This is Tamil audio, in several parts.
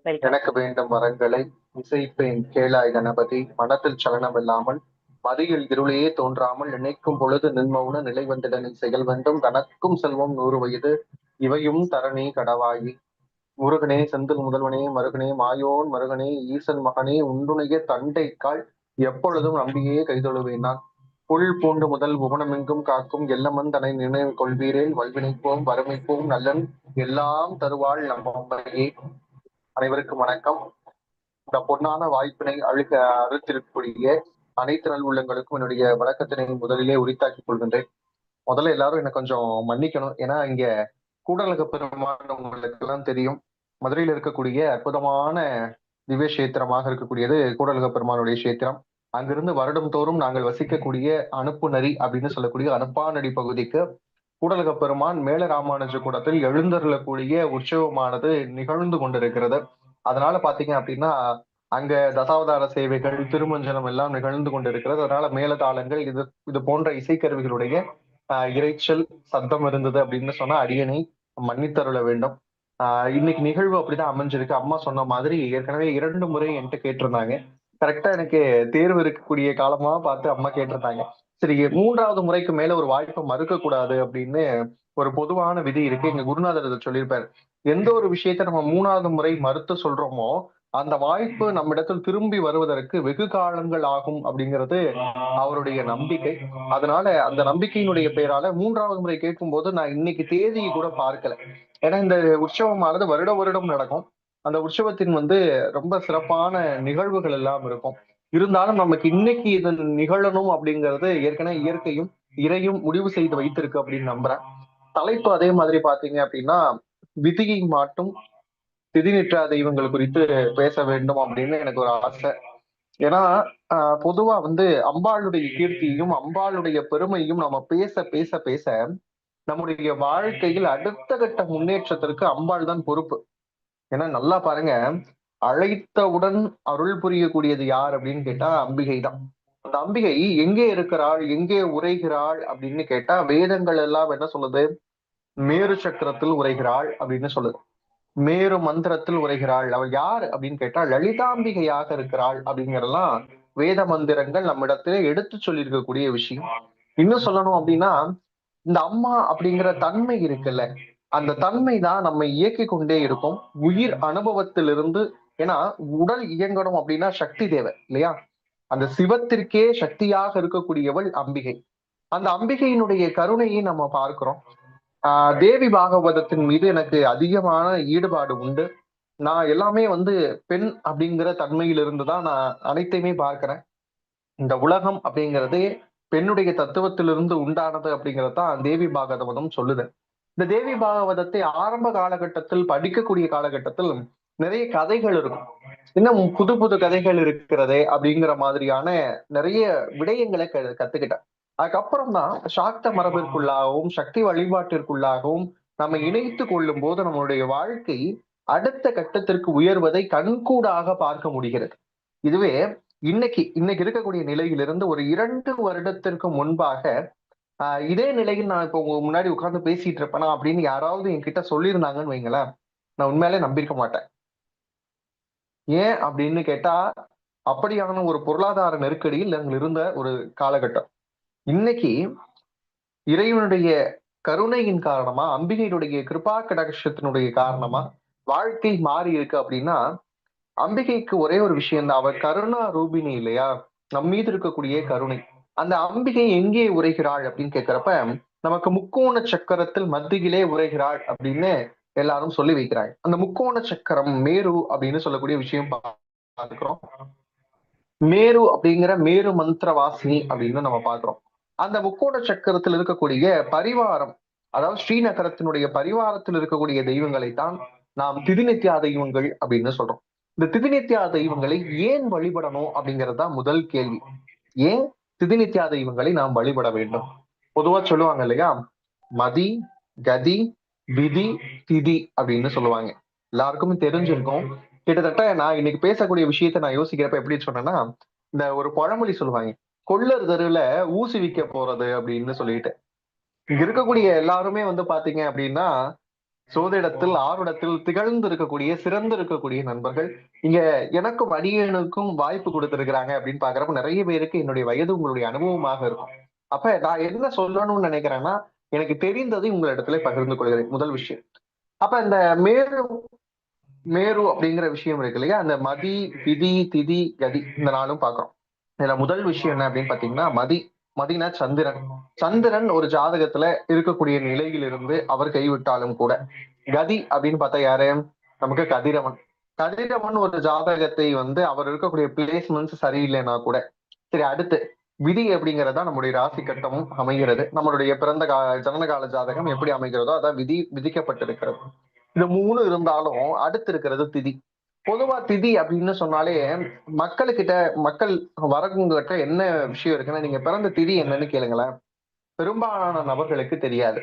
வெல்கம். எனக்கு வேண்டும் வரங்களை இசைப்பேன் கேளாய் கணபதி மனத்தில் சலனம் இல்லாமல் மதியில் இருளையே தோன்றாமல் நினைக்கும் பொழுது நின்மவுன நிலை வந்திட நீ செயல் வேண்டும் தனக்கும் செல்வம் 100 வயது இவையும் தரணி கடவாயி முருகனே செந்தில் முதல்வனே மருகனே மாயோன் மருகனே ஈசன் மகனே உண்டுணைய தண்டைக்கால் எப்பொழுதும் நம்பியே கைதொழுவேன் நான் புல் பூண்டு முதல் புவனமெங்கும் காக்கும் எல்லமன் தன்னை நினைவு கொள்வீரேல் வல்வினைப்போம் வறுமைப்போம் நல்லன் எல்லாம் தருவாள் நம்மையே. அனைவருக்கும் வணக்கம். இந்த பொன்னான வாய்ப்பினை அறுத்திருக்கக்கூடிய அனைத்து நல் உள்ளங்களுக்கும் என்னுடைய வணக்கத்தினை முதலிலே உரித்தாக்கிக் கொள்கின்றேன். முதல்ல எல்லாரும் எனக்கு கொஞ்சம் மன்னிக்கணும். ஏன்னா இங்க கூடலக பெருமான் உங்களுக்கு எல்லாம் தெரியும். மதுரையில் இருக்கக்கூடிய அற்புதமான திவ்ய கஷேத்திரமாக இருக்கக்கூடியது கூடலக பெருமானுடைய கஷேத்திரம். அங்கிருந்து வருடம் தோறும் நாங்கள் வசிக்கக்கூடிய அனுப்புநரி அப்படின்னு சொல்லக்கூடிய அனுப்பானடி பகுதிக்கு கூடலக பெருமான் மேல ராமானுஜ கூடத்தில் எழுந்தருளக்கூடிய உற்சவமானது நிகழ்ந்து கொண்டிருக்கிறது. அதனால பாத்தீங்க அப்படின்னா அங்க தசாவதார சேவைகள் திருமஞ்சனம் எல்லாம் நிகழ்ந்து கொண்டிருக்கிறது. அதனால மேலதாளங்கள் இது இது போன்ற இசைக்கருவிகளுடைய இரைச்சல் சத்தம் இருந்தது அப்படின்னு சொன்னா அடியனை மன்னித்தருள வேண்டும். இன்னைக்கு நிகழ்வு அப்படிதான் அமைஞ்சிருக்கு. அம்மா சொன்ன மாதிரி ஏற்கனவே 2 முறை என்கிட்ட கேட்டிருந்தாங்க. கரெக்டா எனக்கு தேர்வு இருக்கக்கூடிய காலமா பார்த்து அம்மா கேட்டிருந்தாங்க. சரி, 3வது முறைக்கு மேல ஒரு வாய்ப்பை மறுக்க கூடாது அப்படின்னு ஒரு பொதுவான விதி இருக்கு. எங்க குருநாதர் இதை சொல்லியிருப்பாரு. எந்த ஒரு விஷயத்த நம்ம 3வது முறை மறுத்து சொல்றோமோ அந்த வாய்ப்பு நம்மிடத்தில் திரும்பி வருவதற்கு வெகு காலங்கள் ஆகும் அப்படிங்கிறது அவருடைய நம்பிக்கை. அதனால அந்த நம்பிக்கையினுடைய பெயரால 3வது முறை கேட்கும் போது நான் இன்னைக்கு தேதியை கூட பார்க்கல. ஏன்னா இந்த உற்சவமானது வருட வருடம் நடக்கும். அந்த உற்சவத்தின் ரொம்ப சிறப்பான நிகழ்வுகள் எல்லாம் இருக்கும். இருந்தாலும் நமக்கு இன்னைக்கு இது நிகழணும் அப்படிங்கிறது ஏற்கனவே இயற்கையும் இறையும் முடிவு செய்து வைத்திருக்கு அப்படின்னு நம்புறேன். தலைப்பு அதே மாதிரி பாத்தீங்க அப்படின்னா விதியை மாட்டும் திதிநிற்றா தெய்வங்கள் குறித்து பேச வேண்டும் அப்படின்னு எனக்கு ஒரு ஆசை. ஏன்னா பொதுவா அம்பாளுடைய கீர்த்தியையும் அம்பாளுடைய பெருமையும் நம்ம பேச பேச பேச நம்முடைய வாழ்க்கையில் அடுத்த கட்ட முன்னேற்றத்திற்கு அம்பாள் தான் பொறுப்பு. ஏன்னா நல்லா பாருங்க, அழைத்தவுடன் அருள் புரியக்கூடியது யார் அப்படின்னு கேட்டா அம்பிகை தான். அந்த அம்பிகை எங்கே இருக்கிறாள், எங்கே உரைகிறாள் அப்படின்னு கேட்டா வேதங்கள் எல்லாம் என்ன சொல்லுது? மேரு சக்கரத்தில் உரைகிறாள் அப்படின்னு சொல்லுது. மேரு மந்திரத்தில் உரைகிறாள். அவள் யார் அப்படின்னு கேட்டா லலிதாம்பிகையாக இருக்கிறாள் அப்படிங்கறதெல்லாம் வேத மந்திரங்கள் நம்மிடத்திலே எடுத்து சொல்லியிருக்கக்கூடிய விஷயம். இன்னும் சொல்லணும் அப்படின்னா இந்த அம்மா அப்படிங்கிற தன்மை இருக்குல்ல, அந்த தன்மை தான் நம்ம இயக்கி கொண்டே இருக்கும் உயிர் அனுபவத்திலிருந்து. ஏன்னா உடல் இயங்கணும் அப்படின்னா சக்தி தேவை இல்லையா? அந்த சிவத்திற்கே சக்தியாக இருக்கக்கூடியவள் அம்பிகை. அந்த அம்பிகையினுடைய கருணையை நம்ம பார்க்கிறோம். தேவி பாகவதத்தின் மீது எனக்கு அதிகமான ஈடுபாடு உண்டு. நான் எல்லாமே பெண் அப்படிங்கிற தன்மையிலிருந்து தான் நான் அனைத்தையுமே பார்க்கிறேன். இந்த உலகம் அப்படிங்கிறது பெண்ணுடைய தத்துவத்திலிருந்து உண்டானது அப்படிங்கிறது தான் தேவி பாகவதம் சொல்லுது. இந்த தேவி பாகவதத்தை ஆரம்ப காலகட்டத்தில் படிக்கக்கூடிய காலகட்டத்தில் நிறைய கதைகள் இருக்கும். இன்னும் புது புது கதைகள் இருக்கிறதே அப்படிங்கிற மாதிரியான நிறைய விடயங்களை கத்துக்கிட்டேன். அதுக்கப்புறம் தான் சாக்த மரபிற்குள்ளாகவும் சக்தி வழிபாட்டிற்குள்ளாகவும் நம்ம இணைத்து கொள்ளும் போது நம்மளுடைய வாழ்க்கை அடுத்த கட்டத்திற்கு உயர்வதை கண்கூடாக பார்க்க முடிகிறது. இதுவே இன்னைக்கு இன்னைக்கு இருக்கக்கூடிய நிலையிலிருந்து ஒரு 2 வருடத்திற்கு முன்பாக இதே நிலையில் நான் இப்போ உங்க முன்னாடி உட்கார்ந்து பேசிட்டு இருப்பேனா அப்படின்னு யாராவது என்கிட்ட சொல்லியிருந்தாங்கன்னு வைங்களேன், நான் உண்மையாலே நம்பியிருக்க மாட்டேன். ஏன் அப்படின்னு கேட்டா அப்படியான ஒரு பொருளாதார நெருக்கடியில் நாங்கள் இருந்த ஒரு காலகட்டம். இன்னைக்கு இறைவனுடைய கருணையின் காரணமா, அம்பிகையினுடைய கிருபா கடாட்சத்தினுடைய காரணமா வாழ்க்கை மாறி இருக்கு அப்படின்னா அம்பிகைக்கு ஒரே ஒரு விஷயம் தான். அவள் கருணா ரூபினி இல்லையா? நம் மீது இருக்கக்கூடிய கருணை. அந்த அம்பிகை எங்கே உரைகிறாள் அப்படின்னு கேட்கிறப்ப நமக்கு முக்கோண சக்கரத்தில் மத்தியிலே உரைகிறாள் அப்படின்னு எல்லாரும் சொல்லி வைக்கிறாங்க. அந்த முக்கோண சக்கரம் மேரு அப்படின்னு சொல்லக்கூடிய விஷயம் பார்க்கிறோம். மேரு அப்படிங்கிற மேரு மந்திர வாசினி அப்படின்னு நம்ம பார்க்கிறோம். அந்த முக்கோண சக்கரத்தில் இருக்கக்கூடிய பரிவாரம், அதாவது ஸ்ரீநகரத்தினுடைய பரிவாரத்தில் இருக்கக்கூடிய தெய்வங்களை தான் நாம் திதிநித்யா தெய்வங்கள் அப்படின்னு சொல்றோம். இந்த திதிநித்யா தெய்வங்களை ஏன் வழிபடணும் அப்படிங்கிறது தான் முதல் கேள்வி. ஏன் திதிநித்யா தெய்வங்களை நாம் வழிபட வேண்டும்? பொதுவா சொல்லுவாங்க இல்லையா, மதி, கதி, விதி, திதி அப்படின்னு சொல்லுவாங்க. எல்லாருக்குமே தெரிஞ்சிருக்கும். கிட்டத்தட்ட நான் இன்னைக்கு பேசக்கூடிய விஷயத்த நான் யோசிக்கிறப்ப எப்படி சொன்னேன்னா, இந்த ஒரு பழமொழி சொல்லுவாங்க, கொள்ளர் தெருவுல ஊசி விற்க போறது அப்படின்னு சொல்லிட்டு. இங்க இருக்கக்கூடிய எல்லாருமே பாத்தீங்க அப்படின்னா சோதிடத்தில் ஆறுடத்தில் திகழ்ந்து இருக்கக்கூடிய சிறந்து இருக்கக்கூடிய நண்பர்கள் இங்க எனக்கும் அடியனுக்கும் வாய்ப்பு கொடுத்திருக்கிறாங்க அப்படின்னு பாக்குறப்ப நிறைய பேருக்கு என்னுடைய வயது உங்களுடைய அனுபவமாக இருக்கும். அப்ப நான் என்ன சொல்லணும்னு நினைக்கிறேன்னா, எனக்கு தெரிந்ததை உங்களிடத்துல பகிர்ந்து கொள்கிறேன். முதல் விஷயம். அப்ப இந்த மேரு மேரு அப்படிங்கிற விஷயம் இருக்கு இல்லையா, அந்த மதி, விதி, திதி, கதி இந்த நாளும் பாக்குறோம். இதுல முதல் விஷயம் என்ன அப்படின்னு பாத்தீங்கன்னா, மதினா சந்திரன். சந்திரன் ஒரு ஜாதகத்துல இருக்கக்கூடிய நிலையிலிருந்து அவர் கைவிட்டாலும் கூட, கதி அப்படின்னு பார்த்தா யாரு? நமக்கு கதிரவன். கதிரவன் ஒரு ஜாதகத்தை அவர் இருக்கக்கூடிய பிளேஸ்மெண்ட்ஸ் சரியில்லைன்னா கூட சரி. அடுத்து விதி அப்படிங்கறதா நம்முடைய ராசி கட்டமும் அமைகிறது. நம்மளுடைய பிறந்த ஜனனகால ஜாதகம் எப்படி அமைகிறதோ அதான் விதி விதிக்கப்பட்டிருக்கிறது. இந்த 3 இருந்தாலும் அடுத்து இருக்கிறது திதி. பொதுவா திதி அப்படின்னு சொன்னாலே மக்கள் வரவங்ககிட்ட என்ன விஷயம் இருக்குன்னா, நீங்க பிறந்த திதி என்னன்னு கேளுங்களேன். பெரும்பாலான நபர்களுக்கு தெரியாது.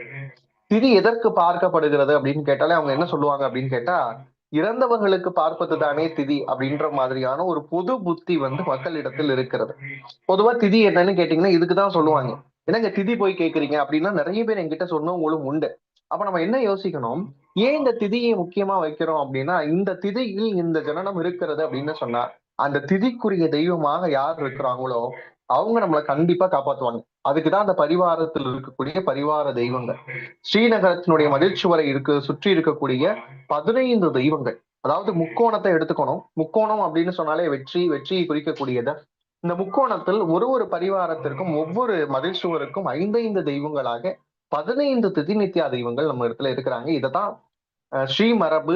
திதி எதற்கு பார்க்கப்படுகிறது அப்படின்னு கேட்டாலே அவங்க என்ன சொல்லுவாங்க அப்படின்னு கேட்டா, இறந்தவர்களுக்கு பார்ப்பது தானே திதி அப்படின்ற மாதிரியான ஒரு பொது புத்தி மக்களிடத்தில் இருக்கிறது. பொதுவா திதி என்னன்னு கேட்டீங்கன்னா இதுக்குதான் சொல்லுவாங்க. என்னங்க திதி போய் கேக்குறீங்க அப்படின்னா நிறைய பேர் என்கிட்ட சொன்னவங்களும் உண்டு. அப்ப நம்ம என்ன யோசிக்கணும், ஏன் இந்த திதியை முக்கியமா வைக்கிறோம் அப்படின்னா, இந்த திதியில் இந்த ஜனனம் இருக்கிறது அப்படின்னு சொன்னா அந்த திதிக்குரிய தெய்வமாக யார் இருக்கிறாங்களோ அவங்க நம்மளை கண்டிப்பா காப்பாத்துவாங்க. அதுக்குதான் அந்த பரிவாரத்தில் இருக்கக்கூடிய பரிவார தெய்வங்கள். ஸ்ரீநகரத்தினுடைய மதிர்ச்சுவரை சுற்றி இருக்கக்கூடிய 15 தெய்வங்கள். அதாவது முக்கோணத்தை எடுத்துக்கணும். முக்கோணம் அப்படின்னு சொன்னாலே வெற்றியை குறிக்கக்கூடியது. இந்த முக்கோணத்தில் ஒரு பரிவாரத்திற்கும் ஒவ்வொரு மதில் சுவருக்கும் 5 தெய்வங்களாக 15 திதி நித்யா தெய்வங்கள் நம்ம இடத்துல இருக்கிறாங்க. இதைத்தான் ஸ்ரீ மரபு,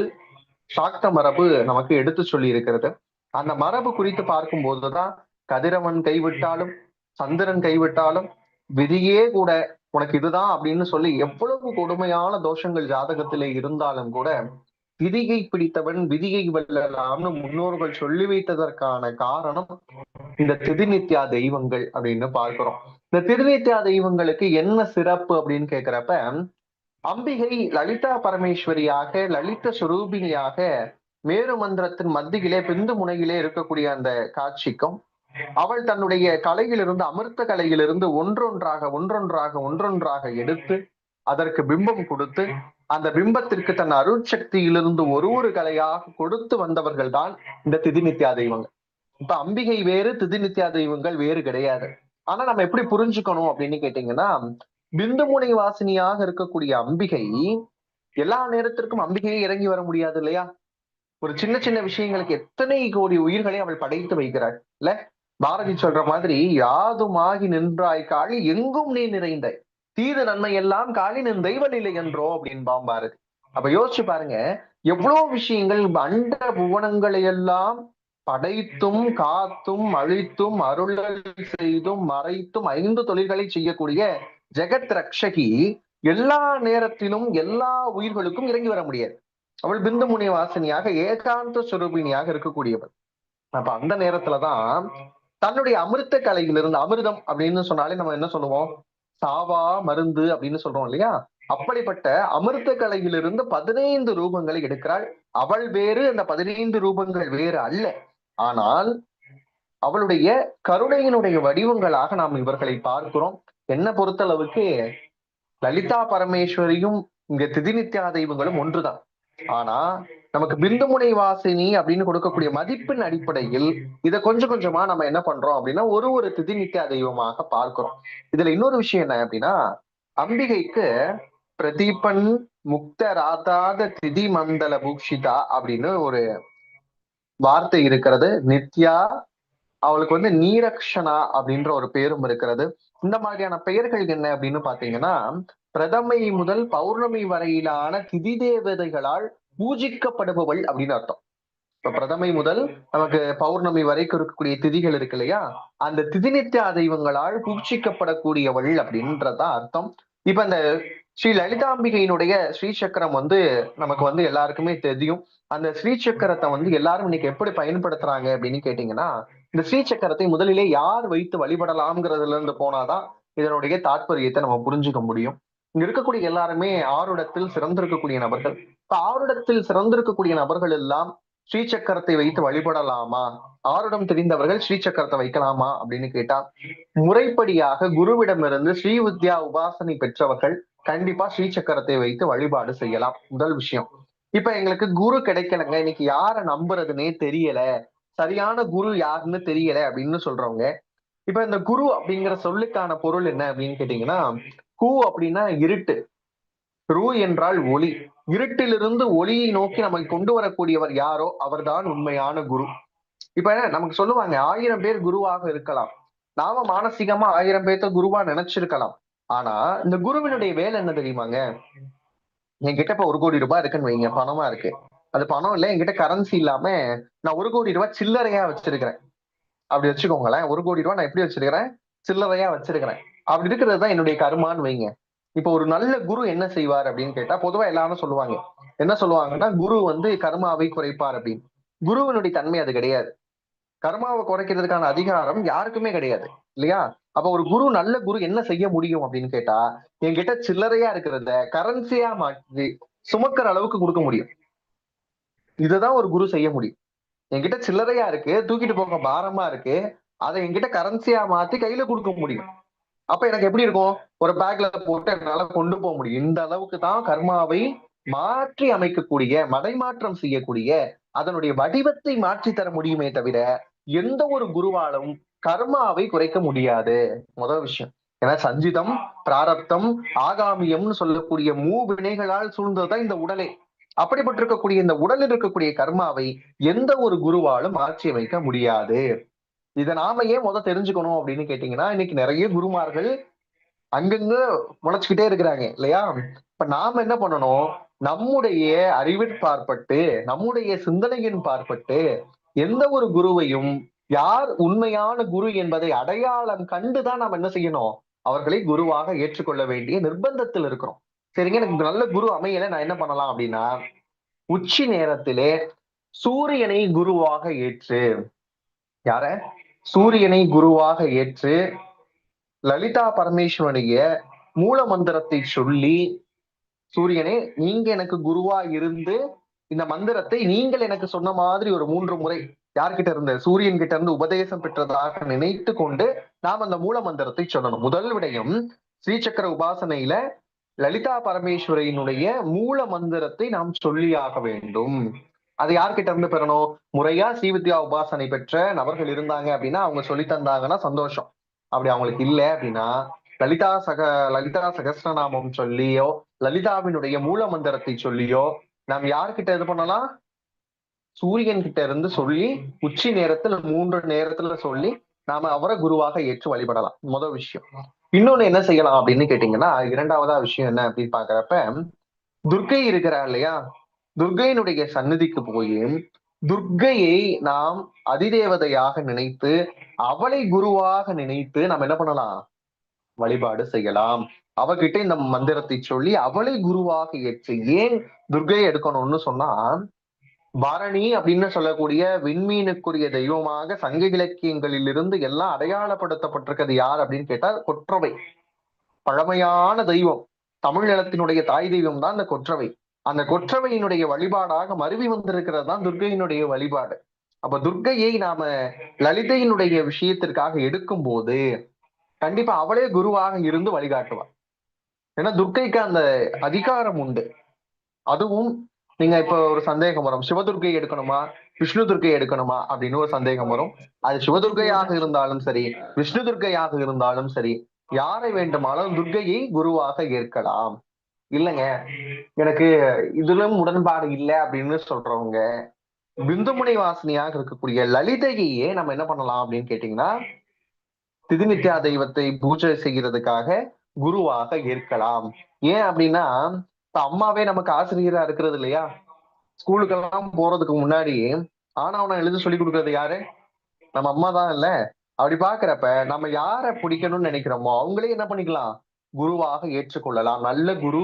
சாக்த மரபு நமக்கு எடுத்து சொல்லி இருக்கிறது. அந்த மரபு குறித்து பார்க்கும் போதுதான் கதிரவன் கைவிட்டாலும் சந்திரன் கைவிட்டாலும் விதியே கூட உனக்கு இதுதான் அப்படின்னு சொல்லி எவ்வளவு கொடுமையான தோஷங்கள் ஜாதகத்திலே இருந்தாலும் கூட விதியை பிடித்தவன் விதியை வெல்லலாம்னு முன்னோர்கள் சொல்லி வைத்ததற்கான காரணம் இந்த திதிநித்யா தெய்வங்கள் அப்படின்னு பார்க்கிறோம். இந்த திதிநித்யா தெய்வங்களுக்கு என்ன சிறப்பு அப்படின்னு கேக்குறப்ப, அம்பிகை லலிதா பரமேஸ்வரியாக லலித சுரூபிணியாக மேரு மந்திரத்தின் மத்தியிலே பிந்து முனையிலே இருக்கக்கூடிய அந்த காட்சிக்கும், அவள் தன்னுடைய கலையிலிருந்து அமிர்த கலையிலிருந்து ஒன்றொன்றாக எடுத்து அதற்கு பிம்பம் கொடுத்து அந்த பிம்பத்திற்கு தன் அருட்சக்தியிலிருந்து ஒரு கலையாக கொடுத்து வந்தவர்கள் தான் இந்த திதிநித்யா தெய்வங்கள். இப்ப அம்பிகை வேறு, திதிநித்யா தெய்வங்கள் வேறு கிடையாது. ஆனா நம்ம எப்படி புரிஞ்சுக்கணும் அப்படின்னு கேட்டீங்கன்னா, பிந்து முனை வாசினியாக இருக்கக்கூடிய அம்பிகை எல்லா நேரத்திற்கும் அம்பிகையே இறங்கி வர முடியாது இல்லையா? ஒரு சின்ன சின்ன விஷயங்களுக்கு எத்தனை கோடி உயிர்களை அவள் படைத்து வைக்கிறாள் இல்ல? பாரதி சொல்ற மாதிரி, யாதுமாகி நின்றாய் காளி எங்கும் நீ நிறைந்தாய், தீது நன்மை எல்லாம் காளி நின் தெய்வ நிலை என்றோ அப்படின்பாம் பாரதி. அப்ப யோசிச்சு பாருங்க, எவ்வளவு விஷயங்கள் அண்ட புவனங்களை எல்லாம் படைத்தும் காத்தும் அழித்தும் அருளல் செய்தும் மறைத்தும் 5 தொழில்களை செய்யக்கூடிய ஜெகத் ரக்ஷகி எல்லா நேரத்திலும் எல்லா உயிர்களுக்கும் இறங்கி வர முடியாது. அவள் பிந்து முனி வாசனியாக ஏகாந்த சுரூபிணியாக இருக்கக்கூடியவள். அப்ப அந்த நேரத்துலதான் தன்னுடைய அமிர்த கலையிலிருந்து, அமிர்தம் அப்படின்னு சொன்னாலே நம்ம என்ன சொல்லுவோம், சாவா மருந்து அப்படின்னு சொல்றோம் இல்லையா? அப்படிப்பட்ட அமிர்த கலையிலிருந்து 15 ரூபங்களை எடுக்கிறாள். அவள் வேறு, அந்த 15 ரூபங்கள் வேறு அல்ல. ஆனால் அவளுடைய கருணையினுடைய வடிவங்களாக நாம் இவர்களை பார்க்கிறோம். என்ன பொறுத்தளவுக்கு லலிதா பரமேஸ்வரியும் இங்க திதிநித்யா தெய்வங்களும் ஒன்றுதான். ஆனா நமக்கு பிந்து முனை வாசினி அப்படின்னு கொடுக்கக்கூடிய மதிப்பின் அடிப்படையில் இதை கொஞ்சம் கொஞ்சமா நம்ம என்ன பண்றோம் அப்படின்னா ஒரு திதிநித்யா தெய்வமாக பார்க்கிறோம். இதுல இன்னொரு விஷயம் என்ன அப்படின்னா, அம்பிகைக்கு பிரதீபன் முக்த ராதாத திதி மண்டல பூஷிதா அப்படின்னு ஒரு வார்த்தை இருக்கிறது. நித்யா, அவளுக்கு நீரக்ஷனா அப்படின்ற ஒரு பேரும் இருக்கிறது. இந்த மாதிரியான பெயர்கள் என்ன அப்படின்னு பாத்தீங்கன்னா, பிரதமை முதல் பௌர்ணமி வரையிலான திதி தேவதைகளால் பூஜிக்கப்படுபவள் அப்படின்னு அர்த்தம். இப்ப பிரதமை முதல் நமக்கு பௌர்ணமி வரைக்கும் இருக்கக்கூடிய திதிகள் இருக்கு இல்லையா, அந்த திதிநித்யா தெய்வங்களால் பூஜிக்கப்படக்கூடியவள் அப்படின்றதான் அர்த்தம். இப்ப இந்த ஸ்ரீ லலிதாம்பிகையினுடைய ஸ்ரீசக்கரம் நமக்கு எல்லாருக்குமே தெரியும். அந்த ஸ்ரீசக்கரத்தை எல்லாரும் இன்னைக்கு எப்படி பயன்படுத்துறாங்க அப்படின்னு கேட்டீங்கன்னா, இந்த ஸ்ரீசக்கரத்தை முதலிலே யார் வைத்து வழிபடலாம்ங்கிறதுல இருந்து போனாதான் இதனுடைய தாற்பயத்தை நம்ம புரிஞ்சுக்க முடியும். இங்க இருக்கக்கூடிய எல்லாருமே ஆருடத்தில் சிறந்திருக்கக்கூடிய நபர்கள். இப்ப ஆருடத்தில் சிறந்திருக்கக்கூடிய நபர்கள் எல்லாம் ஸ்ரீசக்கரத்தை வைத்து வழிபடலாமா, ஆருடம் தெரிந்தவர்கள் ஸ்ரீசக்கரத்தை வைக்கலாமா அப்படின்னு கேட்டா, முறைப்படியாக குருவிடமிருந்து ஸ்ரீ வித்யா உபாசனை பெற்றவர்கள் கண்டிப்பா ஸ்ரீசக்கரத்தை வைத்து வழிபாடு செய்யலாம். முதல் விஷயம். இப்ப எங்களுக்கு குரு கிடைக்கலங்க. இன்னைக்கு யார நம்புறதுன்னே தெரியல. சரியான குரு யாருன்னு தெரியல அப்படின்னு சொல்றவங்க, இப்ப இந்த குரு அப்படிங்கிற சொல்லுக்கான பொருள் என்ன அப்படின்னு கேட்டீங்கன்னா, கு அப்படின்னா இருட்டு. ரு என்றால் ஒளி. இருட்டிலிருந்து ஒளியை நோக்கி நம்மை கொண்டு வரக்கூடியவர் யாரோ அவர்தான் உண்மையான குரு. இப்ப நமக்கு சொல்லுவாங்க 1000 பேர் குருவாக இருக்கலாம். நாம மானசீகமா 1000 பேர்த்த குருவா நினைச்சிருக்கலாம். ஆனா இந்த குருவினுடைய வேலை என்ன தெரியுமாங்க? என்கிட்ட இப்ப 1,00,00,000 ரூபாய் இருக்குன்னு வைங்க. பணமா இருக்கு. அது பணம் இல்ல. என்கிட்ட கரன்சி இல்லாம நான் 1,00,00,000 சில்லறையா வச்சிருக்கிறேன். அப்படி வச்சுக்கோங்களேன். 1,00,00,000 நான் எப்படி வச்சிருக்கிறேன்? சில்லறையா வச்சிருக்கிறேன். அப்படி இருக்கிறது தான் என்னுடைய கர்மான்னு வைங்க. இப்ப ஒரு நல்ல குரு என்ன செய்வார் அப்படின்னு கேட்டா, பொதுவா எல்லாரும் சொல்லுவாங்க. என்ன சொல்லுவாங்கன்னா, குரு வந்து கர்மாவை குறைப்பார் அப்படின்னு. குருவினுடைய தன்மை அது கிடையாது. கர்மாவை குறைக்கிறதுக்கான அதிகாரம் யாருக்குமே கிடையாது. இல்லையா? அப்ப ஒரு குரு நல்ல குரு என்ன செய்ய முடியும் அப்படின்னு கேட்டா, என்கிட்ட சில்லறையா இருக்கிறத கரன்சியா மாற்றி சுமக்கிற அளவுக்கு குடுக்க முடியும். இதுதான் ஒரு குரு செய்ய முடியும். என்கிட்ட சில்லறையா இருக்கு, தூக்கிட்டு போக பாரமா இருக்கு. அத என்கிட்ட கரன்சியா மாத்தி கையில குடுக்க முடியும். அப்ப எனக்கு எப்படி இருக்கும்? ஒரு பேக்ல போட்டு என்னால கொண்டு போக முடியும். இந்த அளவுக்கு தான் கர்மாவை மாற்றி அமைக்கக்கூடிய, மடைமாற்றம் செய்யக்கூடிய, அதனுடைய வடிவத்தை மாற்றி தர முடியுமே தவிர, எந்த ஒரு குருவாலும் கர்மாவை குறைக்க முடியாது. முதல் விஷயம். ஏன்னா சஞ்சிதம், பிராரப்தம், ஆகாமியம்னு சொல்லக்கூடிய மூவினைகளால் சூழ்ந்ததுதான் இந்த உடலே. அப்படிப்பட்டிருக்கக்கூடிய இந்த உடலில் இருக்கக்கூடிய கர்மாவை எந்த ஒரு குருவாலும் மாற்றி அமைக்க முடியாது. இத நாம ஏன் தெரிஞ்சுக்கணும் அப்படின்னு கேட்டீங்கன்னா, இன்னைக்கு நிறைய குருமார்கள் அங்கங்க முளைச்சுக்கிட்டே இருக்கிறாங்க இல்லையா? இப்ப நாம என்ன பண்ணணும்? நம்முடைய அறிவிற் பார்ப்பட்டு, நம்முடைய சிந்தனையின் பார்ப்பட்டு, எந்த ஒரு குருவையும் யார் உண்மையான குரு என்பதை அடையாளம் கண்டுதான் நாம என்ன செய்யணும்? அவர்களை குருவாக ஏற்றுக்கொள்ள வேண்டிய நிர்பந்தத்தில் இருக்கிறோம். சரிங்க, எனக்கு நல்ல குரு அமையல நான் என்ன பண்ணலாம் அப்படின்னா, உச்சி நேரத்திலே சூரியனை குருவாக ஏற்று, யார? சூரியனை குருவாக ஏற்று லலிதா பரமேஸ்வரனுடைய மூல மந்திரத்தை சொல்லி, சூரியனே நீங்க எனக்கு குருவா இருந்து இந்த மந்திரத்தை நீங்கள் எனக்கு சொன்ன மாதிரி ஒரு 3 முறை யார்கிட்ட இருந்து? சூரியன் கிட்ட இருந்து உபதேசம் பெற்றதாக நினைத்து கொண்டு நாம் அந்த மூல மந்திரத்தை சொல்லணும். முதல் விடயம் ஸ்ரீசக்கர உபாசனையில லலிதா பரமேஸ்வரியினுடைய மூல மந்திரத்தை நாம் சொல்லியாக வேண்டும். அது யார்கிட்ட இருந்து பெறணும்? முறையா ஸ்ரீவித்யா உபாசனை பெற்ற நபர்கள் இருந்தாங்க அப்படின்னா அவங்க சொல்லி தந்தாங்கன்னா சந்தோஷம். அப்படி அவங்களுக்கு இல்ல அப்படின்னா லலிதா சக லலிதா சகஸ்ரநாமம் சொல்லியோ, லலிதாவினுடைய மூல மந்திரத்தை சொல்லியோ நாம் யார்கிட்ட இது பண்ணலாம்? சூரியன் கிட்ட இருந்து சொல்லி உச்சி நேரத்துல 3 நேரத்துல சொல்லி நாம அவரை குருவாக ஏற்று வழிபடலாம். முதல் விஷயம். இன்னொன்னு என்ன செய்யலாம் அப்படின்னு கேட்டீங்கன்னா, இரண்டாவதா விஷயம் என்ன அப்படின்னு பாக்குறப்ப, துர்க்கை இருக்கிறார் இல்லையா? துர்க்கையினுடைய சந்நிதிக்கு போய் துர்க்கையை நாம் அதிதேவதையாக நினைத்து அவளை குருவாக நினைத்து நம்ம என்ன பண்ணலாம்? வழிபாடு செய்யலாம். அவகிட்ட இந்த மந்திரத்தை சொல்லி அவளை குருவாக ஏற்று, ஏன் துர்க்கையை எடுக்கணும்னு சொன்னா, பரணி அப்படின்னு சொல்லக்கூடிய விண்மீனுக்குரிய தெய்வமாக சங்க இலக்கியங்களில் இருந்து எல்லாம் அடையாளப்படுத்தப்பட்டிருக்கிறது யார் அப்படின்னு கேட்டா கொற்றவை. பழமையான தெய்வம். தமிழ் நிலத்தினுடைய தாய் தெய்வம் தான் அந்த கொற்றவை. அந்த கொற்றவையினுடைய வழிபாடாக மருவி வந்திருக்கிறது தான் துர்க்கையினுடைய வழிபாடு. அப்ப துர்க்கையை நாம லலிதையினுடைய விஷயத்திற்காக எடுக்கும் போது கண்டிப்பா அவளே குருவாக இருந்து வழிகாட்டுவார். ஏன்னா துர்க்கைக்கு அந்த அதிகாரம் உண்டு. அதுவும் நீங்க இப்ப ஒரு சந்தேகம் வரும், சிவதுர்க்கை எடுக்கணுமா விஷ்ணு துர்க்கை எடுக்கணுமா அப்படின்னு ஒரு சந்தேகம் வரும். அது சிவதுர்க்கையாக இருந்தாலும் சரி, விஷ்ணு துர்க்கையாக இருந்தாலும் சரி, யாரை வேண்டுமானாலும் துர்க்கையை குருவாக ஏற்கலாம். இல்லைங்க எனக்கு இதிலும் உடன்பாடு இல்லை அப்படின்னு சொல்றவங்க பிந்துமுனை வாசனையாக இருக்கக்கூடிய லலிதையே நம்ம என்ன பண்ணலாம் அப்படின்னு கேட்டீங்கன்னா, திதிநித்யா தெய்வத்தை பூஜை செய்கிறதுக்காக குருவாக ஏற்கலாம். ஏன் அப்படின்னா, இப்ப அம்மாவே நமக்கு ஆசிரியரா இருக்கிறது இல்லையா? ஸ்கூலுக்கெல்லாம் போறதுக்கு முன்னாடி ஆனா எழுத சொல்லி கொடுக்கறது யாரு? நம்ம அம்மா தான் இல்ல. அப்படி பாக்குறப்ப நம்ம யார பிடிக்கணும்னு நினைக்கிறோமோ அவங்களே என்ன பண்ணிக்கலாம்? குருவாக ஏற்றுக்கொள்ளலாம். நல்ல குரு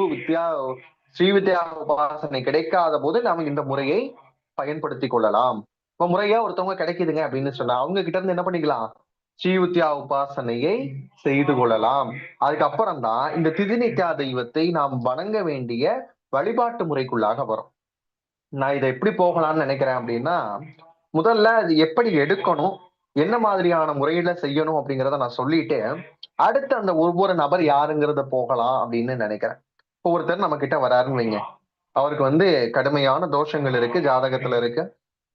ஸ்ரீவித்யா உபாசனை கிடைக்காத போது நாம இந்த முறையை பயன்படுத்தி கொள்ளலாம். இப்ப முறையா ஒருத்தவங்க கிடைக்குதுங்க அப்படின்னு சொன்னா அவங்க கிட்ட இருந்து என்ன பண்ணிக்கலாம்? ஸ்ரீவித்யா உபாசனையை செய்து கொள்ளலாம். அதுக்கப்புறம் தான் இந்த திதிநித்யா தெய்வத்தை நாம் வணங்க வேண்டிய வழிபாட்டு முறைக்குள்ளாக வரும். நான் இதை எப்படி போகலாம்னு நினைக்கிறேன் அப்படின்னா, முதல்ல அது எப்படி எடுக்கணும், என்ன மாதிரியான முறையில செய்யணும் அப்படிங்கிறத நான் சொல்லிட்டு, அடுத்து அந்த ஒவ்வொரு நபர் யாருங்கிறத போகலாம் அப்படின்னு நினைக்கிறேன். ஒருத்தர் நம்ம கிட்ட வராருன்னு வைங்க. அவருக்கு வந்து கடுமையான தோஷங்கள் இருக்கு, ஜாதகத்துல இருக்கு.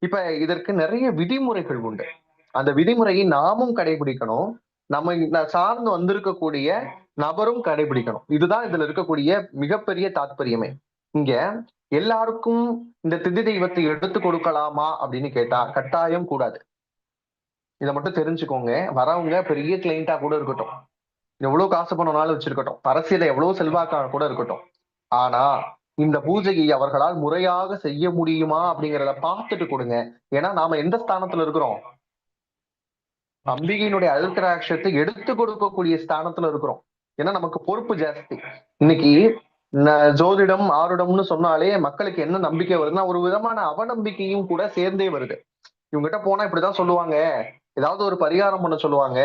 இப்ப இதற்கு நிறைய விதிமுறைகள் உண்டு. அந்த விதிமுறையை நாமும் கடைபிடிக்கணும். நம்ம சார்ந்து வந்திருக்கக்கூடிய நபரும் கடைபிடிக்கணும். இதுதான் இதுல இருக்கக்கூடிய மிகப்பெரிய தாத்பரியமே. இங்க எல்லாருக்கும் இந்த திதி தெய்வத்தை எடுத்து கொடுக்கலாமா அப்படின்னு கேட்டா கட்டாயம் கூடாது. இதை மட்டும் தெரிஞ்சுக்கோங்க. வரவங்க பெரிய கிளைண்டா கூட இருக்கட்டும், எவ்வளவு காசு பணம்னாலும் வச்சிருக்கட்டும், அரசியல எவ்வளவு செல்வாக்காக கூட இருக்கட்டும், ஆனா இந்த பூஜையை அவர்களால் முறையாக செய்ய முடியுமா அப்படிங்கிறத பார்த்துட்டு கொடுங்க. ஏன்னா நாம எந்த ஸ்தானத்துல இருக்கிறோம்? அம்பிகையினுடைய அருட்கடாட்சத்தை எடுத்து கொடுக்கக்கூடிய ஸ்தானத்துல இருக்கிறோம். ஏன்னா நமக்கு பொறுப்பு ஜாஸ்தி. இன்னைக்கு ஜோதிடம் ஆருடம்னு சொன்னாலே மக்களுக்கு என்ன நம்பிக்கை வருதுன்னா ஒரு விதமான அவநம்பிக்கையும் கூட சேர்ந்தே வருது. இவங்ககிட்ட போனா இப்படிதான் சொல்லுவாங்க, ஏதாவது ஒரு பரிகாரம் பண்ண சொல்லுவாங்க,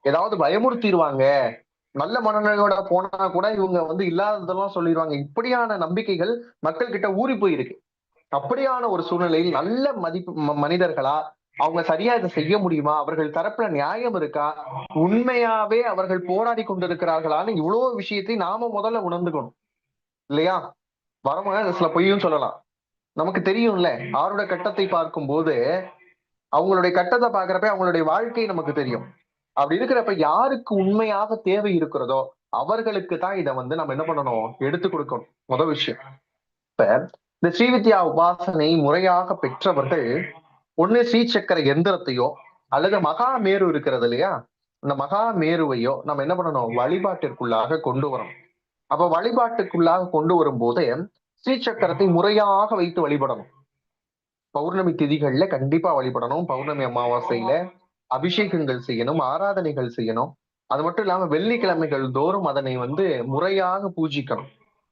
ஏதாவது பயமுறுத்திடுவாங்க, நல்ல மனநிலையோட போனா கூட இவங்க வந்து இல்லாததெல்லாம் சொல்லிடுவாங்க. இப்படியான நம்பிக்கைகள் மக்கள் கிட்ட ஊறி போயிருக்கு. அப்படியான ஒரு சூழ்நிலையில் நல்ல மனிதர்களா அவங்க சரியா இதை செய்ய முடியுமா, அவர்கள் தரப்புல நியாயம் இருக்கா, உண்மையாவே அவர்கள் போராடி கொண்டிருக்கிறார்களான்னு இவ்வளவு விஷயத்தை நாம முதல்ல உணர்ந்துக்கணும் இல்லையா? வரவங்க சில பொய்யும் சொல்லலாம். நமக்கு தெரியும்ல, ஆரோட கட்டத்தை பார்க்கும் போது அவங்களுடைய கட்டத்தை பாக்குறப்ப அவங்களுடைய வாழ்க்கை நமக்கு தெரியும். அப்படி இருக்கிறப்ப யாருக்கு உண்மையாக தேவை இருக்கிறதோ அவர்களுக்கு தான் இதை வந்து நம்ம என்ன பண்ணணும், எடுத்து கொடுக்கணும். முதல் விஷயம். இப்ப இந்த ஸ்ரீவித்யா உபாசனை முறையாக பெற்றவர்கள் ஒண்ணு ஸ்ரீசக்கர எந்திரத்தையோ அல்லது மகா மேரு இருக்கிறது இல்லையா, இந்த மகா மேருவையோ நம்ம என்ன பண்ணணும், வழிபாட்டிற்குள்ளாக கொண்டு வரணும். அப்ப வழிபாட்டுக்குள்ளாக கொண்டு வரும்போது ஸ்ரீசக்கரத்தை முறையாக வைத்து வழிபடணும். பௌர்ணமி திதிகள்ல கண்டிப்பா வழிபடணும். பௌர்ணமி அமாவாசையில அபிஷேகங்கள் செய்யணும், ஆராதனைகள் செய்யணும். அது மட்டும் இல்லாம வெள்ளிக்கிழமைகள் தோறும் அதனை வந்து முறையாக பூஜிக்கணும்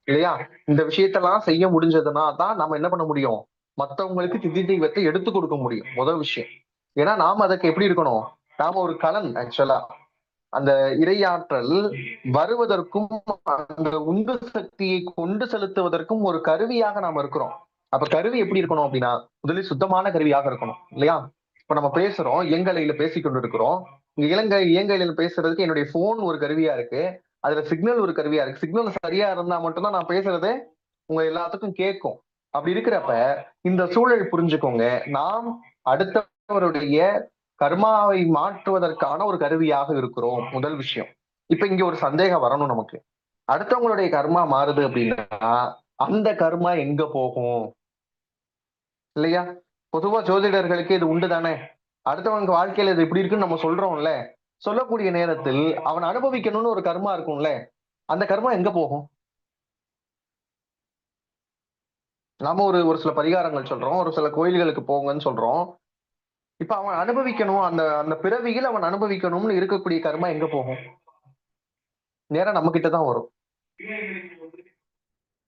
இல்லையா? இந்த விஷயத்தெல்லாம் செய்ய முடிஞ்சதுன்னா தான் நம்ம என்ன பண்ண முடியும், மத்தவங்களுக்கு திதி தெய்வத்தை எடுத்து கொடுக்க முடியும். முதல் விஷயம். ஏன்னா நாம அதுக்கு எப்படி இருக்கணும், நாம ஒரு கலன். ஆக்சுவலா அந்த இறையாற்றல் வருவதற்கும் அந்த உந்து சக்தியை கொண்டு செலுத்துவதற்கும் ஒரு கருவியாக நாம இருக்கிறோம். அப்ப கருவி எப்படி இருக்கணும் அப்படின்னா முதலில் சுத்தமான கருவியாக இருக்கணும் இல்லையா? இப்ப நம்ம பேசுறோம், இயங்கலையில பேசிக்கொண்டு இருக்கிறோம். இங்க இயங்கலையில பேசுறதுக்கு என்னுடைய போன் ஒரு கருவியா இருக்கு, அதுல சிக்னல் ஒரு கருவியா இருக்கு. சிக்னல் சரியா இருந்தா மட்டும்தான் நான் பேசுறது உங்க எல்லாத்துக்கும் கேட்கும். அப்படி இருக்கிறப்ப இந்த சூழல் புரிஞ்சுக்கோங்க, நாம் அடுத்தவருடைய கர்மாவை மாற்றுவதற்கான ஒரு கருவியாக இருக்கிறோம். முதல் விஷயம். இப்ப இங்க ஒரு சந்தேகம் வரணும் நமக்கு, அடுத்தவங்களுடைய கர்மா மாறுது அப்படின்னா அந்த கர்மா எங்க போகும் இல்லையா? பொதுவா ஜோதிடர்களுக்கு இது உண்டு தானே. அடுத்தவங்க வாழ்க்கையில இது இப்படி இருக்குன்னு நம்ம சொல்றோம்ல, சொல்லக்கூடிய நேரத்தில் அவன் அனுபவிக்கணும்னு ஒரு கர்மா இருக்கும்ல, அந்த கர்மா எங்க போகும்? நாம ஒரு சில பரிகாரங்கள் சொல்றோம், ஒரு சில கோயில்களுக்கு போங்கன்னு சொல்றோம். இப்ப அவன் அனுபவிக்கணும், அந்த அந்த பிறவியில் அவன் அனுபவிக்கணும்னு இருக்கக்கூடிய கர்மா எங்க போகும்? நேரா நம்ம கிட்டதான் வரும்.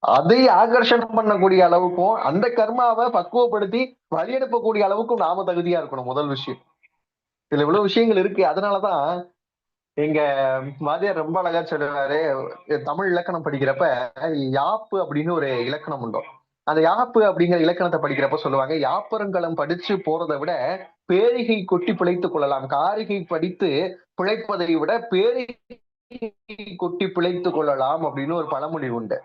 அதை ஆகர்ஷணம் பண்ணக்கூடிய அளவுக்கும் அந்த கர்மாவை பக்குவப்படுத்தி வழி அனுப்பக்கூடிய அளவுக்கும் நாம தகுதியா இருக்கணும். முதல் விஷயம். இதுல இவ்வளவு விஷயங்கள் இருக்கு. அதனாலதான் எங்க வாத்தியார் ரொம்ப அழகா சொல்லுவாரு, தமிழ் இலக்கணம் படிக்கிறப்ப யாப்பு அப்படின்னு ஒரு இலக்கணம் உண்டோ, அந்த யாப்பு அப்படிங்கிற இலக்கணத்தை படிக்கிறப்ப சொல்லுவாங்க, யாப்பருங்கலம் படிச்சு போறதை விட பேரிகை கொட்டி பிழைத்துக் கொள்ளலாம், காரிகை படித்து பிழைப்பதை விட பேரிகை கொட்டி பிழைத்துக் கொள்ளலாம் அப்படின்னு ஒரு பழமொழி உண்டு.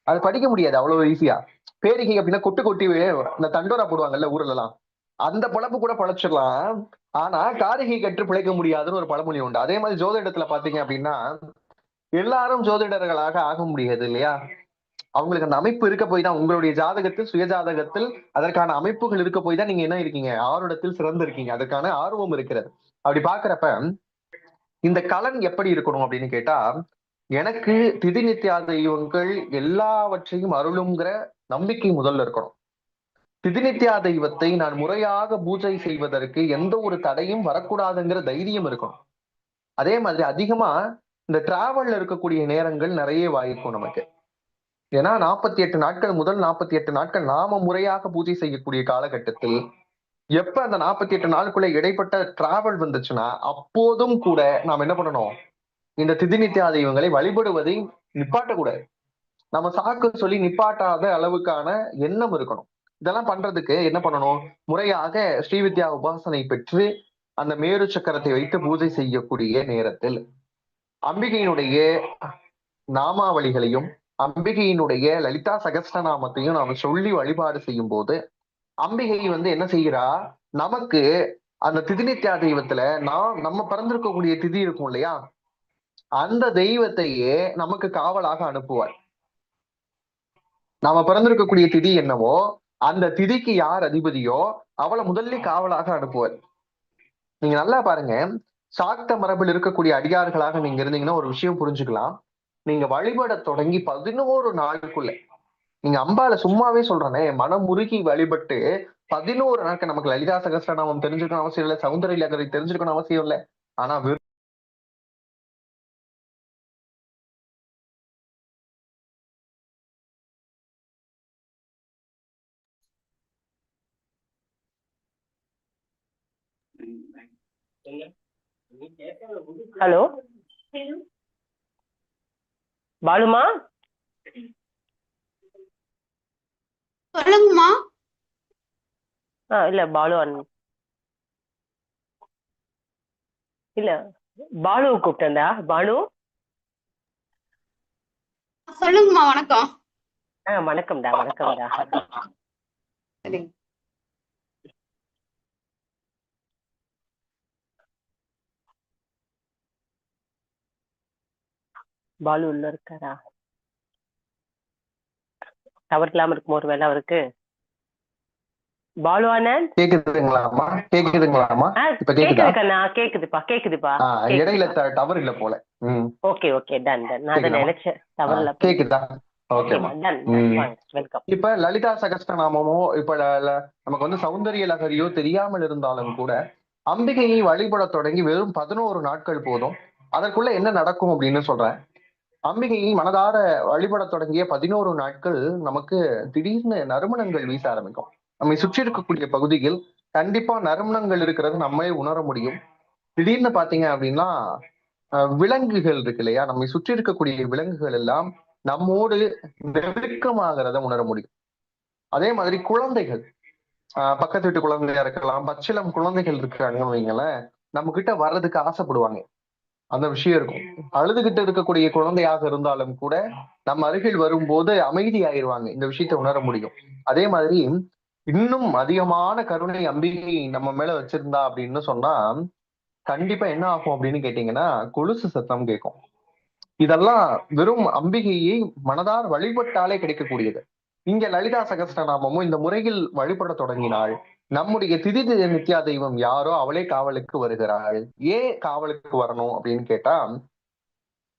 அது படிக்க முடியாது அவ்வளவு ஈஸியா. பேரிகை அப்படின்னா கொட்டு கொட்டி இந்த தண்டோரா போடுவாங்கல்ல ஊர்ல எல்லாம், அந்த பழப்பு கூட பழச்சிடலாம். ஆனா காரிகை கற்று பிழைக்க முடியாதுன்னு ஒரு பழமொழி உண்டு. அதே மாதிரி ஜோதிடத்துல பாத்தீங்க அப்படின்னா எல்லாரும் ஜோதிடர்களாக ஆக முடியாது இல்லையா? அவங்களுக்கு அந்த அமைப்பு இருக்க போய் தான், உங்களுடைய ஜாதகத்தில் சுய ஜாதகத்தில் அதற்கான அமைப்புகள் இருக்க போய் தான் நீங்க என்ன இருக்கீங்க, ஆருடத்தில் சிறந்து இருக்கீங்க, அதுக்கான ஆர்வம் இருக்கிறது. அப்படி பாக்குறப்ப இந்த கலன் எப்படி இருக்கணும் அப்படின்னு கேட்டா, எனக்கு திதி நித்யா தெய்வங்கள் எல்லாவற்றையும் அருளுங்கிற நம்பிக்கை முதல்ல இருக்கணும். திதி நித்யா தெய்வத்தை நான் முறையாக பூஜை செய்வதற்கு எந்த ஒரு தடையும் வரக்கூடாதுங்கிற தைரியம் இருக்கணும். அதே மாதிரி அதிகமா இந்த டிராவல்ல இருக்கக்கூடிய நேரங்கள் நிறைய வாய்க்கும் நமக்கு. ஏன்னா 48 நாட்கள், முதல் 48 நாட்கள் நாம முறையாக பூஜை செய்யக்கூடிய காலகட்டத்தில் எப்ப அந்த 48 நாளுக்குள்ள இடைப்பட்ட டிராவல் வந்துச்சுன்னா அப்போதும் கூட நாம் என்ன பண்ணணும், இந்த திதி நித்யா தெய்வங்களை வழிபடுவதை நிப்பாட்டக்கூடாது. நம்ம சாக்கு சொல்லி நிப்பாட்டாத அளவுக்கான எண்ணம் இருக்கணும். இதெல்லாம் பண்றதுக்கு என்ன பண்ணணும், முறையாக ஸ்ரீவித்யா உபாசனை பெற்று அந்த மேரு சக்கரத்தை வைத்து பூஜை செய்யக்கூடிய நேரத்தில் அம்பிகையினுடைய நாமாவளிகளையும் அம்பிகையினுடைய லலிதா சகஸ்ரநாமத்தையும் நாம சொல்லி வழிபாடு செய்யும் போது அம்பிகை வந்து என்ன செய்கிறா, நமக்கு அந்த திதிநித்யா தெய்வத்துல நம்ம பிறந்திருக்கக்கூடிய திதி இருக்கும் இல்லையா, அந்த தெய்வத்தையே நமக்கு காவலாக அனுப்புவார். நாம பிறந்திருக்கக்கூடிய திதி என்னவோ அந்த திதிக்கு யார் அதிபதியோ அவளை முதல்ல காவலாக அனுப்புவார். நீங்க நல்லா பாருங்க, சாக்த மரபில் இருக்கக்கூடிய அடியார்களாக நீங்க இருந்தீங்கன்னா ஒரு விஷயம் புரிஞ்சுக்கலாம். நீங்க வழிபட தொடங்கி 11 நாளுக்குள்ள, நீங்க அம்பால சும்மாவே சொல்றேனே, மனம் உருகி வழிபட்டு 11 நாட்கள், நமக்கு லலிதா சகஸ்ரநாமம் தெரிஞ்சுக்கணும் அவசியம் இல்லை, சௌந்தரிய லகரி தெரிஞ்சுக்கணும் அவசியம் இல்லை. ஆனா ஹலோ பாலுமா, சொல்லுங்கம்மா. இல்ல பாலு இல்ல பாலு கூப்பிட்டா. பாலு சொல்லுங்கம்மா. வணக்கம். வணக்கம்டா. வணக்கம்டா. சரிங்க. பாலு உள்ள இருக்காரா? டவர் இல்லாம இருக்கும் ஒரு வேலை அவருக்கு. பாலு ஆனந்த் கேக்குதுங்களாமா? கேக்குதுங்களாமா? இப்ப கேக்குதுக்கண்ணா. கேக்குதுப்பா. இடையில டவர் இல்ல போல. Okay done. நான் அதை நினைச்சேன் டவர் இல்ல. கேக்குதா? ஓகேமா. வெல்கம். இப்ப லலிதா சகஸ்ரநாமமோ இப்ப நமக்கு வந்து சௌந்தரிய லகரியோ தெரியாமல் இருந்தாலும் கூட அம்பிகையை வழிபட தொடங்கி வெறும் 11 நாட்கள் போதும். அதற்குள்ள என்ன நடக்கும் அப்படின்னு சொல்றேன். அம்பிகையை மனதார வழிபட தொடங்கிய 11 நாட்கள் நமக்கு திடீர்னு நறுமணங்கள் வீச ஆரம்பிக்கும். நம்மை சுற்றி இருக்கக்கூடிய பகுதியில் கண்டிப்பா நறுமணங்கள் இருக்கிறது நம்மளே உணர முடியும். திடீர்னு பாத்தீங்க அப்படின்னா விலங்குகள் இருக்கு இல்லையா, நம்மை சுற்றி இருக்கக்கூடிய விலங்குகள் எல்லாம் நம்மோடு நெருக்கமாகிறத உணர முடியும். அதே மாதிரி குழந்தைகள், பக்கத்து வீட்டு குழந்தையா இருக்கலாம், பச்சிலம் குழந்தைகள் இருக்காங்கன்னு வைங்களேன், நம்ம கிட்ட வர்றதுக்கு ஆசைப்படுவாங்க. அந்த விஷயம் இருக்கும். அழுதுகிட்டு இருக்கக்கூடிய குழந்தையாக இருந்தாலும் கூட நம்ம அருகில் வரும்போது அமைதி ஆயிடுவாங்க. இந்த விஷயத்த உணர முடியும். அதே மாதிரி இன்னும் அதிகமான கருணை அம்பிகை நம்ம மேல வச்சிருந்தா அப்படின்னு சொன்னா கண்டிப்பா என்ன ஆகும் அப்படின்னு கேட்டீங்கன்னா கொலுசு சத்தம் கேட்கும். இதெல்லாம் வெறும் அம்பிகையை மனதார் வழிபட்டாலே கிடைக்கக்கூடியது. இங்க லலிதா சகஸ்ரநாமமும் இந்த முறையில் வழிபட தொடங்கினாள். நம்முடைய திதி நித்யா தெய்வம் யாரோ அவளே காவலுக்கு வருகிறாள். ஏன் காவலுக்கு வரணும் அப்படின்னு கேட்டா,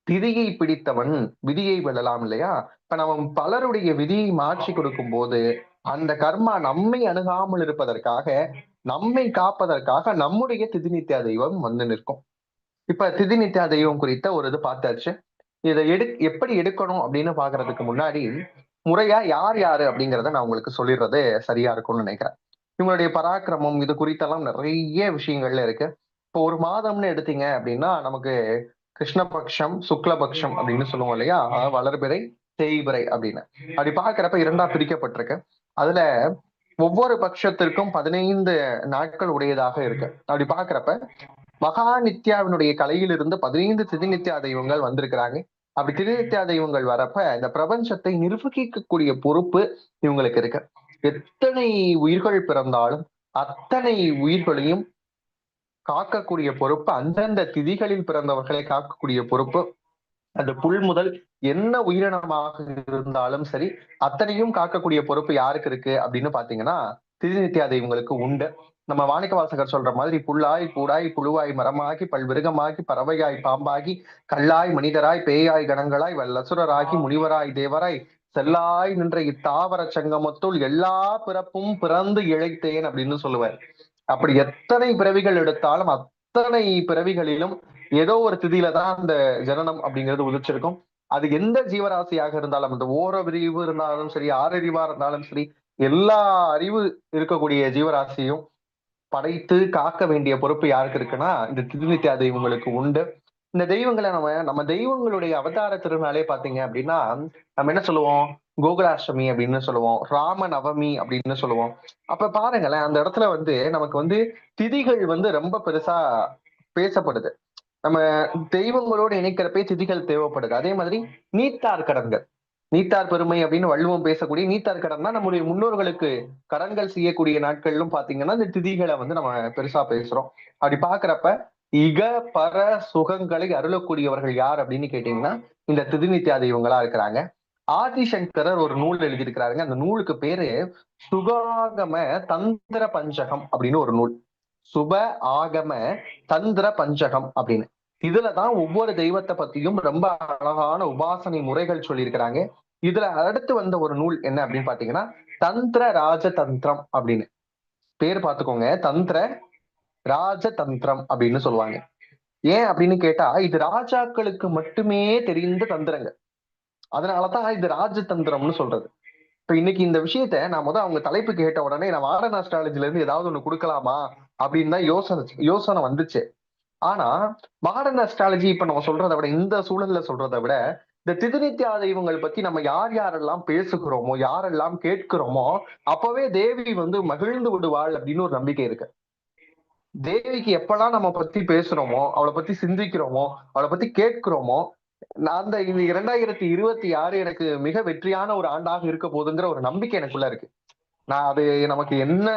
திதியை பிடித்தவன் விதியை வெல்லலாம் இல்லையா? இப்ப நம்ம பலருடைய விதியை மாற்றி கொடுக்கும் போது அந்த கர்மா நம்மை அணுகாமல் இருப்பதற்காக, நம்மை காப்பதற்காக நம்முடைய திதி நித்யா தெய்வம் வந்து நிற்கும். இப்ப திதி நித்யா தெய்வம் குறித்த ஒரு இது பார்த்தாச்சு. இதை எப்படி எடுக்கணும் அப்படின்னு பாக்குறதுக்கு முன்னாடி முறையா யார் யாரு அப்படிங்கிறத நான் உங்களுக்கு சொல்லிடுறது சரியா இருக்கும்னு நினைக்கிறேன். இவங்களுடைய பராக்கிரமம் இது குறித்தெல்லாம் நிறைய விஷயங்கள்ல இருக்கு. இப்போ ஒரு மாதம்னு எடுத்தீங்க அப்படின்னா நமக்கு கிருஷ்ணபக்ஷம் சுக்லபக்ஷம் அப்படின்னு சொல்லுவோம் இல்லையா, வளர்பிறை தேய்பிறை அப்படின்னு. அப்படி பாக்குறப்ப இரண்டா பிரிக்கப்பட்டிருக்கு. அதுல ஒவ்வொரு பட்சத்திற்கும் 15 நாட்கள் உடையதாக இருக்கு. அப்படி பாக்குறப்ப மகா நித்யாவினுடைய கலையிலிருந்து 15 திதிநித்யா தெய்வங்கள் வந்திருக்கிறாங்க. அப்படி திதிநித்யா தெய்வங்கள் வரப்ப இந்த பிரபஞ்சத்தை நிர்வகிக்கக்கூடிய பொறுப்பு இவங்களுக்கு இருக்கு. எத்தனை உயிர்கள் பிறந்தாலும் அத்தனை உயிர்களையும் காக்கக்கூடிய பொறுப்பு, அந்தந்த திதிகளில் பிறந்தவர்களை காக்கக்கூடிய பொறுப்பு, அந்த புல் முதல் என்ன உயிரினமாக இருந்தாலும் சரி அத்தனையும் காக்கக்கூடிய பொறுப்பு யாருக்கு இருக்கு அப்படின்னு பாத்தீங்கன்னா திதிநித்யா தெய்வங்களுக்கு உண்டு. நம்ம மாணிக்க வாசகர் சொல்ற மாதிரி புல்லாய் பூடாய் புழுவாய் மரமாகி பல்விருகமாகி பறவையாய் பாம்பாகி கல்லாய் மனிதராய் பேயாய் கணங்களாய் வல்லசுரராகி முனிவராய் தேவராய் செல்லாய் நின்ற இத்தாவர சங்கமத்துள் எல்லா பிறப்பும் பிறந்து இழைத்தேன் அப்படின்னு சொல்லுவார். அப்படி எத்தனை பிறவிகள் எடுத்தாலும் அத்தனை பிறவிகளிலும் ஏதோ ஒரு திதியில தான் அந்த ஜனனம் அப்படிங்கிறது உதிச்சிருக்கும். அது எந்த ஜீவராசியாக இருந்தாலும், அந்த ஓரறிவு இருந்தாலும் சரி, ஆறறிவா இருந்தாலும் சரி, எல்லா அறிவு இருக்கக்கூடிய ஜீவராசியும் படைத்து காக்க வேண்டிய பொறுப்பு யாருக்கு இருக்குன்னா இந்த திதிநித்யா தெய்வங்களுக்கு உண்டு. இந்த தெய்வங்களை நம்ம தெய்வங்களுடைய அவதார திருநாளே பாத்தீங்க அப்படின்னா நம்ம என்ன சொல்லுவோம், கோகுலாஷ்டமி அப்படின்னு சொல்லுவோம், ராம நவமி அப்படின்னு சொல்லுவோம். அப்ப பாருங்களேன், அந்த இடத்துல வந்து நமக்கு வந்து திதிகள் வந்து ரொம்ப பெருசா பேசப்படுது. நம்ம தெய்வங்களோடு இணைக்கிறப்பே திதிகள் தேவைப்படுது. அதே மாதிரி நீத்தார் கடன்கள், நீத்தார் பெருமை அப்படின்னு வள்ளுவம் பேசக்கூடிய நீத்தார் கடன் தான் நம்முடைய முன்னோர்களுக்கு கடன்கள் செய்யக்கூடிய நாட்கள்லும் பாத்தீங்கன்னா இந்த திதிகளை வந்து நம்ம பெருசா பேசுறோம். அப்படி பாக்குறப்ப இக பர சுகங்களை அருளக்கூடியவர்கள் யார் அப்படின்னு கேட்டீங்கன்னா இந்த திதிநித்யா தெய்வங்களா இருக்கிறாங்க. ஆதிசங்கரர் ஒரு நூல் எழுதியிருக்கிறாருங்க. அந்த நூலுக்கு பேரு சுகாகம தந்திர பஞ்சகம் அப்படின்னு ஒரு நூல். சுப ஆகம தந்திர பஞ்சகம் அப்படின்னு. இதுலதான் ஒவ்வொரு தெய்வத்தை பத்தியும் ரொம்ப அழகான உபாசனை முறைகள் சொல்லியிருக்கிறாங்க. இதுல அடுத்து வந்த ஒரு நூல் என்ன அப்படின்னு பாத்தீங்கன்னா தந்திர ராஜதந்திரம் அப்படின்னு பேர் பார்த்துக்கோங்க. தந்திர ராஜதந்திரம் அப்படின்னு சொல்லுவாங்க. ஏன் அப்படின்னு கேட்டா இது ராஜாக்களுக்கு மட்டுமே தெரிந்த தந்திரங்கள். அதனாலதான் இது ராஜதந்திரம்னு சொல்றது. இப்ப இன்னைக்கு இந்த விஷயத்த நான் அவங்க தலைப்பு கேட்ட உடனே நான் மாடர்ன் அஸ்ட்ராலஜில இருந்து ஏதாவது ஒண்ணு கொடுக்கலாமா அப்படின்னு தான் யோசனை வந்துச்சு. ஆனா மாடர்ன் அஸ்ட்ராலஜி இப்ப நம்ம சொல்றதை விட இந்த சூழல்ல சொல்றதை விட இந்த திதிநித்யா தெய்வங்கள் பத்தி நம்ம யார் யாரெல்லாம் பேசுகிறோமோ யாரெல்லாம் கேட்கிறோமோ அப்பவே தேவி வந்து மகிழ்ந்து விடுவாள் அப்படின்னு ஒரு நம்பிக்கை இருக்கு. தேவிக்கு எப்பெல்லாம் நம்ம பத்தி பேசுறோமோ அவளை பத்தி சிந்திக்கிறோமோ அவளை பத்தி கேட்கிறோமோ அந்த இந்த 2026 எனக்கு மிக வெற்றியான ஒரு ஆண்டாக இருக்க போகுதுங்கிற ஒரு நம்பிக்கை எனக்குள்ள இருக்கு. நான் அது நமக்கு என்ன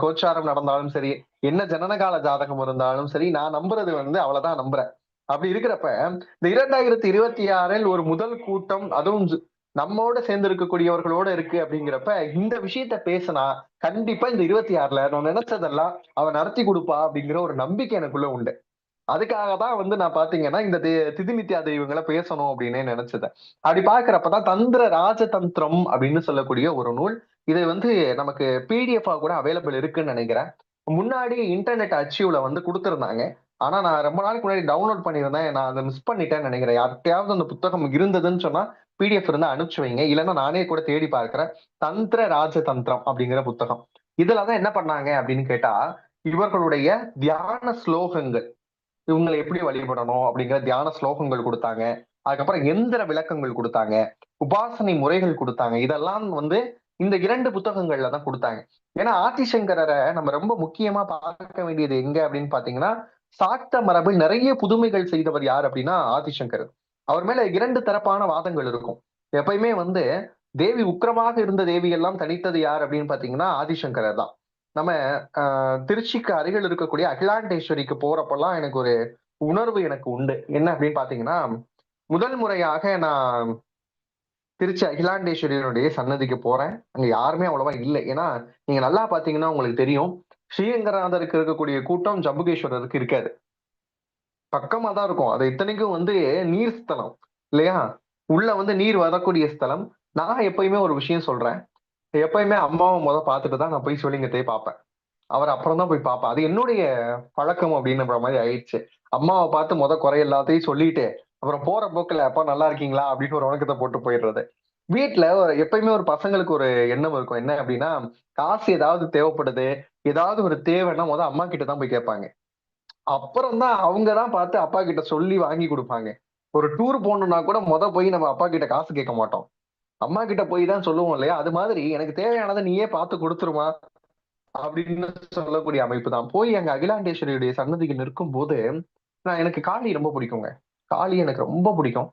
கோச்சாரம் நடந்தாலும் சரி என்ன ஜனனகால ஜாதகம் இருந்தாலும் சரி நான் நம்புறது வந்து அவ்வளவுதான் நம்புறேன். அப்படி இருக்கிறப்ப இந்த 2026 ஒரு முதல் கூட்டம் அதுவும் நம்மோட சேர்ந்து இருக்கக்கூடியவர்களோட இருக்கு அப்படிங்கிறப்ப இந்த விஷயத்த பேசினா கண்டிப்பா இந்த 26 நான் நினைச்சதெல்லாம் அவன் நடத்தி கொடுப்பா அப்படிங்கிற ஒரு நம்பிக்கை எனக்குள்ள உண்டு. அதுக்காக தான் வந்து நான் பாத்தீங்கன்னா இந்த திதிநித்யா தெய்வங்களை பேசணும் அப்படின்னு நினைச்சதேன். அப்படி பாக்குறப்பதான் தந்திர ராஜதந்திரம் அப்படின்னு சொல்லக்கூடிய ஒரு நூல். இது வந்து நமக்கு பிடிஎஃப் கூட அவைலபிள் இருக்குன்னு நினைக்கிறேன். முன்னாடி இன்டர்நெட் அச்சீவ்ல வந்து கொடுத்திருந்தாங்க. ஆனா நான் ரொம்ப நாளைக்கு முன்னாடி டவுன்லோட் பண்ணியிருந்தேன். நான் அதை மிஸ் பண்ணிட்டேன்னு நினைக்கிறேன். யார்கிட்டயாவது அந்த புத்தகம் இருந்ததுன்னு சொன்னா பிடிஎஃப் இருந்தா அனுப்பிச்சு வைங்க. இல்லைன்னா நானே கூட தேடி பார்க்கிறேன். தந்திர ராஜதந்திரம் அப்படிங்கிற புத்தகம். இதுலதான் என்ன பண்ணாங்க அப்படின்னு கேட்டா இவர்களுடைய தியான ஸ்லோகங்கள் இவங்களை எப்படி வழிபடணும் அப்படிங்கிற தியான ஸ்லோகங்கள் கொடுத்தாங்க. அதுக்கப்புறம் எந்திர விளக்கங்கள் கொடுத்தாங்க. உபாசனை முறைகள் கொடுத்தாங்க. இதெல்லாம் வந்து இந்த 2 புத்தகங்கள்ல தான் கொடுத்தாங்க. ஏன்னா ஆதிசங்கரரை நம்ம ரொம்ப முக்கியமா பார்க்க வேண்டியது எங்க அப்படின்னு பாத்தீங்கன்னா சாக்த மரபில் நிறைய புதுமைகள் செய்தவர் யார் அப்படின்னா ஆதிசங்கரர். அவர் மேல 2 தரப்பான வாதங்கள் இருக்கும். எப்பயுமே வந்து தேவி உக்கிரமாக இருந்த தேவி எல்லாம் தனித்தது யார் அப்படின்னு பாத்தீங்கன்னா ஆதிசங்கரர் தான். நம்ம திருச்சிக்கு அருகில் இருக்கக்கூடிய அகிலாண்டேஸ்வரிக்கு போறப்பெல்லாம் எனக்கு ஒரு உணர்வு எனக்கு உண்டு. என்ன அப்படின்னு பாத்தீங்கன்னா முதல் முறையாக நான் திருச்சி அகிலாண்டேஸ்வரியினுடைய சன்னதிக்கு போறேன். அங்க யாருமே அவ்வளவா இல்லை. ஏன்னா நீங்க நல்லா பாத்தீங்கன்னா உங்களுக்கு தெரியும் ஸ்ரீரங்கநாதருக்கு இருக்கக்கூடிய கூட்டம் ஜம்புகேஸ்வரருக்கு இருக்காது. பக்கமா தான் இருக்கும். அது இத்தனைக்கும் வந்து நீர் ஸ்தலம் இல்லையா, உள்ள வந்து நீர் வரக்கூடிய ஸ்தலம். நான் எப்பயுமே ஒரு விஷயம் சொல்றேன். எப்பயுமே அம்மாவை பார்த்துட்டு தான் நான் போய் சிவலிங்கத்தையே பார்ப்பேன். அவர் அப்புறம் தான் போய் பார்ப்பேன். அது என்னுடைய பழக்கம் அப்படின்ற மாதிரி ஆயிடுச்சு. அம்மாவை பார்த்து குறை எல்லாத்தையும் சொல்லிட்டு அப்புறம் போற போக்குல அப்பா நல்லா இருக்கீங்களா அப்படின்னு ஒரு வணக்கத்தை போட்டு போயிடுறது. வீட்டுல எப்பயுமே ஒரு பசங்களுக்கு ஒரு எண்ணம் இருக்கும். என்ன அப்படின்னா காசு ஏதாவது தேவைப்படுது ஏதாவது ஒரு தேவைன்னா அம்மா கிட்ட தான் போய் கேட்பாங்க. அப்புறம் தான் அவங்கதான் பார்த்து அப்பா கிட்ட சொல்லி வாங்கி கொடுப்பாங்க. ஒரு டூர் போகணும்னா கூட போய் நம்ம அப்பா கிட்ட காசு கேட்க மாட்டோம். அம்மா கிட்ட போய் தான் சொல்லுவோம் இல்லையா. அது மாதிரி எனக்கு தேவையானதை நீயே பார்த்து கொடுத்துருமா அப்படின்னு சொல்லக்கூடிய அமைப்பு தான். போய் அங்க அகிலாண்டேஸ்வரியுடைய சன்னதிக்கு நிற்கும் போது எனக்கு காளி ரொம்ப பிடிக்குங்க. காளி எனக்கு ரொம்ப பிடிக்கும்.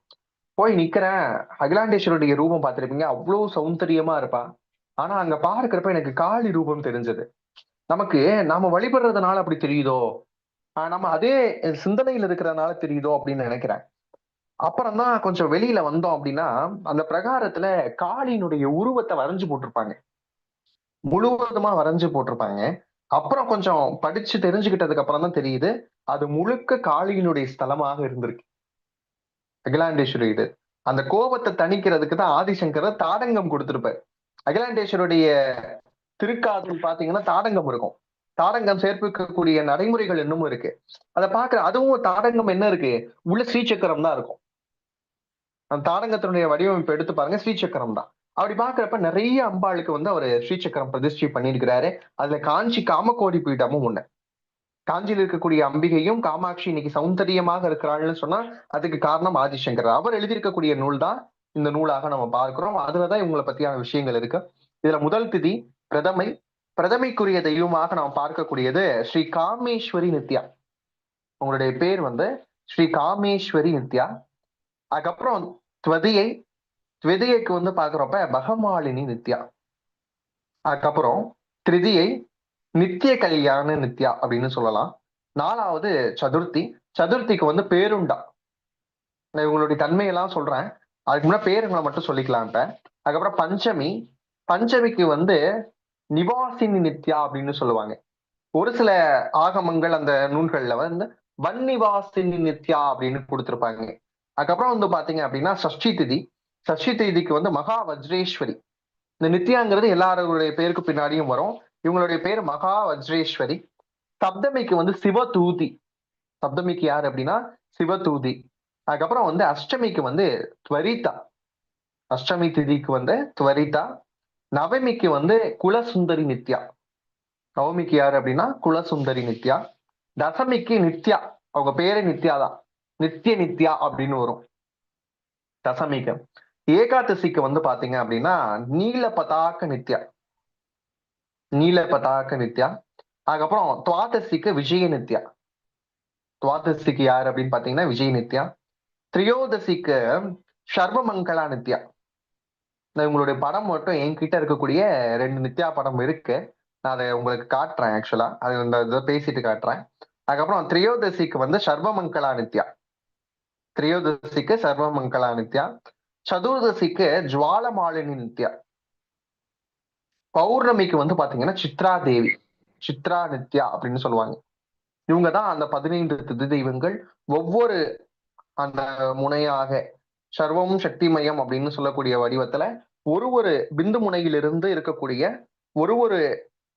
போய் நிக்கிறேன். அகிலாண்டேஸ்வருடைய ரூபம் பார்த்திருப்பீங்க. அவ்வளவு சௌந்தரியமா இருப்பா. ஆனா அங்க பார்க்கிறப்ப எனக்கு காளி ரூபம் தெரிஞ்சது. நமக்கு நாம வழிபடுறதுனால அப்படி தெரியுதோ நம்ம அதே சிந்தனையில இருக்கிறதுனால தெரியுதோ அப்படின்னு நினைக்கிறேன். அப்புறம் தான் கொஞ்சம் வெளியில வந்தோம் அப்படின்னா அந்த பிரகாரத்துல காளியினுடைய உருவத்தை வரைஞ்சு போட்டிருப்பாங்க. முழுவதுமா வரைஞ்சு போட்டிருப்பாங்க. அப்புறம் கொஞ்சம் படிச்சு தெரிஞ்சுக்கிட்டதுக்கு அப்புறம் தான் தெரியுது அது முழுக்க காளியினுடைய ஸ்தலமாக இருந்திருக்கு அகிலாண்டேஸ்வரி. இது அந்த கோபத்தை தணிக்கிறதுக்கு தான் ஆதிசங்கரர் தாடங்கம் கொடுத்திருப்பார். அகிலாண்டேஸ்வருடைய திருக்காதில் பாத்தீங்கன்னா தாடங்கம் இருக்கும். தாடங்கம் சேர்ப்பிக்கக்கூடிய நடைமுறைகள் இன்னமும் இருக்கு. அதை பாக்குற அதுவும் தாடங்கம் என்ன இருக்கு உள்ள ஸ்ரீசக்கரம் தான் இருக்கும். அந்த தாடங்கத்தினுடைய வடிவமைப்பு எடுத்து பாருங்க ஸ்ரீசக்கரம் தான். அப்படி பாக்குறப்ப நிறைய அம்பாளுக்கு வந்து அவர் ஸ்ரீசக்கரம் பிரதிஷ்டை பண்ணியிருக்கிறாரு. அதுல காஞ்சி காமகோடி பீடமும் ஒண்ணு. காஞ்சியில் இருக்கக்கூடிய அம்பிகையும் காமாட்சி இன்னைக்கு சௌந்தரியமாக இருக்கிறாள்னு சொன்னா அதுக்கு காரணம் ஆதிசங்கர். அவர் எழுதியிருக்கக்கூடிய நூல் தான் இந்த நூலாக நம்ம பார்க்கிறோம். அதுலதான் இவங்களை பத்தியான விஷயங்கள் இருக்கு. இதுல முதல் திதி பிரதமை. பிரதமைக்குரிய தெய்வமாக நாம் பார்க்கக்கூடியது ஸ்ரீ காமேஸ்வரி நித்யா. உங்களுடைய பேர் வந்து ஸ்ரீ காமேஸ்வரி நித்யா. அதுக்கப்புறம் துவதியை த்விதியைக்கு வந்து பாக்குறப்ப பகமாலினி நித்யா. அதுக்கப்புறம் திருதியை நித்திய கல்யாண நித்யா அப்படின்னு சொல்லலாம். 4வது சதுர்த்தி. சதுர்த்திக்கு வந்து பேருண்டா. நான் இவங்களுடைய தன்மையெல்லாம் சொல்றேன், அதுக்கு முன்னாடி பேருங்களை மட்டும் சொல்லிக்கலான்ட்ட. அதுக்கப்புறம் பஞ்சமி. பஞ்சமிக்கு வந்து நிவாசினி நித்யா அப்படின்னு சொல்லுவாங்க. ஒரு சில ஆகமங்கள் அந்த நூல்கள்ல வந்து வன்னிவாசினி நித்யா அப்படின்னு கொடுத்திருப்பாங்க. அதுக்கப்புறம் வந்து பாத்தீங்க அப்படின்னா சஷ்டி திதி. சஷ்டி திதிக்கு வந்து மகா வஜ்ரேஸ்வரி. இந்த நித்யாங்கிறது எல்லாருடைய பேருக்கு பின்னாடியும் வரும். இவங்களுடைய பேர் மகா வஜ்ரேஸ்வரி. சப்தமிக்கு வந்து சிவதூதி. சப்தமிக்கு யாரு அப்படின்னா சிவதூதி. அதுக்கப்புறம் வந்து அஷ்டமிக்கு வந்து துவரிதா. அஷ்டமி திதிக்கு வந்து துவரிதா. நவமிக்கு வந்து குலசுந்தரி நித்யா. நவமிக்கு யாரு அப்படின்னா குலசுந்தரி நித்யா. தசமிக்கு நித்யா. அவங்க பேரே நித்யா தான். நித்ய நித்யா அப்படின்னு வரும் தசமிக்கு. ஏகாதசிக்கு வந்து பாத்தீங்க அப்படின்னா நீல பதாக்க நித்யா. நீல பதாக்க நித்யா. அதுக்கப்புறம் துவாதசிக்கு விஜய நித்யா. துவாதசிக்கு யாரு அப்படின்னு பாத்தீங்கன்னா விஜய் நித்யா. திரியோதசிக்கு சர்வமங்களா நித்யா. உங்களுடைய படம் மட்டும் என்கிட்ட இருக்கக்கூடிய 2 நித்யா படம் இருக்கு. நான் அதை உங்களுக்கு காட்டுறேன். ஆக்சுவலா அது இந்த இதை பேசிட்டு காட்டுறேன். அதுக்கப்புறம் திரியோதசிக்கு வந்து சர்வமங்களா நித்யா. திரியோதசிக்கு சர்வமங்களா நித்யா. சதுர்தசிக்கு ஜுவாலமாலினி நித்யா. பௌர்ணமிக்கு வந்து பாத்தீங்கன்னா சித்ரா தேவி. சித்ரா நித்யா அப்படின்னு சொல்லுவாங்க. இவங்கதான் அந்த 15 திதி தெய்வங்கள். ஒவ்வொரு அந்த முனையாக சர்வமும் சக்திமயம் அப்படின்னு சொல்லக்கூடிய வடிவத்துல ஒரு பிந்து முனையிலிருந்து இருக்கக்கூடிய ஒரு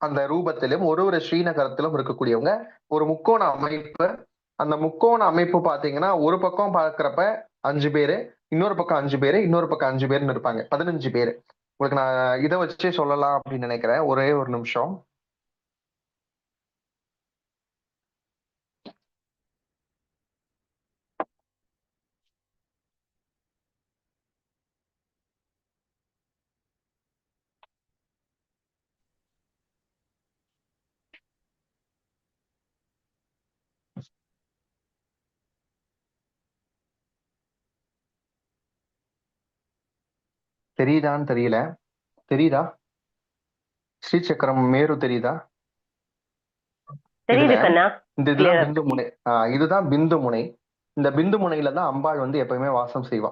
அந்த ரூபத்திலும் ஒரு ஸ்ரீநகரத்திலும் இருக்கக்கூடியவங்க. ஒரு முக்கோண அமைப்பு. அந்த முக்கோண அமைப்பு பாத்தீங்கன்னா ஒரு பக்கம் பாக்குறப்ப 5 பேரு, இன்னொரு பக்கம் 5 பேரு, இன்னொரு பக்கம் 5 பேர்னு இருப்பாங்க. 15 பேரு. உங்களுக்கு நான் இதை வச்சே சொல்லலாம் அப்படின்னு நினைக்கிறேன். ஒரே ஒரு நிமிஷம். தெரியுதான்னு தெரியல. தெரியுதா? ஸ்ரீசக்கரம் மேரு தெரியுதா? தெரியுது இதுல கண்ணா. இந்த clear இதுதான் ஆ பிந்து முனை. இதுதான் பிந்து முனை. இந்த பிந்து முனையில தான் அம்பாள் வந்து எப்பயுமே வாசம் செய்வா.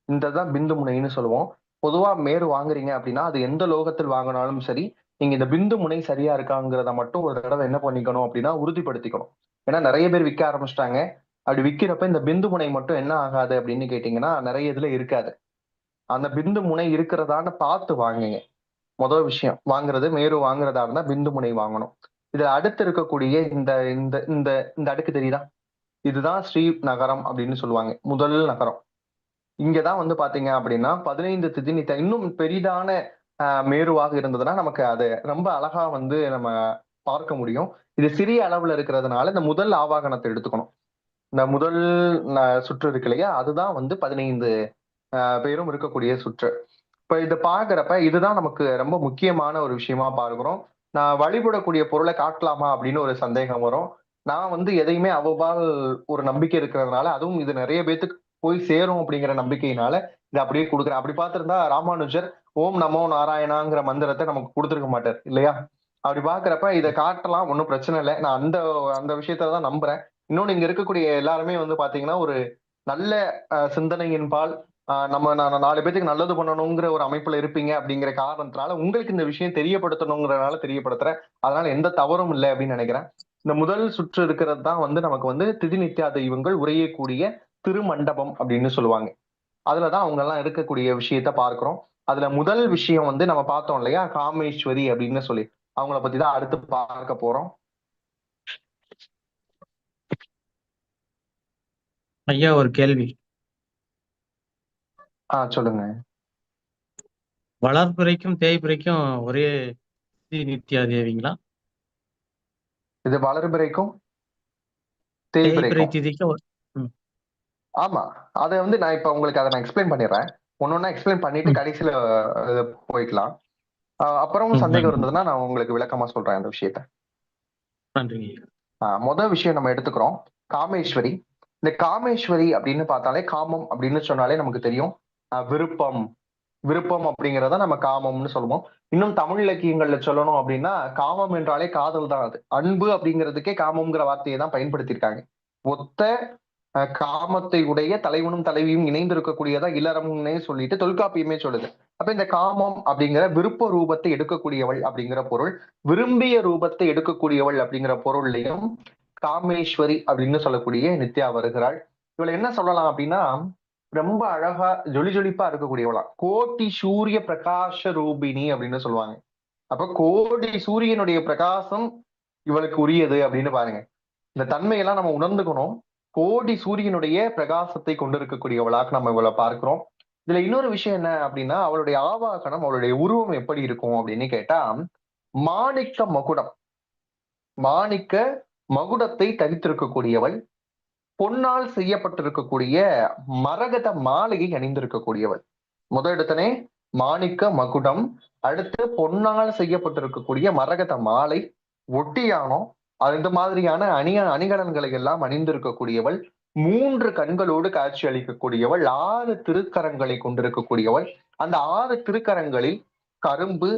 இந்ததான் பிந்து முனைன்னு சொல்லுவோம். பொதுவா மேரு வாங்குறீங்க அப்படின்னா அது எந்த லோகத்தில் வாங்கினாலும் சரி, நீங்க இந்த பிந்து முனை சரியா இருக்காங்கிறத மட்டும் ஒரு தடவை என்ன பண்ணிக்கணும் அப்படின்னா உறுதிப்படுத்திக்கணும். ஏன்னா நிறைய பேர் விற்க ஆரம்பிச்சிட்டாங்க. அப்படி விற்கிறப்ப இந்த பிந்து முனை மட்டும் என்ன ஆகாது அப்படின்னு கேட்டீங்கன்னா நிறைய இதுல இருக்காது. அந்த பிந்து முனை இருக்கிறதான்னு பார்த்து வாங்குங்க. முதல் விஷயம் வாங்குறது மேரு வாங்குறதா இருந்தா பிந்து முனை வாங்கணும். இது அடுத்து இருக்கக்கூடிய இந்த இந்த இந்த இந்த அடுக்கு தெரியுதா? இதுதான் ஸ்ரீ நகரம் அப்படின்னு சொல்லுவாங்க. முதல் நகரம். இங்கதான் வந்து பாத்தீங்க அப்படின்னா 15 திதி நித்யா. இன்னும் பெரிதான மேருவாக இருந்ததுன்னா நமக்கு அது ரொம்ப அழகா வந்து நம்ம பார்க்க முடியும். இது சிறிய அளவுல இருக்கிறதுனால இந்த முதல் ஆவாகனத்தை எடுத்துக்கணும். இந்த முதல் சுற்று இருக்கு இல்லையா, அதுதான் வந்து 15 பேரும் இருக்கக்கூடிய சுற்று. இப்ப இதை பாக்குறப்ப இதுதான் நமக்கு ரொம்ப முக்கியமான ஒரு விஷயமா பார்க்கிறோம். நான் வழிபடக்கூடிய பொருளை காட்டலாமா அப்படின்னு ஒரு சந்தேகம் வரும். நான் வந்து எதையுமே அவ்வளவு ஒரு நம்பிக்கை இருக்கிறதுனால, அதுவும் இது நிறைய பேத்துக்கு போய் சேரும் அப்படிங்கிற நம்பிக்கையினால இதை அப்படியே கொடுக்குறேன். அப்படி பார்த்திருந்தா ராமானுஜர் ஓம் நமோ நாராயணாங்கிற மந்திரத்தை நமக்கு கொடுத்துருக்க மாட்டார் இல்லையா? அப்படி பாக்குறப்ப இதை காட்டலாம், ஒன்றும் பிரச்சனை இல்லை. நான் அந்த அந்த விஷயத்தான் நம்புறேன். இன்னொன்னு இங்க இருக்கக்கூடிய எல்லாருமே வந்து பாத்தீங்கன்னா ஒரு நல்ல சிந்தனையின்பால் நம்ம 4 பேத்துக்கு நல்லது பண்ணணுங்கிற ஒரு அமைப்புல இருப்பீங்க அப்படிங்கிற காரணத்தினால உங்களுக்கு இந்த விஷயம் தெரியப்படுத்தணுங்கிறதுனால தெரியப்படுத்துறேன். அதனால எந்த தவறும் இல்லை அப்படின்னு நினைக்கிறேன். இந்த முதல் சுற்று இருக்கிறது தான் வந்து நமக்கு வந்து திதி நித்யா தெய்வங்கள் உரையக்கூடிய திருமண்டபம் அப்படின்னு சொல்லுவாங்க. அதுலதான் அவங்க எல்லாம் இருக்கக்கூடிய விஷயத்த பார்க்கிறோம். அதுல முதல் விஷயம் வந்து நம்ம பார்த்தோம் இல்லையா, காமேஸ்வரி அப்படின்னு சொல்லி அவங்கள பத்தி தான் அடுத்து பார்க்க போறோம். ஐயா ஒரு கேள்வி. சொல்லுங்க. வளர்பிறைக்கும் தேய்பிறைக்கும் ஒரே நித்யா தேவிங்களா? இது வளர்பிறைக்கும் தேய்பிறை தேய்பிறைக்கும். திதிக்கும் ஆமா, அதை வந்து நான் இப்ப உங்களுக்கு அதை நான் எக்ஸ்பிளைன் பண்ணிடுறேன். ஒன்னொன்னா எக்ஸ்பிளைன் பண்ணிட்டு கடைசியில போய்க்கலாம். அப்புறம் சந்தேகம் இருந்ததுன்னா நான் உங்களுக்கு விளக்கமா சொல்றேன் அந்த விஷயத்த. நன்றி. முதல் விஷயம் நம்ம எடுத்துக்கிறோம் காமேஸ்வரி. இந்த காமேஸ்வரி அப்படின்னு பார்த்தாலே காமம் அப்படின்னு சொன்னாலே நமக்கு தெரியும் விருப்பம், விருப்பம் அப்படிங்கிறத நம்ம காமம்னு சொல்லுவோம். இன்னும் தமிழ் இலக்கியங்கள்ல சொல்லணும் அப்படின்னா காமம் என்றாலே காதல் தான். அது அன்பு அப்படிங்கிறதுக்கே காமம்ங்கிற வார்த்தையை தான் பயன்படுத்தியிருக்காங்க. ஒத்த காமத்தை உடைய தலைவனும் தலைவியும் இணைந்து இருக்கக்கூடியதா இல்லறம்னே சொல்லிட்டு தொல்காப்பியமே சொல்லுது. அப்ப இந்த காமம் அப்படிங்கிற விருப்ப ரூபத்தை எடுக்கக்கூடியவள் அப்படிங்கிற பொருள், விரும்பிய ரூபத்தை எடுக்கக்கூடியவள் அப்படிங்கிற பொருள்லையும் காமேஸ்வரி அப்படின்னு சொல்லக்கூடிய நித்யா வருகிறாள். இவளை என்ன சொல்லலாம் அப்படின்னா ரொம்ப அழகா ஜொலி ஜொலிப்பா இருக்கக்கூடியவளா, கோட்டி சூரிய பிரகாச ரூபிணி அப்படின்னு சொல்லுவாங்க. அப்ப கோடி சூரியனுடைய பிரகாசம் இவளுக்கு உரியது அப்படின்னு பாருங்க. இந்த தன்மையெல்லாம் நம்ம உணர்ந்துக்கணும். கோடி சூரியனுடைய பிரகாசத்தை கொண்டிருக்கக்கூடியவளாக நம்ம இவளை பார்க்கிறோம். இதுல இன்னொரு விஷயம் என்ன அப்படின்னா அவளுடைய ஆவாகனம், அவளுடைய உருவம் எப்படி இருக்கும் அப்படின்னு கேட்டா மாணிக்க மகுடம், மாணிக்க மகுடத்தை தரித்திருக்கக்கூடியவள், பொன்னால் செய்யப்பட்டிருக்கக்கூடிய மரகத மாலையை அணிந்திருக்கக்கூடியவள். இடத்தனே மாணிக்க மகுடம், அடுத்து பொன்னால் செய்யப்பட்டிருக்கக்கூடிய மரகத மாலை, ஒட்டியானம், அந்த மாதிரியான அணிகலன்களை எல்லாம் அணிந்திருக்கக்கூடியவள், 3 கண்களோடு காட்சி அளிக்கக்கூடியவள், 6 திருக்கரங்களை கொண்டிருக்கக்கூடியவள். அந்த 6 திருக்கரங்களில் கரும்பு,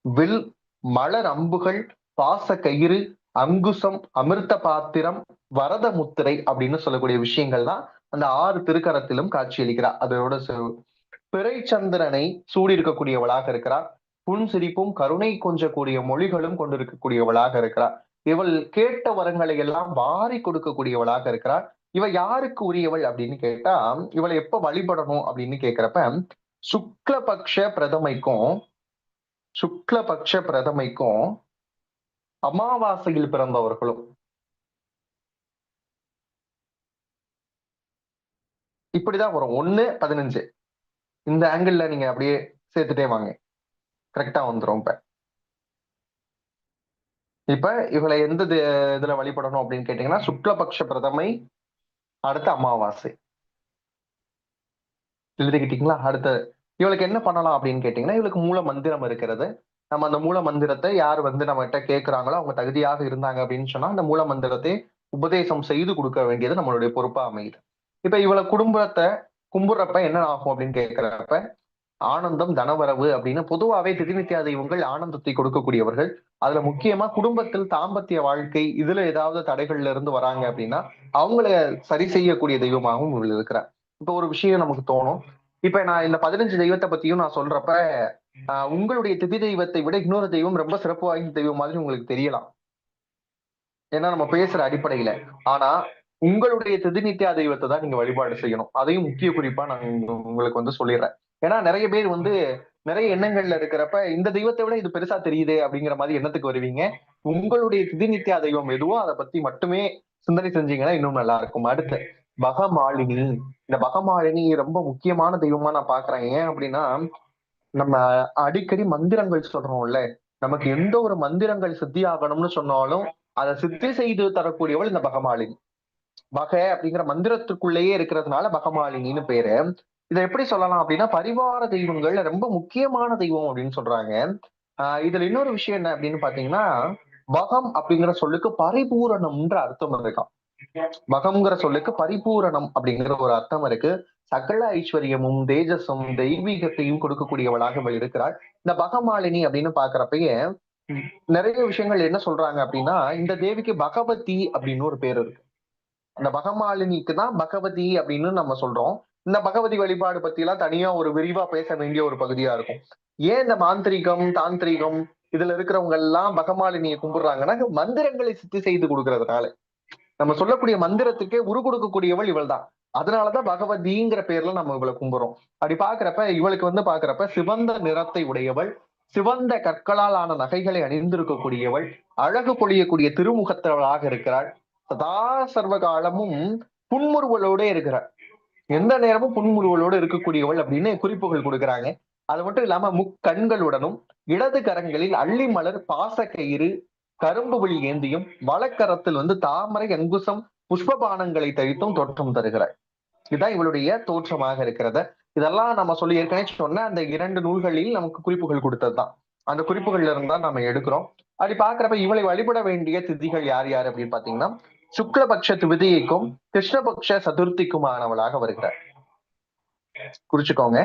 வில், மலர் அம்புகள், பாச கயிறு, அங்குசம், அமிர்த பாத்திரம், வரத முத்திரை அப்படின்னு சொல்லக்கூடிய விஷயங்கள் தான் அந்த 6 திருக்கரத்திலும் காட்சியளிக்கிறார். அதோட பிறை சந்திரனை சூடி இருக்கக்கூடியவளாக இருக்கிறார். புன்சிரிப்பும் கருணை கொஞ்சக்கூடிய மொழிகளும் கொண்டிருக்கக்கூடியவளாக இருக்கிறார். இவள் கேட்ட வரங்களை எல்லாம் வாரி கொடுக்கக்கூடியவளாக இருக்கிறார். இவ யாருக்கு உரியவள் அப்படின்னு கேட்டா இவளை எப்ப வழிபடணும் அப்படின்னு கேட்கிறப்ப சுக்லபக்ஷ பிரதமைக்கும் அமாவாசையில் பிறந்தவர்களும், இப்படிதான் வரும். 1, 15 இந்த ஆங்கிள் நீங்க அப்படியே சேர்த்துட்டே வாங்க, கரெக்டா வந்துரும். இப்ப இவளை எந்த இதுல வழிபடணும் அப்படின்னு கேட்டீங்கன்னா சுக்லபக்ஷ பிரதமை, அடுத்து அமாவாசை. எழுதிக்கிட்டீங்களா? அடுத்து இவளுக்கு என்ன பண்ணலாம் அப்படின்னு கேட்டீங்கன்னா இவளுக்கு மூல மந்திரம் இருக்கிறது. நம்ம அந்த மூல மந்திரத்தை யார் நம்ம கிட்ட கேட்கிறாங்களோ அவங்க தகுதியாக இருந்தாங்க அப்படின்னு சொன்னா அந்த மூல மந்திரத்தை உபதேசம் செய்து கொடுக்க வேண்டியது நம்மளுடைய பொறுப்பா அமையுது. இப்ப இவளை குடும்பத்தை கும்புறப்ப என்ன ஆகும் அப்படின்னு கேட்கிறப்ப ஆனந்தம், தனவரவு அப்படின்னு பொதுவாகவே திதிநித்தியா தெய்வங்கள் ஆனந்தத்தை கொடுக்கக்கூடியவர்கள். அதுல முக்கியமா குடும்பத்தில் தாம்பத்திய வாழ்க்கை இதுல ஏதாவது தடைகள்ல இருந்து வராங்க அப்படின்னா அவங்கள சரி செய்யக்கூடிய தெய்வமாகவும் இவள் இருக்கிறார். இப்ப ஒரு விஷயம் நமக்கு தோணும், இப்ப நான் இந்த 15 தெய்வத்தை பத்தியும் நான் சொல்றப்ப உங்களுடைய திதி தெய்வத்தை விட இன்னொரு தெய்வம் ரொம்ப சிறப்பு வாய்ந்த தெய்வம் மாதிரி உங்களுக்கு தெரியலாம், ஏன்னா நம்ம பேசுற அடிப்படையில. ஆனா உங்களுடைய திதிநித்தியா தெய்வத்தை தான் நீங்க வழிபாடு செய்யணும். அதையும் முக்கிய குறிப்பா நான் உங்களுக்கு சொல்லிடுறேன். ஏன்னா நிறைய பேர் நிறைய எண்ணங்கள்ல இருக்கிறப்ப இந்த தெய்வத்தை விட இது பெருசா தெரியுது அப்படிங்கிற மாதிரி எண்ணத்துக்கு வருவீங்க. உங்களுடைய திதிநித்தியா தெய்வம் எதுவோ அதை பத்தி மட்டுமே சிந்தனை செஞ்சீங்கன்னா இன்னும் நல்லா இருக்கும். அடுத்து பகமாலினி. இந்த பகமாலினி ரொம்ப முக்கியமான தெய்வமா நான் பாக்குறேன். ஏன் அப்படின்னா நம்ம அடிக்கடி மந்திரங்கள் சொல்றோம்ல, நமக்கு எந்த ஒரு மந்திரங்கள் சித்தி ஆகணும்னு சொன்னாலும் அதை சித்தி செய்து தரக்கூடியவள் இந்த பகமாலினி. பகை அப்படிங்கிற மந்திரத்துக்குள்ளேயே இருக்கிறதுனால பகமாலினின்னு பேரு. இதை எப்படி சொல்லலாம் அப்படின்னா பரிவார தெய்வங்கள் ரொம்ப முக்கியமான தெய்வம் அப்படின்னு சொல்றாங்க. இதுல இன்னொரு விஷயம் என்ன அப்படின்னு பாத்தீங்கன்னா பகம் அப்படிங்கிற சொல்லுக்கு பரிபூரணம்ன்ற அர்த்தம் இருக்கான். பகம்ங்கிற சொல்லுக்கு பரிபூரணம் அப்படிங்கிற ஒரு அர்த்தம் இருக்கு. சகல ஐஸ்வர்யமும் தேஜஸும் தெய்வீகத்தையும் கொடுக்கக்கூடியவளாக இவள் இருக்கிறாள். இந்த பகமாலினி அப்படின்னு பாக்குறப்பயே நிறைய விஷயங்கள் என்ன சொல்றாங்க அப்படின்னா இந்த தேவிக்கு பகவதி அப்படின்னு ஒரு பேர் இருக்கு. அந்த பகமாலினிக்கு தான் பகவதி அப்படின்னு நம்ம சொல்றோம். இந்த பகவதி வழிபாடு பத்தி எல்லாம் தனியா ஒரு விரிவா பேச வேண்டிய ஒரு பகுதியா இருக்கும். ஏன் இந்த மாந்திரிகம், தாந்திரிகம் இதுல இருக்கிறவங்க எல்லாம் பகமாலினியை கும்பிடுறாங்கன்னா மந்திரங்களை சித்தி செய்து கொடுக்கறதுனால. நம்ம சொல்லக்கூடிய மந்திரத்துக்கே உரு கொடுக்கக்கூடியவள் இவள் தான். அதனாலதான் பகவதிங்கிற பேர்ல நம்ம இவளை கும்பிடுறோம். அப்படி பாக்குறப்ப இவளுக்கு பாக்குறப்ப சிவந்த நிறத்தை உடையவள், சிவந்த கற்களால் ஆன நகைகளை அணிந்திருக்கக்கூடியவள், அழகு பொழியக்கூடிய திருமுகத்தவளாக இருக்கிறாள். சதா சர்வ காலமும் புன்முறுவலோட இருக்கிறாள். எந்த நேரமும் புன்முறுவலோடு இருக்கக்கூடியவள் அப்படின்னு குறிப்புகள் கொடுக்குறாங்க. அது மட்டும் இல்லாம முக்கண்களுடனும் இடது கரங்களில் அள்ளி மலர், பாச கயிறு, கரும்பு விழி ஏந்தியும் வலக்கரத்தில் தாமரை, அங்குசம், புஷ்பபானங்களை தரித்தும் தோற்றம் தருகிறாள். இதுதான் இவளுடைய தோற்றமாக இருக்கிறத. இதெல்லாம் நம்ம சொல்லி ஏற்கனவே சொன்ன அந்த 2 நூல்களில் நமக்கு குறிப்புகள் கொடுத்ததுதான். அந்த குறிப்புகள்ல இருந்தா நம்ம எடுக்கிறோம். அப்படி பாக்குறப்ப இவளை வழிபட வேண்டிய திதிகள் யார் யார் அப்படின்னு பாத்தீங்கன்னா சுக்லபக்ஷ திதிக்கும் கிருஷ்ணபக்ஷ சதுர்த்திக்குமானவளாக வருகிறார். குறிச்சுக்கோங்க.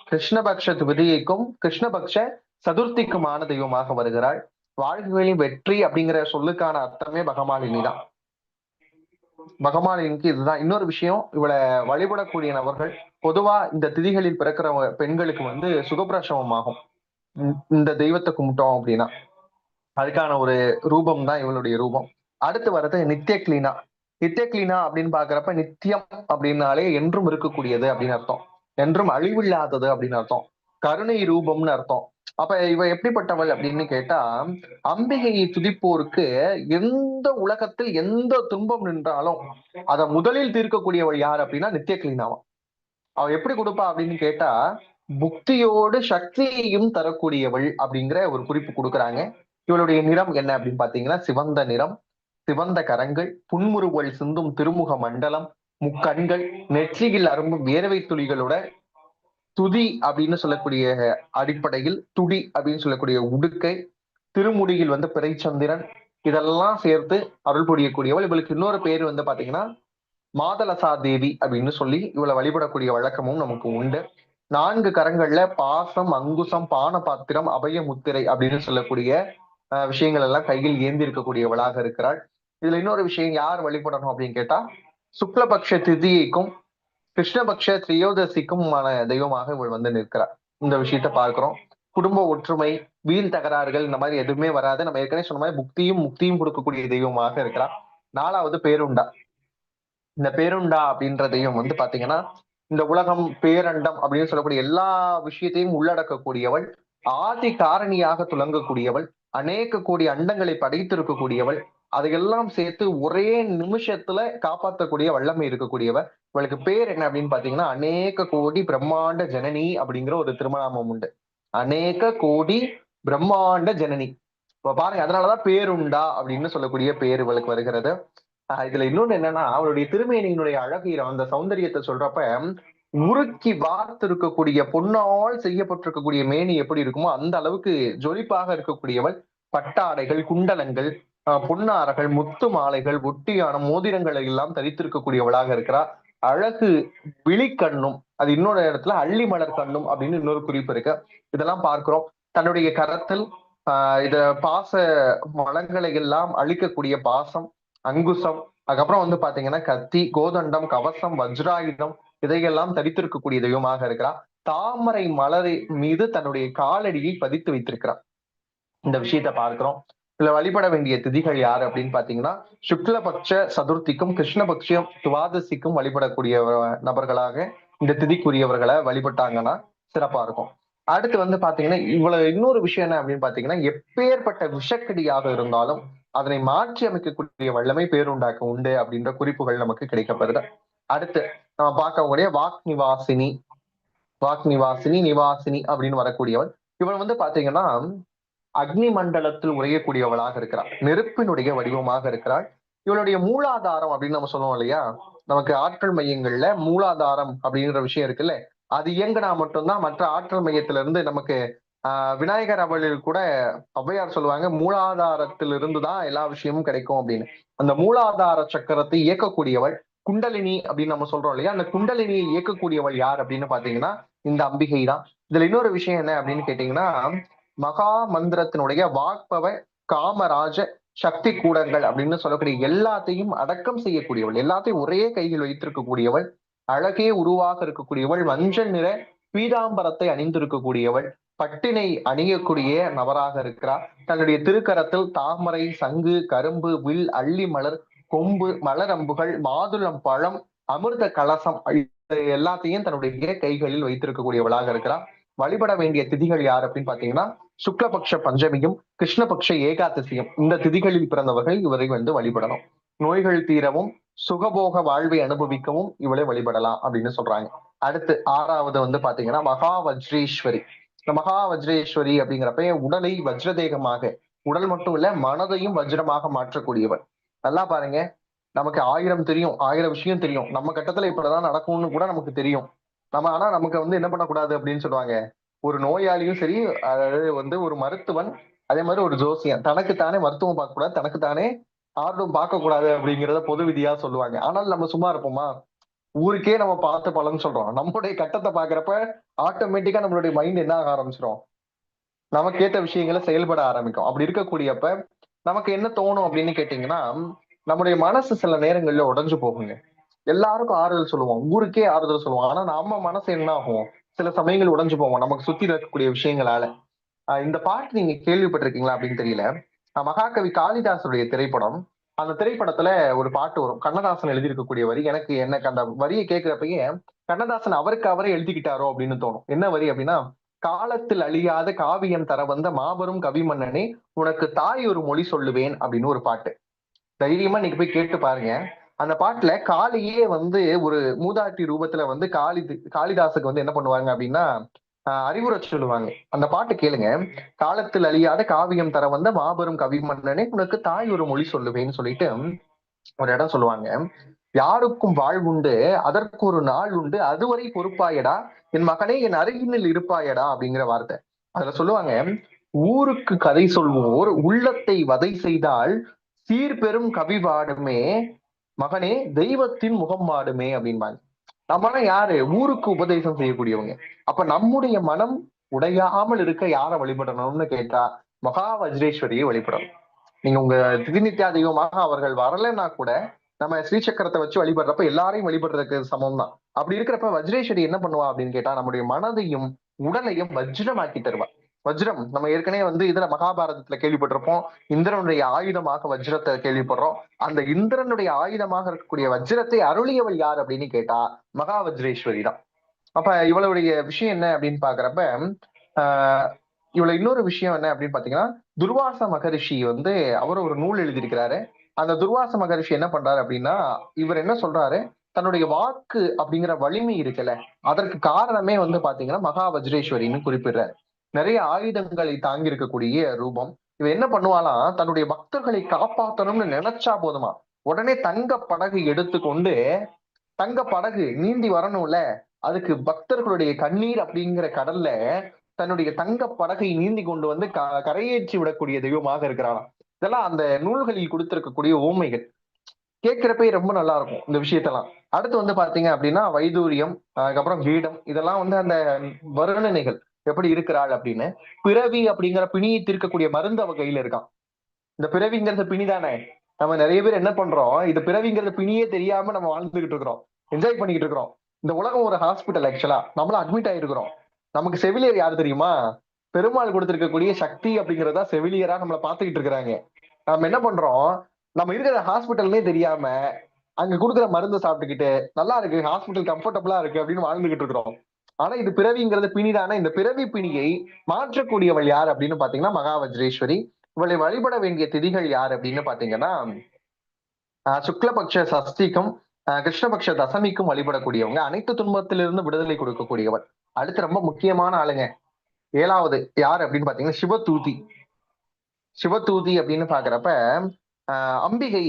கிருஷ்ணபக்ஷ துவிதியைக்கும் கிருஷ்ணபக்ஷ சதுர்த்திக்குமான தெய்வமாக வருகிறாள். வாழ்க்கையின் வெற்றி அப்படிங்கிற சொல்லுக்கான அர்த்தமே பகமாலினி தான். பகமாலினிக்கு இதுதான். இன்னொரு விஷயம், இவளை வழிபடக்கூடிய நபர்கள் பொதுவா இந்த திதிகளில் பிறக்கிற பெண்களுக்கு வந்து சுகப்பிரசவம் ஆகும். இந்த தெய்வத்தை கும்பிட்டோம் அப்படின்னா அதுக்கான ஒரு ரூபம் தான் இவளுடைய ரூபம். அடுத்து வர்றது நித்திய கிளீனா. நித்திய கிளீனா அப்படின்னு பாக்குறப்ப நித்தியம் அப்படின்னாலே என்றும் இருக்கக்கூடியது அப்படின்னு அர்த்தம், என்றும் அழிவில்லாதது அப்படின்னு அர்த்தம், கருணை ரூபம்னு அர்த்தம். அப்ப இவ எப்படிப்பட்டவள் அப்படின்னு கேட்டா, அம்பிகையை துதிப்போருக்கு எந்த உலகத்தில் எந்த துன்பம் நின்றாலும் அதை முதலில் தீர்க்கக்கூடியவள் யார் அப்படின்னா நித்திய கிளீனாவா. அவ எப்படி கொடுப்பா அப்படின்னு கேட்டா, புக்தியோடு சக்தியையும் தரக்கூடியவள் அப்படிங்கிற ஒரு குறிப்பு கொடுக்குறாங்க. இவளுடைய நிறம் என்ன அப்படின்னு பாத்தீங்கன்னா சிவந்த நிறம், சிவந்த கரங்கள், புன்முறுவல் சிந்தும் திருமுக மண்டலம், முக்கண்கள், நெற்றியில் அரும்பும் வேர்வை துளிகளோட துதி அப்படின்னு சொல்லக்கூடிய அடிப்படையில் துடி அப்படின்னு சொல்லக்கூடிய உடுக்கை, திருமுடியில் வந்து பிறைச்சந்திரன், இதெல்லாம் சேர்த்து அருள் புரியக்கூடியவள். இவளுக்கு இன்னொரு பேர் வந்து பாத்தீங்கன்னா மாதலசா தேவி அப்படின்னு சொல்லி இவளை வழிபடக்கூடிய வழக்கமும் நமக்கு உண்டு. 4 கரங்கள்ல பாசம், அங்குசம், பான பாத்திரம், அபய முத்திரை அப்படின்னு சொல்லக்கூடிய விஷயங்கள் எல்லாம் கையில் ஏந்தி இருக்கக்கூடியவளாக இருக்கிறாள். இதுல இன்னொரு விஷயம், யார் வழிபடணும் அப்படின்னு கேட்டா, சுக்லபக்ஷ திதியைக்கும் கிருஷ்ணபக்ஷ திரியோதசிக்குமான தெய்வமாக இவள் வந்து நிற்கிறார். இந்த விஷயத்த பார்க்கிறோம். குடும்ப ஒற்றுமை, வீண் தகராறுகள் இந்த மாதிரி எதுவுமே வராது. நம்ம ஏற்கனவே சொன்ன மாதிரி புக்தியும் முக்தியும் கொடுக்கக்கூடிய தெய்வமாக இருக்கிறார். 4வது பேருண்டா. இந்த பேருண்டா அப்படின்ற தெய்வம் வந்து பாத்தீங்கன்னா இந்த உலகம், பேரண்டம் அப்படின்னு சொல்லக்கூடிய எல்லா விஷயத்தையும் உள்ளடக்கக்கூடியவள், ஆதி காரணியாக துலங்கக்கூடியவள், அநேக கோடி அண்டங்களை படைத்திருக்கக்கூடியவள், அதையெல்லாம் சேர்த்து ஒரே நிமிஷத்துல காப்பாற்றக்கூடிய வல்லமை இருக்கக்கூடியவள். இவளுக்கு பேர் என்ன அப்படின்னு பாத்தீங்கன்னா அநேக கோடி பிரம்மாண்ட ஜனனி அப்படிங்கிற ஒரு திருமணாமம் உண்டு. அநேக கோடி பிரம்மாண்ட ஜனனி. இப்ப பாருங்க, அதனாலதான் பேருண்டா அப்படின்னு சொல்லக்கூடிய பேர் இவளுக்கு வருகிறது. இதுல இன்னொன்னு என்னன்னா, அவருடைய திருமேனியினுடைய அழகு, அந்த சௌந்தரியத்தை சொல்றப்ப உருக்கி வார்த்து இருக்கக்கூடிய பொன்னால் செய்யப்பட்டிருக்கக்கூடிய மேனி எப்படி இருக்குமோ அந்த அளவுக்கு ஜொலிப்பாக இருக்கக்கூடியவள். பட்டாடைகள், குண்டலங்கள், பொன்னாரகள், முத்து மாலைகள், ஒட்டியான மோதிரங்களை எல்லாம் தரித்திருக்கக்கூடியவளாக இருக்கிறார். அழகு விழிக்கண்ணும், அது இன்னொரு இடத்துல அள்ளி மலர் கண்ணும் அப்படின்னு இன்னொரு குறிப்பு இருக்கு. இதெல்லாம் பார்க்கிறோம். தன்னுடைய கரத்தில் இத பாச வளங்களை எல்லாம் அழிக்கக்கூடிய பாசம், அங்குசம், அதுக்கப்புறம் வந்து பாத்தீங்கன்னா கத்தி, கோதண்டம், கவசம், வஜ்ராயுதம் இதையெல்லாம் தரித்திருக்கக்கூடிய தெய்வமாக இருக்கிறார். தாமரை மலரை மீது தன்னுடைய காலடியை பதித்து வைத்திருக்கிறார். இந்த விஷயத்த பார்க்கிறோம். இதுல வழிபட வேண்டிய திதிகள் யாரு அப்படின்னு பாத்தீங்கன்னா, சுக்லபக்ஷ சதுர்த்திக்கும் கிருஷ்ணபக்ஷ துவாதசிக்கும் வழிபடக்கூடிய நபர்களாக இந்த திதிக்குரியவர்களை வழிபட்டாங்கன்னா சிறப்பா இருக்கும். அடுத்து வந்து பாத்தீங்கன்னா இவ்வளவு இன்னொரு விஷயம் என்ன அப்படின்னு பாத்தீங்கன்னா, எப்பேற்பட்ட விஷக்கடியாக இருந்தாலும் அதனை மாற்றி அமைக்கக்கூடிய வல்லமை பேருண்டாக்க உண்டு அப்படின்ற குறிப்புகள் நமக்கு கிடைக்கப்படுது. அடுத்து நம்ம பார்க்கக்கூடிய வாக் நிவாசினி அப்படின்னு வரக்கூடியவள். இவள் வந்து பாத்தீங்கன்னா அக்னி மண்டலத்தில் உரையக்கூடியவளாக இருக்கிறாள். நெருப்பினுடைய வடிவமாக இருக்கிறாள். இவளுடைய மூலாதாரம் அப்படின்னு நம்ம சொல்லுவோம் இல்லையா, நமக்கு ஆற்றல் மையங்கள்ல மூலாதாரம் அப்படின்ற விஷயம் இருக்குல்ல, அது இயங்கினா மட்டும்தான் மற்ற ஆற்றல் மையத்திலிருந்து நமக்கு விநாயகர் அவளில் கூட ஔவையார் சொல்லுவாங்க, மூலாதாரத்திலிருந்து தான் எல்லா விஷயமும் கிடைக்கும் அப்படின்னு. அந்த மூலாதார சக்கரத்தை இயக்கக்கூடியவள் குண்டலினி அப்படின்னு நம்ம சொல்றோம் இல்லையா, அந்த குண்டலினியை இயக்கக்கூடியவள் யார் அப்படின்னு பாத்தீங்கன்னா இந்த அம்பிகை தான். இதுல இன்னொரு விஷயம் என்ன அப்படின்னு கேட்டீங்கன்னா, மகா மந்திரத்தினுடைய வாக்பவ காமராஜ சக்தி கூடங்கள் அப்படின்னு சொல்லக்கூடிய எல்லாத்தையும் அடக்கம் செய்யக்கூடியவள், எல்லாத்தையும் ஒரே கையில் வைத்திருக்கக்கூடியவள், அழகே உருவாக இருக்கக்கூடியவள், மஞ்சள் நிற பீதாம்பரத்தை அணிந்திருக்கக்கூடியவள், பட்டினை அணியக்கூடிய நபராக இருக்கிறார். தன்னுடைய திருக்கரத்தில் தாமரை, சங்கு, கரும்பு, வில், அள்ளி மலர், கொம்பு, மலரம்புகள், மாதுளம் பழம், அமிர்த கலசம் எல்லாத்தையும் தன்னுடைய கைகளில் வைத்திருக்கக்கூடியவளாக இருக்கிறார். வழிபட வேண்டிய திதிகள் யார் அப்படின்னு பாத்தீங்கன்னா, சுக்லபக்ஷ பஞ்சமியும் கிருஷ்ணபக்ஷ ஏகாதசியும், இந்த திதிகளில் பிறந்தவர்கள் இவரை வந்து வழிபடணும். நோய்கள் தீரவும் சுகபோக வாழ்வை அனுபவிக்கவும் இவளை வழிபடலாம் அப்படின்னு சொல்றாங்க. அடுத்து 6வது வந்து பாத்தீங்கன்னா மகா வஜ்ரேஸ்வரி. இந்த மகா வஜ்ரேஸ்வரி அப்படிங்கிறப்ப உடலை வஜ்ரதேகமாக, உடல் மட்டும் இல்ல மனதையும் வஜ்ரமாக மாற்றக்கூடியவள். நல்லா பாருங்க, நமக்கு 1000 தெரியும், 1000 விஷயம் தெரியும், நம்ம கட்டத்துல இப்படிதான் நடக்கும்னு கூட நமக்கு தெரியும். நம்ம ஆனா நமக்கு வந்து என்ன பண்ணக்கூடாது அப்படின்னு சொல்லுவாங்க, ஒரு நோயாளியும் சரி, அதாவது வந்து ஒரு மருத்துவன், அதே மாதிரி ஒரு ஜோசியன், தனக்குத்தானே மருத்துவம் பார்க்க கூடாது, தனக்குத்தானே ஆர்வம் பார்க்க கூடாது அப்படிங்கிறத பொது விதியா சொல்லுவாங்க. ஆனால் நம்ம சும்மா இருப்போமா? ஊருக்கே நம்ம பார்த்து பலன் சொல்றோம். நம்மளுடைய கட்டத்தை பாக்குறப்ப ஆட்டோமேட்டிக்கா நம்மளுடைய மைண்ட் என்ன ஆக ஆரம்பிச்சிடும், நமக்கு ஏத்த விஷயங்களை செயல்பட ஆரம்பிக்கும். அப்படி இருக்கக்கூடியப்ப நமக்கு என்ன தோணும் அப்படின்னு கேட்டீங்கன்னா, நம்முடைய மனசு சில நேரங்கள்ல உடைஞ்சு போகுங்க. எல்லாருக்கும் ஆறுதல் சொல்லுவோம், ஊருக்கே ஆறுதல் சொல்லுவோம். ஆனா நம்ம மனசு என்ன ஆகும், சில சமயங்கள் உடைஞ்சு போவோம் நமக்கு சுத்தி இருக்கக்கூடிய விஷயங்களால. இந்த பாட்டு நீங்க கேள்விப்பட்டிருக்கீங்களா அப்படின்னு தெரியல. மகாகவி காளிதாசனுடைய திரைப்படம். அந்த திரைப்படத்துல ஒரு பாட்டு வரும், கண்ணதாசன் எழுதியிருக்கக்கூடிய வரி. எனக்கு அந்த வரியை கேட்கிறப்பயே கண்ணதாசன் அவருக்கு அவரே எழுதிக்கிட்டாரோ அப்படின்னு தோணும். என்ன வரி அப்படின்னா, காலத்தில் அழியாத காவியம் தர வந்த மாபெரும் கவிமன்னனே, உனக்கு தாய் ஒரு மொழி சொல்லுவேன் அப்படின்னு ஒரு பாட்டு. தைரியமா நீங்க போய் கேட்டு பாருங்க. அந்த பாட்டுல காளியே வந்து ஒரு மூதாட்டி ரூபத்துல வந்து காளிதாசுக்கு வந்து என்ன பண்ணுவாங்க அப்படின்னா அறிவுரை சொல்லுவாங்க. அந்த பாட்டு கேளுங்க. காலத்தில் அழியாத காவியம் தர வந்த மாபெரும் கவிமன்னனே, உனக்கு தாய் ஒரு மொழி சொல்லுவேன்னு சொல்லிட்டு ஒரு இடம் சொல்லுவாங்க. யாருக்கும் வாழ்வுண்டு, அதற்கு ஒரு நாள் உண்டு, அதுவரை பொறுப்பாயடா என் மகனே, என் அருகினில் இருப்பாயடா அப்படிங்கிற வார்த்தை. அதுல சொல்லுவாங்க, ஊருக்கு கதை சொல்வோர் உள்ளத்தை வதை செய்தால் சீர்பெரும் கவி பாடுமே மகனே, தெய்வத்தின் முகம் மாடுமே அப்படின்பாங்க. நம்மளாம் யாரு, ஊருக்கு உபதேசம் செய்யக்கூடியவங்க. அப்ப நம்முடைய மனம் உடையாமல் இருக்க யாரை வழிபடணும்னு கேட்டா மகா வஜ்ரேஸ்வரியை வழிபடணும். நீங்க உங்க திதிநித்யா தெய்வமாக அவர்கள் வரலைன்னா கூட நம்ம ஸ்ரீசக்கரத்தை வச்சு வழிபடுறப்ப எல்லாரையும் வழிபடுறதுக்கு சமம் தான். அப்படி இருக்கிறப்ப வஜ்ரேஸ்வரி என்ன பண்ணுவா அப்படின்னு கேட்டா, நம்முடைய மனதையும் உடலையும் வஜ்ரமாக்கி தருவா. வஜ்ரம் நம்ம ஏற்கனவே வந்து இதுல மகாபாரதத்துல கேள்விப்பட்டிருப்போம். இந்திரனுடைய ஆயுதமாக வஜ்ரத்தை கேள்விப்படுறோம். அந்த இந்திரனுடைய ஆயுதமாக இருக்கக்கூடிய வஜ்ரத்தை அருளியவள் யார் அப்படின்னு கேட்டா மகா வஜ்ரேஸ்வரி தான். அப்ப இவளுடைய விஷயம் என்ன அப்படின்னு பாக்குறப்ப ஆஹ் இவ்வளவு இன்னொரு விஷயம் என்ன அப்படின்னு பாத்தீங்கன்னா, துர்வாச மகரிஷி வந்து அவர் ஒரு நூல் எழுதியிருக்கிறாரு. அந்த துர்வாச மகரிஷி என்ன பண்றாரு அப்படின்னா, இவர் என்ன சொல்றாரு, தன்னுடைய வாக்கு அப்படிங்கிற வலிமை இருக்குல்ல, அதற்கு காரணமே வந்து பாத்தீங்கன்னா மகா வஜ்ரேஸ்வரின்னு குறிப்பிடுறாரு. நிறைய ஆயுதங்களை தாங்கி இருக்கக்கூடிய ரூபம். இவ என்ன பண்ணுவாலாம், தன்னுடைய பக்தர்களை காப்பாற்றணும்னு நினைச்சா போதுமா, உடனே தங்க படகு எடுத்துக்கொண்டு, தங்க படகு நீந்தி வரணும்ல, அதுக்கு பக்தர்களுடைய கண்ணீர் அப்படிங்கிற கடல்ல தன்னுடைய தங்க படகை நீந்தி கொண்டு வந்து கரையேற்றி விடக்கூடிய தெய்வமாக இருக்கிறாராம். இதெல்லாம் அந்த நூல்களில் கொடுத்திருக்கக்கூடிய ஊமைகள். கேட்கிறப்பே ரொம்ப நல்லா இருக்கும் இந்த விஷயத்தெல்லாம். அடுத்து வந்து பாத்தீங்க அப்படின்னா வைதூரியம், அதுக்கப்புறம் கீடம், இதெல்லாம் வந்து அந்த வர்ணனைகள் எப்படி இருக்கிறாள் அப்படின்னு. பிறவி அப்படிங்கிற பிணியை தீர்க்கக்கூடிய மருந்து அவ கையில இருக்கான். இந்த பிறவிங்கிறது பிணிதானே. நம்ம நிறைய பேர் என்ன பண்றோம், இது பிறவிங்கிறது பிணியே தெரியாம நம்ம வாழ்ந்துகிட்டு இருக்கிறோம், என்ஜாய் பண்ணிக்கிட்டு இருக்கிறோம். இந்த உலகம் ஒரு ஹாஸ்பிட்டல். ஆக்சுவலா நம்மளும் அட்மிட் ஆயிருக்கிறோம். நமக்கு செவிலியர் யாரு தெரியுமா, பெருமாள் கொடுத்திருக்கக்கூடிய சக்தி அப்படிங்கறதா செவிலியரா நம்மளை பாத்துக்கிட்டு இருக்கிறாங்க. நம்ம என்ன பண்றோம், நம்ம இருக்கிற ஹாஸ்பிட்டல்னே தெரியாம அங்க கொடுக்குற மருந்து சாப்பிட்டுக்கிட்டு நல்லா இருக்கு, ஹாஸ்பிட்டல் கம்ஃபர்டபுளா இருக்கு அப்படின்னு வாழ்ந்துகிட்டு இருக்கிறோம். ஆனா இது பிறவிங்கிறது பிணிதானே. இந்த பிறவி பிணியை மாற்றக்கூடியவள் யார் அப்படின்னு பாத்தீங்கன்னா மகா வஜ்ரேஸ்வரி. இவளை வழிபட வேண்டிய திதிகள் யார் அப்படின்னு பாத்தீங்கன்னா, சுக்லபக்ஷ சஷ்டிக்கும் கிருஷ்ணபக்ஷ தசமிக்கும் வழிபடக்கூடியவங்க, அனைத்து துன்பத்திலிருந்து விடுதலை கொடுக்கக்கூடியவள். அடுத்து ரொம்ப முக்கியமான ஆளுங்க, 7வது யார் அப்படின்னு பாத்தீங்கன்னா சிவதூதி. சிவதூதி அப்படின்னு பாக்குறப்ப அம்பிகை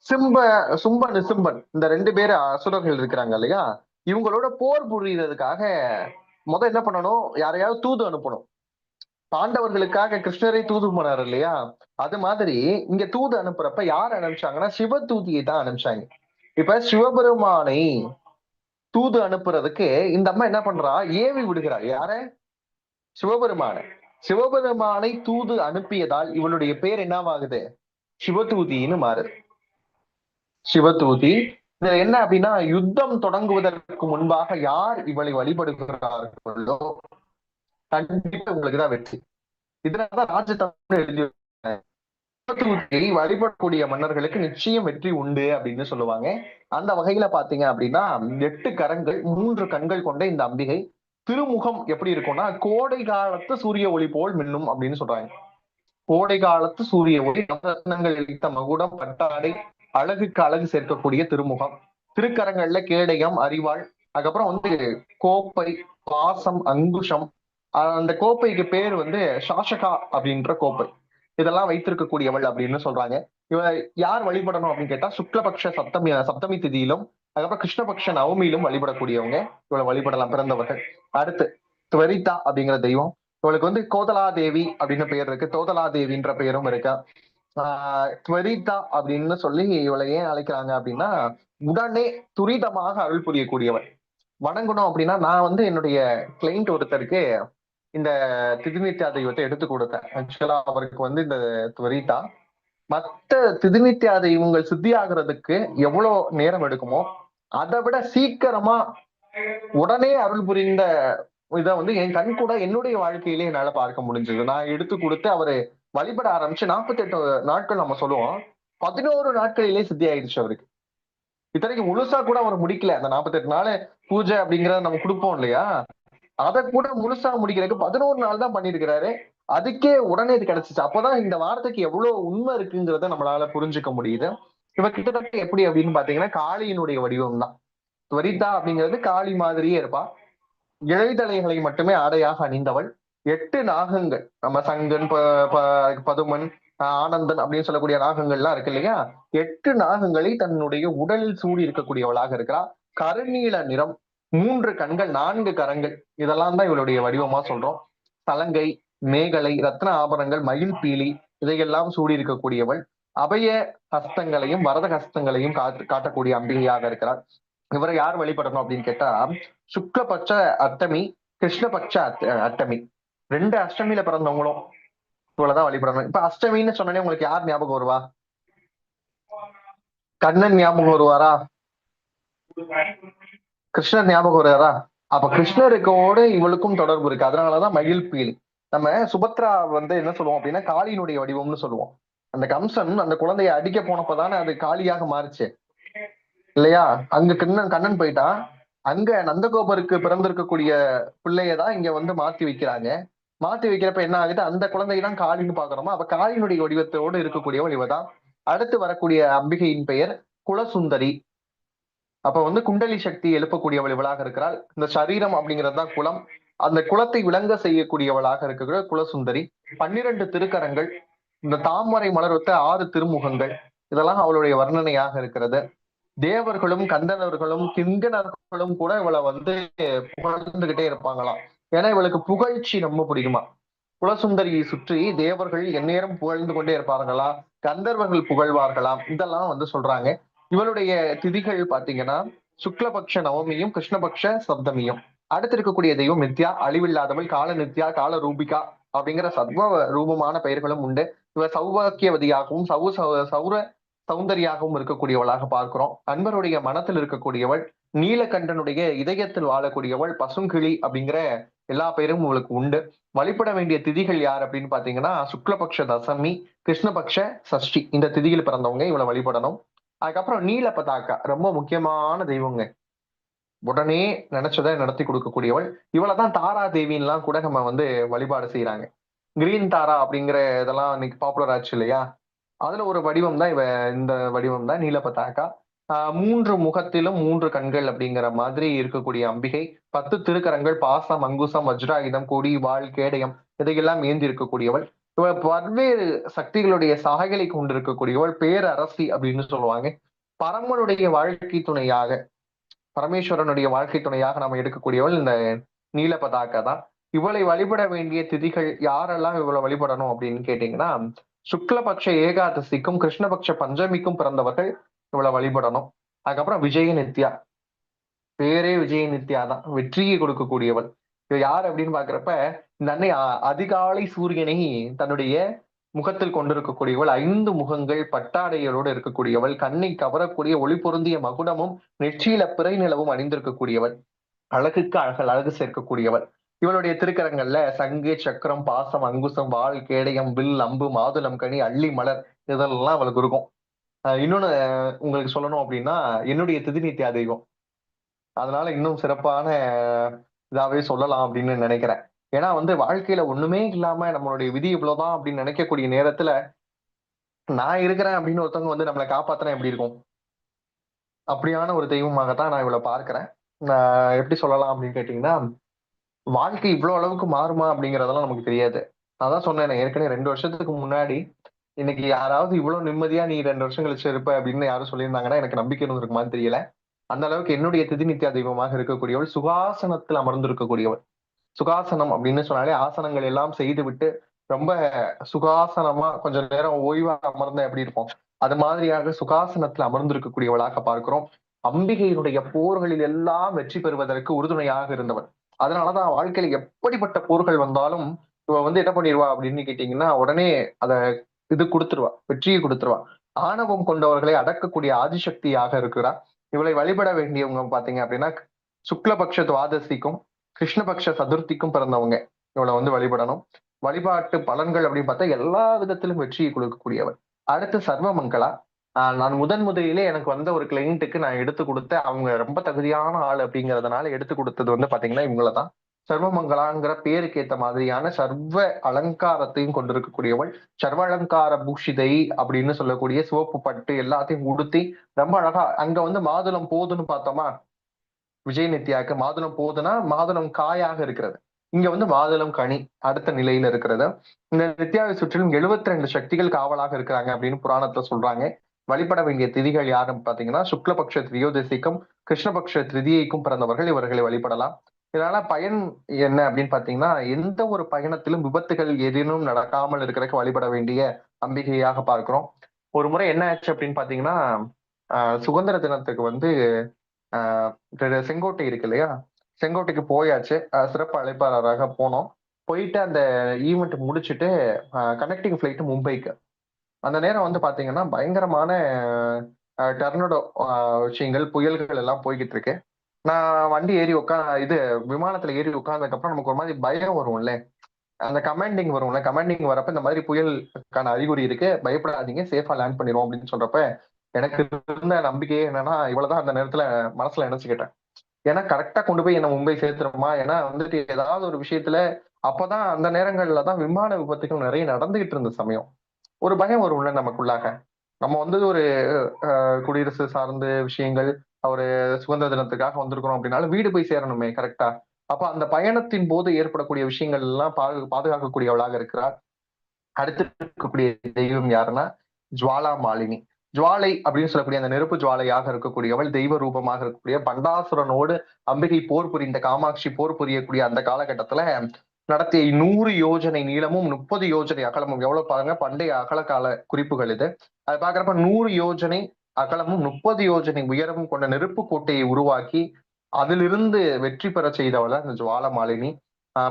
சும்ப நிசும்பன், இந்த 2 பேர் அசுரர்கள் இருக்கிறாங்க இல்லையா, இவங்களோட போர் புரியுறதுக்காக என்ன பண்ணணும், யாரையாவது தூது அனுப்பணும். பாண்டவர்களுக்காக கிருஷ்ணரை தூது போனார் இல்லையா, அது மாதிரி இங்க தூது அனுப்புறப்ப யார் அனுப்பிச்சாங்கன்னா சிவதூதியை தான் அனுப்பிச்சாங்க. இப்ப சிவபெருமானை தூது அனுப்புறதுக்கு இந்த அம்மா என்ன பண்றா, ஏவி விடுகிறார். யார, சிவபெருமானை தூது அனுப்பியதால் இவளுடைய பேர் என்னவாகுது, சிவதூதின்னு மாறுது. சிவதூதி. இதுல என்ன அப்படின்னா, யுத்தம் தொடங்குவதற்கு முன்பாக யார் இவளை வழிபடுகிறார்களோ கண்டிப்பா உங்களுக்குதான் வெற்றி. இதனாலதான் ராஜதந்திரம் எழுதி வழிபடக்கூடிய மன்னர்களுக்கு நிச்சயம் வெற்றி உண்டு அப்படின்னு சொல்லுவாங்க. அந்த வகையில பாத்தீங்க அப்படின்னா 8 கரங்கள் 3 கண்கள் கொண்ட இந்த அம்பிகை திருமுகம் எப்படி இருக்கும்னா, கோடை காலத்து சூரிய ஒளி போல் மின்னும் அப்படின்னு சொல்றாங்க. கோடை காலத்து சூரிய ஒளி, நவரத்னங்கள் இழித்த மகுடம், பட்டாடை, அழகுக்கு அழகு சேர்க்கக்கூடிய திருமுகம், திருக்கரங்கள்ல கேடயம், அறிவாள், அதுக்கப்புறம் வந்து கோப்பை, பாசம், அங்குஷம். அந்த கோப்பைக்கு பேர் வந்து சாஷகா அப்படின்ற கோப்பை. இதெல்லாம் வைத்திருக்கக்கூடியவள் அப்படின்னு சொல்றாங்க. இவ யார் வழிபடணும் அப்படின்னு கேட்டா, சுக்லபக்ஷ சப்தமி திதியிலும், அதுக்கப்புறம் கிருஷ்ணபக்ஷ நவமியிலும் வழிபடக்கூடியவங்க இவளை வழிபடலாம், பிறந்தவர்கள். அடுத்து துவரிதா அப்படிங்கிற தெய்வம். இவளுக்கு வந்து கோதலா தேவி அப்படின்னு பெயர் இருக்கு, தோதலா தேவின்ற பெயரும் இருக்கா. துவரிதா அப்படின்னு சொல்லி இவளை ஏன் அழைக்கிறாங்க அப்படின்னா, உடனே துரிதமாக அருள் புரியக்கூடியவள். வணங்கணும் அப்படின்னா, நான் வந்து என்னுடைய கிளைண்ட் ஒருத்தருக்கு இந்த திதிநித்யா தெய்வத்தை எடுத்து கொடுத்தேன். ஆக்சுவலா அவருக்கு வந்து இந்த துவரிதா மத்த திதிநித்யா தெய்வங்கள் சித்தி ஆகுறதுக்கு எவ்வளவு நேரம் எடுக்குமோ அதை விட சீக்கிரமா உடனே அருள் புரிந்த இதை வந்து என் கண் கூட என்னுடைய வாழ்க்கையிலே என்னால பார்க்க முடிஞ்சது. நான் எடுத்து கொடுத்து அவரு வழிபட ஆரம்பிச்சு 48 நாட்கள் நம்ம சொல்லுவோம், 11 நாட்களிலே சித்தி ஆயிடுச்சு அவருக்கு. இத்தனைக்கு முழுசா கூட அவர் முடிக்கல. அந்த 48 நாள் பூஜை அப்படிங்கறத நம்ம கொடுப்போம் இல்லையா, அதை கூட முழுசா முடிக்கிறதுக்கு 11 நாள் தான் பண்ணிருக்கிறாரு. அதுக்கே உடனே இது கிடைச்சிச்சு. அப்பதான் இந்த வார்த்தைக்கு எவ்வளவு உண்மை இருக்குங்கிறத நம்மளால புரிஞ்சுக்க முடியுது. இவ கிட்டத்தட்ட எப்படி அப்படின்னு பாத்தீங்கன்னா காளியினுடைய வடிவம் தான். துவரிதா அப்படிங்கிறது காளி மாதிரியே இருப்பா. இழைதலைகளை மட்டுமே ஆடையாக அணிந்தவள். 8 நாகங்கள், நம்ம சங்கன், பதுமன், ஆனந்தன் அப்படின்னு சொல்லக்கூடிய நாகங்கள்லாம் இருக்கு இல்லையா, 8 நாகங்களை தன்னுடைய உடலில் சூடி இருக்கக்கூடியவளாக இருக்கிறா. கருநீல நிறம், 3 கண்கள், 4 கரங்கள், இதெல்லாம் தான் இவளுடைய வடிவமா சொல்றோம். சலங்கை, மேகலை, ரத்ன ஆபரணங்கள், மயில் பீலி இதையெல்லாம் சூடி இருக்கக்கூடியவள். அபய ஹஸ்தங்களையும் வரத ஹஸ்தங்களையும் காட்டக்கூடிய அம்பிகையாக இருக்கிறார். இவரை யார் வழிபடணும் அப்படின்னு கேட்டா, சுக்லபட்ச அஷ்டமி, கிருஷ்ணபட்ச அஷ்டமி, 2 அஷ்டமியில பிறந்தவங்களும் இவ்வளவுதான் வழிபடணும். இப்ப அஷ்டமின்னு சொன்னே உங்களுக்கு யார் ஞாபகம் வருவா? கண்ணன் ஞாபகம் வருவாரா? கிருஷ்ணர் ஞாபகம் வருவாரா? அப்ப கிருஷ்ணருக்கோடு இவளுக்கும் தொடர்பு இருக்கு. அதனாலதான் மயில் பீலி. நம்ம சுபத்ரா வந்து என்ன சொல்லுவோம் அப்படின்னா காளியினுடைய வடிவம்னு சொல்லுவோம். அந்த கம்சன் அந்த குழந்தைய அடிக்க போனப்பதானே அது காளியாக மாறுச்சு இல்லையா? அங்க கண்ணன் போயிட்டா, அங்க நந்தகோபருக்கு பிறந்திருக்கக்கூடிய பிள்ளையதான் இங்க வந்து மாத்தி வைக்கிறாங்க. மாத்தி வைக்கிறப்ப என்ன ஆகுது, அந்த குழந்தைதான் காளின்னு பாக்குறோமா, அப்ப காளியினுடைய வடிவத்தோடு இருக்கக்கூடியவள் இவதான். அடுத்து வரக்கூடிய அம்பிகையின் பெயர் குலசுந்தரி. அப்ப வந்து குண்டலி சக்தி எழுப்பக்கூடியவள் இவளாக இருக்கிறாள். இந்த சரீரம் அப்படிங்கிறதுதான் குலம். அந்த குலத்தை விளங்க செய்யக்கூடியவளாக இருக்கிற குலசுந்தரி. 12 திருக்கரங்கள், இந்த தாமரை மலர்வத்த 6 திருமுகங்கள், இதெல்லாம் அவளுடைய வர்ணனையாக இருக்கிறது. தேவர்களும் கந்தனர்களும் கிங்கணர்களும் கூட இவளை வந்து புகழ்ந்துகிட்டே இருப்பாங்களாம். ஏன்னா இவளுக்கு புகழ்ச்சி ரொம்ப பிடிக்குமா. குலசுந்தரியை சுற்றி தேவர்கள் எந்நேரம் புகழ்ந்து கொண்டே இருப்பார்களா, கந்தர்வர்கள் புகழ்வார்களாம், இதெல்லாம் வந்து சொல்றாங்க. இவளுடைய திதிகள் பாத்தீங்கன்னா சுக்லபக்ஷ நவமியும் கிருஷ்ணபக்ஷ சப்தமியும். அடுத்து இருக்கக்கூடிய தெய்வம் நித்யா, அழிவில்லாதவள், கால நித்யா, கால ரூபிகா அப்படிங்கிற சர்வ ரூபமான பெயர்களும் உண்டு. இவ சௌபாக்கியவதியாகவும் சௌர சௌந்தரியாகவும் இருக்கக்கூடியவளாக பார்க்கிறோம். அன்பருடைய மனத்தில் இருக்கக்கூடியவள், நீலகண்டனுடைய இதயத்தில் வாழக்கூடியவள், பசுங்கிளி அப்படிங்கிற எல்லா பெயரும் உங்களுக்கு உண்டு. வழிபட வேண்டிய திதிகள் யார் அப்படின்னு பாத்தீங்கன்னா சுக்லபக்ஷ தசமி, கிருஷ்ணபக்ஷ சஷ்டி, இந்த திதியில் பிறந்தவங்க இவளை வழிபடணும். அதுக்கப்புறம் நீல பதாக்கா ரொம்ப முக்கியமான தெய்வங்க. உடனே நினைச்சதை நடத்தி கொடுக்கக்கூடியவள் இவளைதான் தாரா தேவின்லாம் கூட நம்ம வந்து வழிபாடு செய்யறாங்க. கிரீன் தாரா அப்படிங்கிற இதெல்லாம் இன்னைக்கு பாப்புலர் ஆச்சு இல்லையா, அதுல ஒரு வடிவம் தான் இவ. இந்த வடிவம் தான் நீல பதாக்கா. 3 முகத்திலும் 3 கண்கள் அப்படிங்கிற மாதிரி இருக்கக்கூடிய அம்பிகை. 10 திருக்கரங்கள், பாசம், அங்குசம், வஜ்ராயுதம், கொடி, வாள், கேடயம் இதையெல்லாம் ஏந்தி இருக்கக்கூடியவள். இவள் பல்வேறு சக்திகளுடைய சாகைகளை கொண்டிருக்கக்கூடியவள், பேரரசி அப்படின்னு சொல்லுவாங்க. பரமனுடைய வாழ்க்கை துணையாக, பரமேஸ்வரனுடைய வாழ்க்கை துணையாக நாம எடுக்கக்கூடியவள் இந்த நீல பதாக்கா தான். இவளை வழிபட வேண்டிய திதிகள் யாரெல்லாம் இவளை வழிபடணும் அப்படின்னு கேட்டீங்கன்னா, சுக்லபக்ஷ ஏகாதசிக்கும் கிருஷ்ணபக்ஷ பஞ்சமிக்கும் பிறந்தவர்கள் இவளை வழிபடணும். அதுக்கப்புறம் விஜய நித்யா, பேரே விஜய நித்யா தான், வெற்றியை கொடுக்கக்கூடியவள். இவ யார் அப்படின்னு பாக்குறப்ப இந்த அன்னை அதிகாலை சூரியனை தன்னுடைய முகத்தில் கொண்டிருக்கக்கூடியவள், 5 முகங்கள், பட்டாடைகளோடு இருக்கக்கூடியவள், கண்ணை கவரக்கூடிய ஒளி பொருந்திய மகுடமும் நெற்றியில பிறை நிலவும் அணிந்திருக்கக்கூடியவள், அழகுக்கு அழகு சேர்க்கக்கூடியவள். இவளுடைய திருக்கரங்கள்ல சங்கு, சக்கரம், பாசம், அங்குசம், வாள், கேடயம், வில், அம்பு, மாதுளம் கனி, அள்ளி மலர் இதெல்லாம் அவளுக்கு இருக்கும். இன்னொன்னு உங்களுக்கு சொல்லணும் அப்படின்னா என்னுடைய திதிநித்யா தெய்வம், அதனால இன்னும் சிறப்பான இதாவே சொல்லலாம் அப்படின்னு நினைக்கிறேன். ஏன்னா வந்து வாழ்க்கையில ஒண்ணுமே இல்லாம நம்மளுடைய விதி இவ்வளவுதான் அப்படின்னு நினைக்கக்கூடிய நேரத்துல நான் இருக்கிறேன் அப்படின்னு ஒருத்தவங்க வந்து நம்மளை காப்பாத்தினா எப்படி இருக்கும், அப்படியான ஒரு தெய்வமாகத்தான் நான் இவளை பார்க்கிறேன். எப்படி சொல்லலாம் அப்படின்னு கேட்டீங்கன்னா, வாழ்க்கை இவ்வளவு அளவுக்கு மாறுமா அப்படிங்கறதெல்லாம் நமக்கு தெரியாது. அதான் சொன்னேன் ஏற்கனவே 2 வருஷத்துக்கு முன்னாடி, இன்னைக்கு யாராவது இவ்வளவு நிம்மதியா நீ 2 வருஷம் கழிச்சு இருப்ப அப்படின்னு யாரும் சொல்லியிருந்தாங்கன்னா எனக்கு நம்பிக்கை இருந்திருக்குமான்னு தெரியல. அந்த அளவுக்கு என்னுடைய திதிநித்யா தெய்வமாக இருக்கக்கூடியவள், சுகாசனத்தில் அமர்ந்திருக்கக்கூடியவள். சுகாசனம் அப்படின்னு சொன்னாலே ஆசனங்கள் எல்லாம் செய்து விட்டு ரொம்ப சுகாசனமா கொஞ்ச நேரம் ஓய்வா அமர்ந்தா எப்படி இருப்போம், அது மாதிரியாக சுகாசனத்தில் அமர்ந்திருக்கக்கூடியவளாக பார்க்கிறோம். அம்பிகையினுடைய போர்களில் எல்லாம் வெற்றி பெறுவதற்கு உறுதுணையாக இருந்தவள். அதனாலதான் வாழ்க்கையில எப்படிப்பட்ட போர்கள் வந்தாலும் இவ என்ன பண்ணிடுவா அப்படின்னு கேட்டீங்கன்னா, உடனே அத இது கொடுத்துருவா, வெற்றியை கொடுத்துருவா. ஆணவம் கொண்டவர்களை அடக்கக்கூடிய ஆதிசக்தியாக இருக்கிறா. இவளை வழிபட வேண்டியவங்க பாத்தீங்க அப்படின்னா, சுக்லபக்ஷ துவாதசிக்கும் கிருஷ்ணபக்ஷ சதுர்த்திக்கும் பிறந்தவங்க இவளை வழிபடணும். வழிபாட்டு பலன்கள் அப்படின்னு பார்த்தா எல்லா விதத்திலும் வெற்றியை கொடுக்கக்கூடியவர். அடுத்து சர்வமங்களா. நான் முதலிலே எனக்கு வந்த ஒரு கிளைண்ட்டுக்கு நான் எடுத்து கொடுத்த, அவங்க ரொம்ப தகுதியான ஆள் அப்படிங்கறதுனால எடுத்து கொடுத்தது பாத்தீங்கன்னா இவங்களதான். சர்வமங்களாங்கிற பேருக்கு ஏத்த மாதிரியான சர்வ அலங்காரத்தையும் கொண்டிருக்கக்கூடியவள். சர்வ அலங்கார பூஷிதை அப்படின்னு சொல்லக்கூடிய சிவப்பு பட்டு எல்லாத்தையும் உடுத்தி ரொம்ப அழகா அங்க மாதுளம் போதுன்னு பார்த்தோமா, விஜய் நித்யாக்கு மாதுளம் போதுன்னா மாதுளம் காயாக இருக்கிறது. இங்க மாதுளம் கனி அடுத்த நிலையில இருக்கிறது. இந்த நித்யாவை சுற்றிலும் 72 சக்திகள் காவலாக இருக்கிறாங்க அப்படின்னு புராணத்துல சொல்றாங்க. வழிபட வேண்டிய திதிகள் யாருன்னு பாத்தீங்கன்னா, சுக்லபக்ஷ திரியோதசிக்கும் கிருஷ்ணபக்ஷ திருதியைக்கும் பிறந்தவர்கள் இவர்களை வழிபடலாம். இதனால பயன் என்ன அப்படின்னு பாத்தீங்கன்னா, எந்த ஒரு பயணத்திலும் விபத்துகள் ஏதேனும் நடக்காமல் இருக்கிறதுக்கு வழிபட வேண்டிய அம்பிகையாக பார்க்கிறோம். ஒரு முறை என்ன ஆச்சு அப்படின்னு பாத்தீங்கன்னா, சுதந்திர தினத்துக்கு செங்கோட்டை இருக்கு இல்லையா, செங்கோட்டைக்கு போயாச்சு. சிறப்பு அழைப்பாளராக போனோம். போயிட்டு அந்த ஈவெண்ட் முடிச்சுட்டு கனெக்டிங் ஃபிளைட் மும்பைக்கு. அந்த நேரம் பாத்தீங்கன்னா பயங்கரமான டர்னடோ விஷயங்கள், புயல்கள் எல்லாம் போய்கிட்டு இருக்கு. நான் வண்டி ஏறி விமானத்துல ஏறி உட்கார்ந்ததுக்கு அப்புறம் நமக்கு ஒரு மாதிரி பயம் வரும்ல, அந்த கமாண்டிங் வரும்ல. கமாண்டிங் வரப்ப இந்த மாதிரி புயலுக்கான அறிகுறி இருக்கு, பயப்படாதீங்க, சேஃபா லேண்ட் பண்ணிடுவோம் அப்படின்னு சொல்றப்ப எனக்கு இருந்த நம்பிக்கையே என்னன்னா, இவ்வளவுதான் அந்த நேரத்துல மனசுல நினைச்சுக்கிட்டேன். ஏன்னா கரெக்டா கொண்டு போய் என்ன மும்பை சேர்த்துருமா, ஏன்னா ஏதாவது ஒரு விஷயத்துல அப்பதான் அந்த நேரங்கள்ல தான் விமான விபத்துகள் நிறைய நடந்துகிட்டு இருந்த சமயம். ஒரு பயம் வரும்ல நமக்குள்ளாக. நம்ம ஒரு குடியரசு சார்ந்த விஷயங்கள், ஒரு சுதந்திர தினத்துக்காக வந்திருக்கிறோம் அப்படின்னாலும் வீடு போய் சேரணுமே கரெக்டா. அப்ப அந்த பயணத்தின் போது ஏற்படக்கூடிய விஷயங்கள் எல்லாம் பாதுகாக்கக்கூடியவளாக இருக்கிறார். அடுத்து இருக்கக்கூடிய தெய்வம் யாருன்னா ஜுவாலா மாலினி. ஜுவாலை அப்படின்னு சொல்லக்கூடிய அந்த நெருப்பு ஜுவாலையாக இருக்கக்கூடியவள், தெய்வ ரூபமாக இருக்கக்கூடிய பண்டாசுரனோடு அம்பிகை போர் புரிந்த, காமாட்சி போர் புரியக்கூடிய அந்த காலகட்டத்துல நடத்திய 100 யோஜனை நீளமும் 30 யோஜனை அகலமும், எவ்வளவு பாருங்க, பண்டைய அகலகால குறிப்புகள் இது. அது பாக்குறப்ப 100 யோஜனை அகலமும் 30 யோஜனை உயரமும் கொண்ட நெருப்பு கோட்டையை உருவாக்கி அதிலிருந்து வெற்றி பெற செய்தவள் இந்த ஜுவால மாலினி.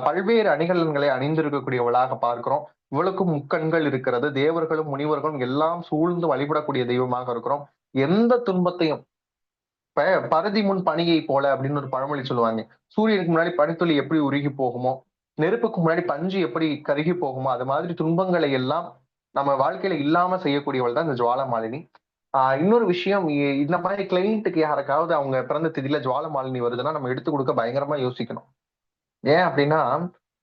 பல்வேறு அணிகலன்களை அணிந்திருக்கக்கூடியவளாக பார்க்கிறோம். இவளுக்கும் முக்கண்கள் இருக்கிறது. தேவர்களும் முனிவர்களும் எல்லாம் சூழ்ந்து வழிபடக்கூடிய தெய்வமாக இருக்கிறோம். எந்த துன்பத்தையும் பரதி முன் பனியை போல அப்படின்னு ஒரு பழமொழி சொல்லுவாங்க. சூரியனுக்கு முன்னாடி பனித்துளி எப்படி உருகி போகுமோ, நெருப்புக்கு முன்னாடி பஞ்சு எப்படி கருகி போகுமோ, அது மாதிரி துன்பங்களை எல்லாம் நம்ம வாழ்க்கையில இல்லாம செய்யக்கூடியவள் தான் இந்த ஜுவால மாலினி. இன்னொரு விஷயம், இந்த மாதிரி கிளைண்ட்டுக்கு யாருக்காவது அவங்க பிறந்த திதியில ஜுவால மாலினி வருதுன்னா நம்ம எடுத்து கொடுக்க பயங்கரமா யோசிக்கணும். ஏன் அப்படின்னா,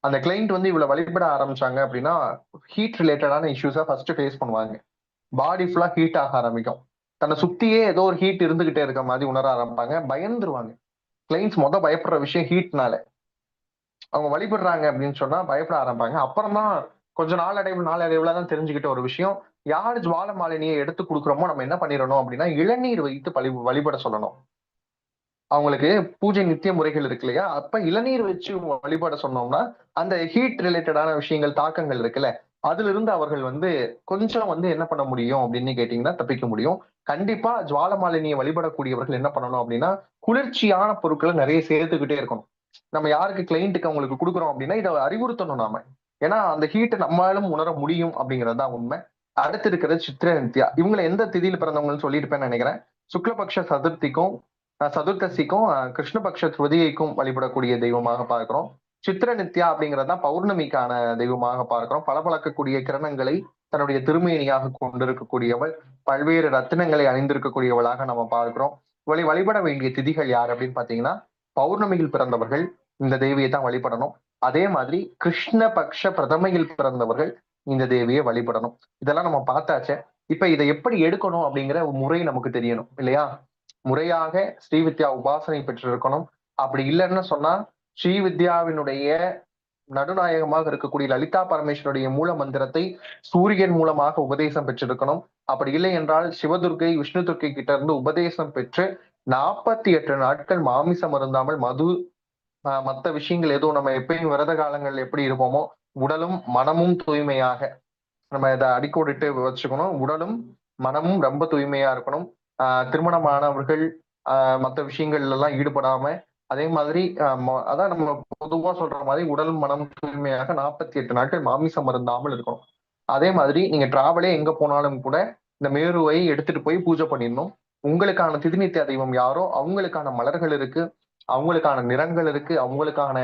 அந்த கிளைண்ட் இவ்வளவு வழிபட ஆரம்பிச்சாங்க அப்படின்னா ஹீட் ரிலேட்டடான இஷ்யூஸா ஃபர்ஸ்ட் ஃபேஸ் பண்ணுவாங்க. பாடி ஃபுல்லா ஹீட் ஆக ஆரம்பிக்கும். தன்னை சுத்தியே ஏதோ ஒரு ஹீட் இருந்துகிட்டே இருக்க மாதிரி உணர ஆரம்பிப்பாங்க. பயந்துருவாங்க. கிளைண்ட்ஸ் பயப்படுற விஷயம் ஹீட்னால. அவங்க வழிபடுறாங்க அப்படின்னு சொன்னா பயப்பட ஆரம்பிப்பாங்க. அப்புறம் தான் கொஞ்சம் நாளடைவுல தான் தெரிஞ்சுக்கிட்ட ஒரு விஷயம், யாரு ஜுவால மாலினியை எடுத்து கொடுக்குறோமோ நம்ம என்ன பண்ணிடணும் அப்படின்னா, இளநீர் வைத்து வழிபட சொல்லணும். அவங்களுக்கு பூஜை நித்திய முறைகள் இருக்கு இல்லையா, அப்ப இளநீர் வச்சு வழிபட சொன்னோம்னா அந்த ஹீட் ரிலேட்டடான விஷயங்கள், தாக்கங்கள் இருக்குல்ல, அதுல இருந்து அவர்கள் கொஞ்சம் என்ன பண்ண முடியும் அப்படின்னு கேட்டீங்கன்னா தப்பிக்க முடியும். கண்டிப்பா ஜுவால மாலினியை வழிபடக்கூடியவர்கள் என்ன பண்ணணும் அப்படின்னா, குளிர்ச்சியான பொருட்களை நிறைய சேர்த்துக்கிட்டே இருக்கணும். நம்ம யாருக்கு கிளைண்ட்டுக்கு அவங்களுக்கு கொடுக்குறோம் அப்படின்னா இதை அறிவுறுத்தணும் நாம. ஏன்னா அந்த ஹீட்டை நம்மளாலும் உணர முடியும் அப்படிங்கிறது தான் உண்மை. அடுத்து இருக்கிறது சித்திர நித்யா. இவங்களை எந்த திதியில் பிறந்தவங்கன்னு சொல்லியிருப்பேன்னு நினைக்கிறேன். சுக்லபக்ஷ சதுர்த்திக்கும் சதுர்த்தசிக்கும் கிருஷ்ணபக்ஷ திருதியைக்கும் வழிபடக்கூடிய தெய்வமாக பார்க்கிறோம். சித்திர நித்யா அப்படிங்கிறதா பௌர்ணமிக்கான தெய்வமாக பார்க்கிறோம். பளபளக்கக்கூடிய கிரணங்களை தன்னுடைய திருமேனியாக கொண்டிருக்கக்கூடியவள், பல்வேறு ரத்தினங்களை அணிந்திருக்கக்கூடியவளாக நம்ம பார்க்கிறோம். இவளை வழிபட வேண்டிய திதிகள் யார் அப்படின்னு பாத்தீங்கன்னா, பௌர்ணமியில் பிறந்தவர்கள் இந்த தேவியை தான் வழிபடணும். அதே மாதிரி கிருஷ்ணபக்ஷ பிரதமையில் பிறந்தவர்கள் இந்த தேவியை வழிபடணும். இதெல்லாம் நம்ம பார்த்தாச்சே. இப்ப இதை எப்படி எடுக்கணும் அப்படிங்கிற முறை நமக்கு தெரியணும் இல்லையா. முறையாக ஸ்ரீவித்யா உபாசனை பெற்றிருக்கணும். அப்படி இல்லைன்னு சொன்னா ஸ்ரீவித்யாவினுடைய நடுநாயகமாக இருக்கக்கூடிய லலிதா பரமேஸ்வருடைய மூல மந்திரத்தை சூரியன் மூலமாக உபதேசம் பெற்றிருக்கணும். அப்படி இல்லை என்றால் சிவதுர்க்கை விஷ்ணு துர்க்கை கிட்ட இருந்து உபதேசம் பெற்று 48 நாட்கள் மாமிசம் அருந்தாமல் மத்த விஷயங்கள் ஏதோ நம்ம எப்பயும் விரத காலங்கள் எப்படி இருப்போமோ உடலும் மனமும் தூய்மையாக, நம்ம இதை அடிக்கோடிட்டு வச்சுக்கணும். உடலும் மனமும் ரொம்ப தூய்மையா இருக்கணும். திருமணமானவர்கள் மற்ற விஷயங்கள்ல எல்லாம் ஈடுபடாம, அதே மாதிரி அதான் நம்ம பொதுவா சொல்ற மாதிரி உடலும் மனம் தூய்மையாக 48 நாட்கள் மாமிசம் அருந்தாமல் இருக்கணும். அதே மாதிரி நீங்க டிராவலே எங்க போனாலும் கூட இந்த மேருவை எடுத்துட்டு போய் பூஜை பண்ணிடணும். உங்களுக்கான திதிநித்திய தெய்வம் யாரோ அவங்களுக்கான மலர்கள் இருக்கு, அவங்களுக்கான நிறங்கள் இருக்கு, அவங்களுக்கான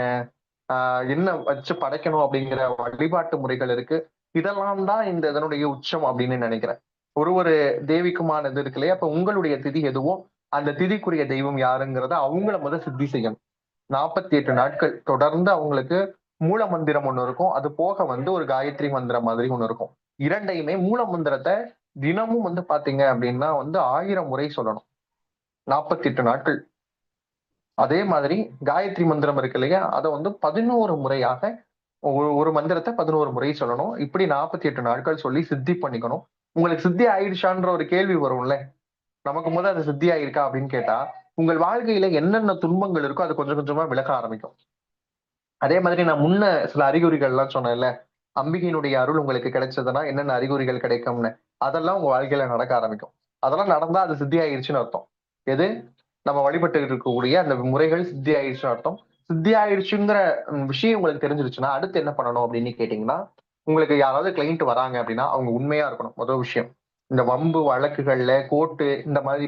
என்ன வச்சு படைக்கணும் அப்படிங்கிற வழிபாட்டு முறைகள் இருக்கு. இதெல்லாம் தான் இந்த இதனுடைய உச்சம் அப்படின்னு நினைக்கிறேன். ஒரு தேவிக்குமான இது இருக்கு இல்லையா? அப்ப உங்களுடைய திதி எதுவோ அந்த திதிக்குரிய தெய்வம் யாருங்கிறத அவங்கள சித்தி செய்யணும். 48 நாட்கள் தொடர்ந்து அவங்களுக்கு மூல மந்திரம் ஒண்ணு இருக்கும். அது போக ஒரு காயத்ரி மந்திரம் மாதிரி ஒண்ணு இருக்கும். இரண்டையுமே மூல மந்திரத்தை தினமும் பாத்தீங்க அப்படின்னா 1000 முறை சொல்லணும் 48 நாட்கள். அதே மாதிரி காயத்ரி மந்திரம் இருக்கு இல்லையா? அதை 11 முறையாக ஒரு மந்திரத்தை 11 முறை சொல்லணும். இப்படி 48 நாட்கள் சொல்லி சித்தி பண்ணிக்கணும். உங்களுக்கு சித்தி ஆயிடுச்சான்ற ஒரு கேள்வி வரும்ல, நமக்கு முதல்ல அது சித்தி ஆயிருக்கா அப்படின்னு கேட்டா, உங்கள் வாழ்க்கையில என்னென்ன துன்பங்கள் இருக்கோ அது கொஞ்சம் கொஞ்சமா விலக ஆரம்பிக்கும். அதே மாதிரி நான் முன்ன சில அறிகுறிகள் எல்லாம் சொன்னேன்ல, அம்பிகையினுடைய அருள் உங்களுக்கு கிடைச்சதுன்னா என்னென்ன அறிகுறிகள் கிடைக்கும்னு, அதெல்லாம் உங்க வாழ்க்கையில நடக்க ஆரம்பிக்கும். அதெல்லாம் நடந்தா அது சித்தி ஆயிடுச்சுன்னு அர்த்தம். எது நம்ம வழிபட்டு இருக்கக்கூடிய அந்த முறைகள் சித்தி ஆயிடுச்சுன்னு அர்த்தம். சித்தி ஆயிடுச்சுங்கிற விஷயம் உங்களுக்கு தெரிஞ்சிருச்சுன்னா அடுத்து என்ன பண்ணணும் அப்படின்னு கேட்டீங்கன்னா, உங்களுக்கு யாராவது கிளைண்ட் வராங்க அப்படின்னா அவங்க உண்மையா இருக்கணும். முதல் விஷயம், இந்த வம்பு வழக்குகள்ல கோர்ட்டு இந்த மாதிரி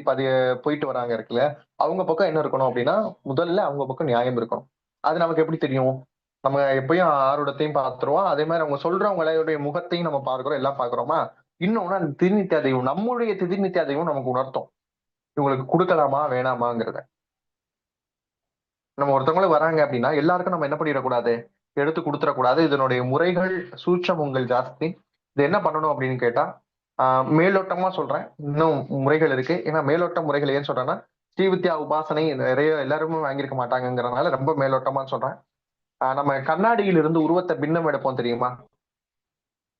போயிட்டு வராங்க இருக்குல்ல, அவங்க பக்கம் என்ன இருக்கணும் அப்படின்னா, முதல்ல அவங்க பக்கம் நியாயம் இருக்கணும். அது நமக்கு எப்படி தெரியும்? நம்ம எப்பயும் ஆரோடத்தையும் பார்த்துருவோம். அதே மாதிரி அவங்க சொல்றவங்களுடைய முகத்தையும் நம்ம பார்க்கிறோம், எல்லாம் பார்க்கிறோமா? இன்னொன்னு அந்த திதிநித்திய தெய்வம், நம்முடைய திதிநித்திய தெய்வம் நமக்கு உணர்த்தும் இவங்களுக்கு கொடுக்கலாமா வேணாமாங்கிறத. நம்ம ஒருத்தவங்களும் வராங்க அப்படின்னா எல்லாருக்கும் நம்ம என்ன பண்ணிடக்கூடாது, எடுத்து கொடுத்துடக்கூடாது. இதனுடைய முறைகள் சூட்சமங்கள் ஜாஸ்தி. இது என்ன பண்ணணும் அப்படின்னு கேட்டா, மேலோட்டமா சொல்றேன், இன்னும் முறைகள் இருக்கு. ஏன்னா மேலோட்ட முறைகள் ஏன்னு சொல்றேன்னா, ஸ்ரீவித்யா உபாசனை நிறைய எல்லாருமே வாங்கியிருக்க மாட்டாங்கிறதுனால ரொம்ப மேலோட்டமா சொல்றேன். நம்ம கண்ணாடியில் இருந்து உருவத்தை பின்னம் எடுப்போம் தெரியுமா?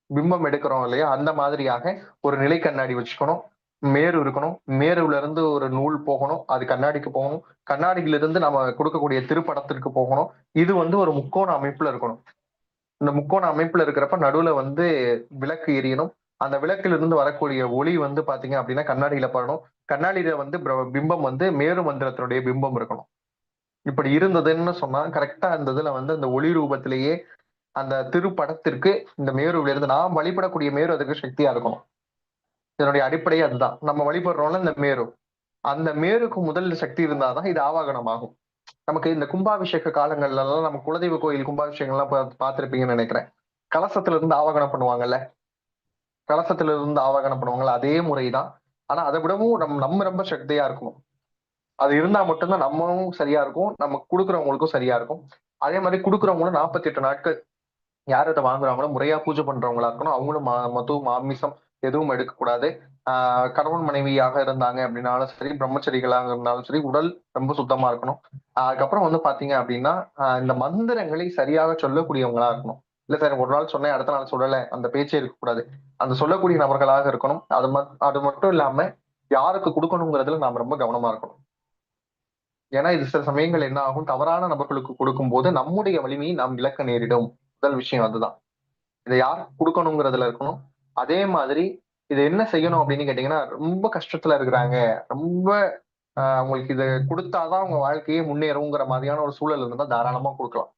பிம்பம் எடுக்கிறோம் இல்லையா? அந்த மாதிரியாக ஒரு நிலை கண்ணாடி வச்சுக்கணும். மேரு இருக்கணும். மேருல இருந்து ஒரு நூல் போகணும், அது கண்ணாடிக்கு போகணும். கண்ணாடியில இருந்து நம்ம கொடுக்கக்கூடிய திருப்படத்திற்கு போகணும். இது ஒரு முக்கோண அமைப்புல இருக்கணும். இந்த முக்கோண அமைப்புல இருக்கிறப்ப நடுவுல விளக்கு எரியணும். அந்த விளக்குல இருந்து வரக்கூடிய ஒளி பாத்தீங்க அப்படின்னா கண்ணாடியில படணும். கண்ணாடியில பிம்பம் மேரு மந்திரத்தினுடைய பிம்பம் இருக்கணும். இப்படி இருந்ததுன்னு சொன்னா கரெக்டா அந்த இதுல அந்த ஒளி ரூபத்திலேயே அந்த திருப்படத்திற்கு இந்த மேருவில இருந்து நாம் வழிபடக்கூடிய மேரு அதுக்கு சக்தியா இருக்கணும். இதனுடைய அடிப்படையே அதுதான். நம்ம வழிபடுறோம்ல இந்த மேரு, அந்த மேருக்கு முதல் சக்தி இருந்தாதான் இது ஆவாகனம் ஆகும். நமக்கு இந்த கும்பாபிஷேக காலங்கள்ல எல்லாம் நம்ம குலதெய்வ கோயில் கும்பாபிஷேகங்கள் எல்லாம் பார்த்திருப்பீங்கன்னு நினைக்கிறேன். கலசத்துல இருந்து ஆவாகனம் பண்ணுவாங்கல்ல, கலசத்துல இருந்து ஆவாகனம் பண்ணுவாங்கல்ல, அதே முறைதான். ஆனா அதை விடவும் நம்ம ரொம்ப சக்தியா இருக்கணும். அது இருந்தா மட்டும்தான் நம்மளும் சரியா இருக்கும், நம்ம கொடுக்குறவங்களுக்கும் சரியா இருக்கும். அதே மாதிரி கொடுக்குறவங்களும் 48 நாட்கள் யார் இதை வாங்குறாங்களோ முறையா பூஜை பண்றவங்களா இருக்கணும். அவங்களும் மது மாமிசம் எதுவும் எடுக்கக்கூடாது. கணவன் மனைவியாக இருந்தாங்க அப்படின்னாலும் சரி, பிரம்மச்சரிகளாக இருந்தாலும் சரி, உடல் ரொம்ப சுத்தமா இருக்கணும். அதுக்கப்புறம் பாத்தீங்க அப்படின்னா இந்த மந்திரங்களை சரியாக சொல்லக்கூடியவங்களா இருக்கணும். இல்ல சார் ஒரு நாள் சொன்னேன் அடுத்த நாள் சொல்லல, அந்த பேச்சே இருக்கக்கூடாது. அந்த சொல்லக்கூடிய நபர்களாக இருக்கணும். அது மட்டும் இல்லாம யாருக்கு கொடுக்கணுங்கிறதுல நாம் ரொம்ப கவனமா இருக்கணும். ஏன்னா இது சில சமயங்கள் என்ன ஆகும், தவறான நபர்களுக்கு கொடுக்கும் போது நம்முடைய வலிமையை நாம் இழக்க நேரிடும். முதல் விஷயம் அதுதான். இதை யாருக்கு கொடுக்கணுங்கிறதுல இருக்கணும். அதே மாதிரி இதை என்ன செய்யணும் அப்படின்னு கேட்டீங்கன்னா, ரொம்ப கஷ்டத்துல இருக்கிறாங்க, ரொம்ப அவங்களுக்கு இதை கொடுத்தாதான் அவங்க வாழ்க்கையே முன்னேறுங்கிற மாதிரியான ஒரு சூழல் இருந்தா தாராளமா கொடுக்கலாம்.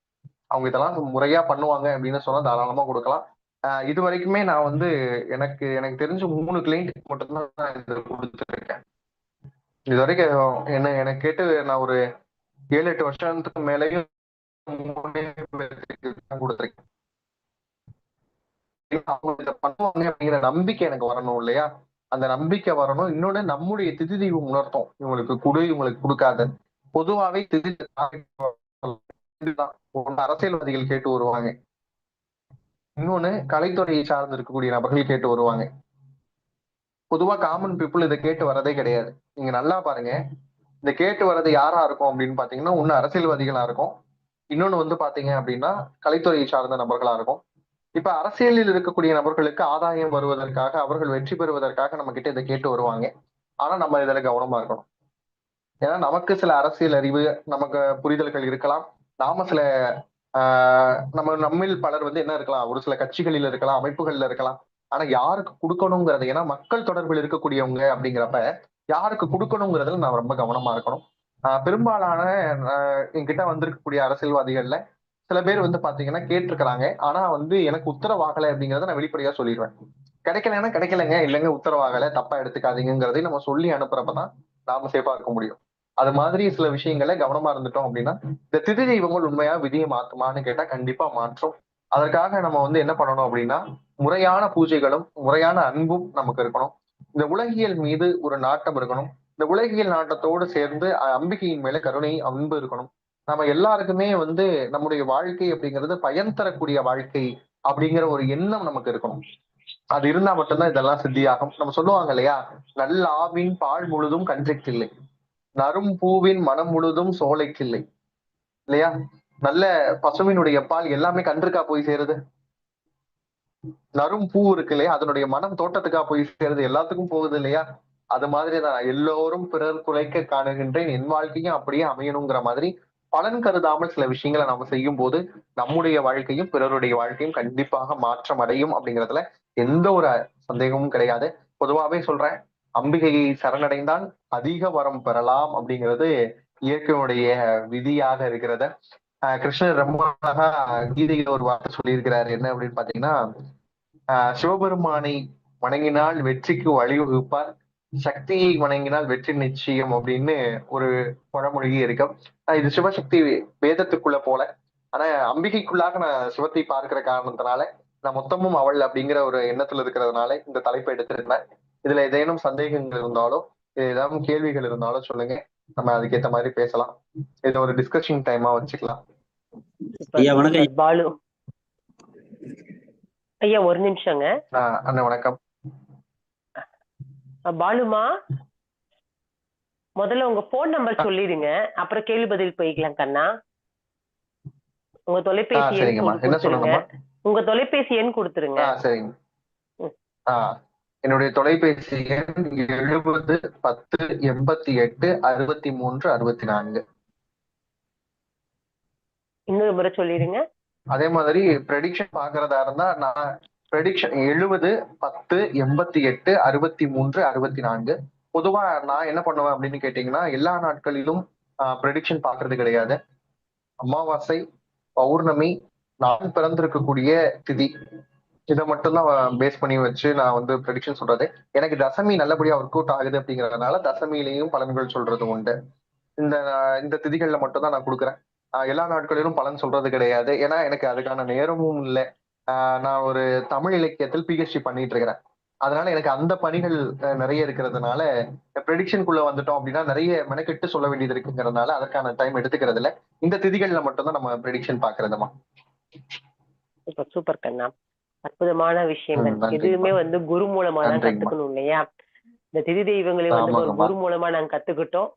அவங்க இதெல்லாம் முறையா பண்ணுவாங்க அப்படின்னு சொன்னா தாராளமா கொடுக்கலாம். இது வரைக்குமே நான் எனக்கு எனக்கு தெரிஞ்ச 3 கிளைண்ட் மட்டும்தான் நான் இதை கொடுத்துருக்கேன். இது வரைக்கும் எனக்கு கேட்டு நான் ஒரு 7-8 வருஷத்துக்கு மேலேயும் கொடுத்துருக்கேன். அவங்க இதை பண்ணுவாங்க அப்படிங்கிற நம்பிக்கை எனக்கு வரணும் இல்லையா? அந்த நம்பிக்கை வரணும். இன்னொன்னு நம்முடைய திதி தெய்வம் உணர்த்தும், இவங்களுக்கு கொடு இவங்களுக்கு கொடுக்காத. பொதுவாவே திதி ஒண்ணு அரசியல்வாதிகள் கேட்டு வருவாங்க, இன்னொன்னு கலைத்துறையை சார்ந்து இருக்கக்கூடிய நபர்கள் கேட்டு வருவாங்க. பொதுவா காமன் பீப்புள் இதை கேட்டு வரதே கிடையாது. நீங்க நல்லா பாருங்க, இந்த கேட்டு வர்றது யாரா இருக்கும் அப்படின்னு பாத்தீங்கன்னா, ஒண்ணு அரசியல்வாதிகளா இருக்கும், இன்னொன்னு பாத்தீங்க அப்படின்னா கலைத்துறையை சார்ந்த நபர்களா இருக்கும். இப்ப அரசியலில் இருக்கக்கூடிய நபர்களுக்கு ஆதாயம் வருவதற்காக, அவர்கள் வெற்றி பெறுவதற்காக நம்ம கிட்ட இதை கேட்டு வருவாங்க. ஆனா நம்ம இதுல கவனமா இருக்கணும். ஏன்னா நமக்கு சில அரசியல் அறிவு, நமக்கு புரிதல்கள் இருக்கலாம். நாம சில நம்மில் பலர் வந்து என்ன இருக்கலாம், ஒரு சில கட்சிகளில் இருக்கலாம், அமைப்புகள்ல இருக்கலாம். ஆனா யாருக்கு கொடுக்கணுங்கிறது, ஏன்னா மக்கள் தொடர்பில் இருக்கக்கூடியவங்க அப்படிங்கிறப்ப யாருக்கு கொடுக்கணுங்கிறதுல நான் ரொம்ப கவனமா இருக்கணும். பெரும்பாலான என்கிட்ட வந்திருக்கக்கூடிய அரசியல்வாதிகள்ல சில பேர் வந்து பாத்தீங்கன்னா கேட்டிருக்கிறாங்க. ஆனா வந்து எனக்கு உத்தரவாகலை அப்படிங்கறத நான் வெளிப்படையா சொல்லிடுவேன். கிடைக்கலன்னா கிடைக்கலைங்க, இல்லைங்க உத்தரவாகலை, தப்பா எடுத்துக்காதீங்கிறதையும் நம்ம சொல்லி அனுப்புறப்பதான் நாம சேஃபா இருக்க முடியும். அது மாதிரி சில விஷயங்களை கவனமா இருந்துட்டோம் அப்படின்னா, இந்த திதி தெய்வங்கள் உண்மையா விதியை மாத்துமான்னு கேட்டா கண்டிப்பா மாற்றும். அதற்காக நம்ம வந்து என்ன பண்ணணும் அப்படின்னா, முறையான பூஜைகளும் முறையான அன்பும் நமக்கு இருக்கணும். இந்த உலகியல் மீது ஒரு நாட்டம் இருக்கணும். இந்த உலகியல் நாட்டத்தோடு சேர்ந்து அம்பிகையின் மேல கருணை, அன்பு இருக்கணும். நம்ம எல்லாருக்குமே வந்து நம்முடைய வாழ்க்கை அப்படிங்கிறது பயன் தரக்கூடிய வாழ்க்கை அப்படிங்கிற ஒரு எண்ணம் நமக்கு இருக்கணும். அது இருந்தா மட்டும்தான் இதெல்லாம் சித்தியாகும். நம்ம சொல்லுவாங்க இல்லையா, நல்ல ஆவின் பால் முழுதும் கன்றைக்கில்லை, நறும் பூவின் மனம் முழுதும் சோலைக்கில்லை, இல்லையா? நல்ல பசுவினுடைய பால் எல்லாமே கன்றுக்கா போய் சேருது? நறும் பூ இருக்கு இல்லையா, அதனுடைய மனம் தோட்டத்துக்கா போய் சேருது? எல்லாத்துக்கும் போகுது இல்லையா? அது மாதிரிதான் எல்லோரும் பிறர் குலைக்க காணுகின்றேன், என் வாழ்க்கையும் அப்படியே அமையணுங்கிற மாதிரி பலன் கருதாமல் சில விஷயங்களை நாம செய்யும் போது நம்முடைய வாழ்க்கையும் பிறருடைய வாழ்க்கையும் கண்டிப்பாக மாற்றம் அடையும் அப்படிங்கிறதுல எந்த ஒரு சந்தேகமும் கிடையாது. பொதுவாவே சொல்றேன், அம்பிகையை சரணடைந்தால் அதிக வரம் பெறலாம் அப்படிங்கிறது இயற்கையுடைய விதியாக இருக்கிறத கிருஷ்ணர் ரொம்ப அழகா கீதையில ஒரு வார்த்தை சொல்லியிருக்கிறாரு. என்ன அப்படின்னு பாத்தீங்கன்னா, சிவபெருமானை வணங்கினால் வெற்றிக்கு வழிவகுப்பார், சக்தியை வணங்கினால் வெற்றி நிச்சயம் அப்படின்னு ஒரு பழமொழியே இருக்கு. இது சிவசக்தி வேதத்துக்குள்ள போல. ஆனா அம்பிகைக்குள்ளாக நான் சிவத்தை பார்க்கிற காரணத்தினால நான் மொத்தமும் அவள் அப்படிங்கிற ஒரு எண்ணத்துல இருக்கிறதுனால இந்த தலைப்பை எடுத்திருந்தேன். இதுல ஏதேனும் சந்தேகங்கள் இருந்தாலோ, ஏதாவது கேள்விகள் இருந்தாலும் சொல்லுங்க, நம்ம அதுக்கேற்ற மாதிரி பேசலாம். இதை ஒரு டிஸ்கஷன் டைமா வச்சுக்கலாம். பாலு ஐயா, ஒரு நிமிஷங்க. அண்ணா வணக்கம். பாலுமா, முதல்ல உங்க போன் நம்பர் சொல்லிடுங்க, அப்புறம் கேள்வி பதில் போய்க்கலாம் கண்ணா. உங்க தொலைபேசி எண் கொடுத்துருங்க. உங்க தொலைபேசி எண் கொடுத்துருங்க. சரிங்க. என்னுடைய தொலைபேசி எண் 70 10 88 63 64. இன்னொரு முறை சொல்லிடுங்க. அதே மாதிரி ப்ரெடிக்ஷன் பாக்குறதா இருந்தா நான் ப்ரெடிக்ஷன் 70 10 88 63 64. பொதுவா நான் என்ன பண்ணுவேன் அப்படின்னு கேட்டீங்கன்னா, எல்லா நாட்களிலும் ப்ரெடிக்ஷன் பாக்குறது கிடையாது. அமாவாசை, பௌர்ணமி, நான் பிறந்திருக்கக்கூடிய திதி, இதை மட்டும்தான் பேஸ் பண்ணி வச்சு நான் வந்து ப்ரெடிக்ஷன் சொல்றது. எனக்கு தசமி நல்லபடியா ஒர்க் அவுட் ஆகுது அப்படிங்கறதுனால தசமியிலையும் பலன்கள் சொல்றது உண்டு. இந்த இந்த திதிகள்ல மட்டும் தான் நான் கொடுக்குறேன். எல்லா நாட்களிலும் பலன் சொல்றது கிடையாது. ஏன்னா எனக்கு அதுக்கான நேரமும் இல்லை. நான் ஒரு தமிழ் இலக்கியத்தில் பிஹெச்டி பண்ணிட்டு இருக்கிறேன். அதனால எனக்கு அந்த பணிகள் நிறைய இருக்கிறதுனால ப்ரெடிக்ஷனுக்குள்ள வந்துட்டோம் அப்படின்னா நிறைய மெனக்கெட்டு சொல்ல வேண்டியது இருக்குங்கிறதுனால அதற்கான டைம் எடுத்துக்கிறது இல்லை. இந்த திதிகள்ல மட்டும்தான் நம்ம ப்ரெடிக்ஷன் பாக்குறதுமா. சூப்பர் கண்ணா, அற்புதமான விஷயங்கள். எதுவுமே வந்து குரு மூலமா தான் கத்துக்கணும் இல்லையா? இந்த திதி தெய்வங்களை வந்து ஒரு குரு மூலமா நாங்க கத்துக்கிட்டோம்.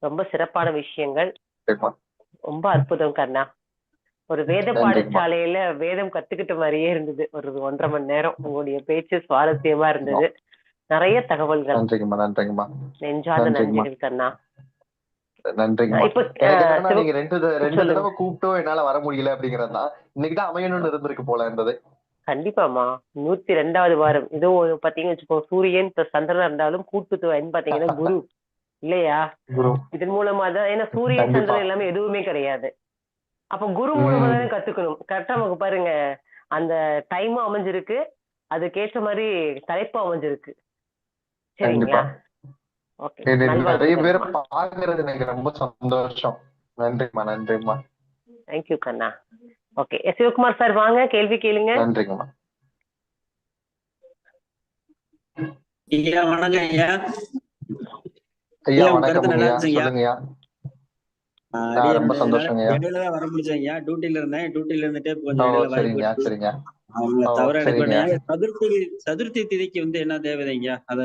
ரொம்ப சிறப்பான விஷயங்கள், ரொம்ப அற்புதம் கண்ணா. ஒரு வேத பாடசாலையில வேதம் கத்துக்கிட்ட மாதிரியே இருந்தது. ஒரு 1.5 மணி நேரம் உங்களுடைய பேச்சு சுவாரஸ்யமா இருந்தது. நிறைய தகவல்கள். நெஞ்சாத நன்றிகள் கண்ணா. நன்றிங்கம்மா. நீங்க ரெண்டு தடவை கூப்பிட்டோ என்னால வர முடியல அப்படிங்கறதா இன்னைக்குதான் அமையணும்னு இருந்திருக்கு போல இருந்தது. கண்டிப்பாமா, 102வது வாரம். இதோ பாத்தீங்கன்னு வச்சுக்கோ, சூரியன் சந்திரனா இருந்தாலும் கூட்டு பாத்தீங்கன்னா குரு இல்லையா? இதன் மூலமா தான், ஏன்னா சூரியன் சந்திரன் எல்லாமே எதுவுமே கிடையாது. அப்ப குரு மூலமா தானே கத்துக்கணும். கரெக்டா நமக்கு பாருங்க, அந்த டைமும் அமைஞ்சிருக்கு, அதுக்கேற்ற மாதிரி தலைப்பும் அமைஞ்சிருக்கு. சரிங்களா? நிறைய பேர் பாக்குறது எனக்கு ரொம்ப சந்தோஷம். நன்றிம்மா, நன்றிம்மா. தேங்க்யூ கண்ணா. ஓகே, சிவகுமார் சார் வாங்க, கேள்வி கேளுங்க. நன்றிங்கம்மா. ஐயா வணக்கம் ஐயா. ஐயா வணக்கம் ஐயா, சொல்லுங்கய்யா. ரொம்ப சந்தோஷங்க. இடையில வர முடிஞ்சேன் ஐயா, டியூட்டில இருந்தேன். டியூட்டில இருந்துட்டு கொஞ்சம் சரிங்க சரிங்க. தவற எடுக்க. சதுர்த்தி திதிக்கு வந்து என்ன தேவைங்க? அத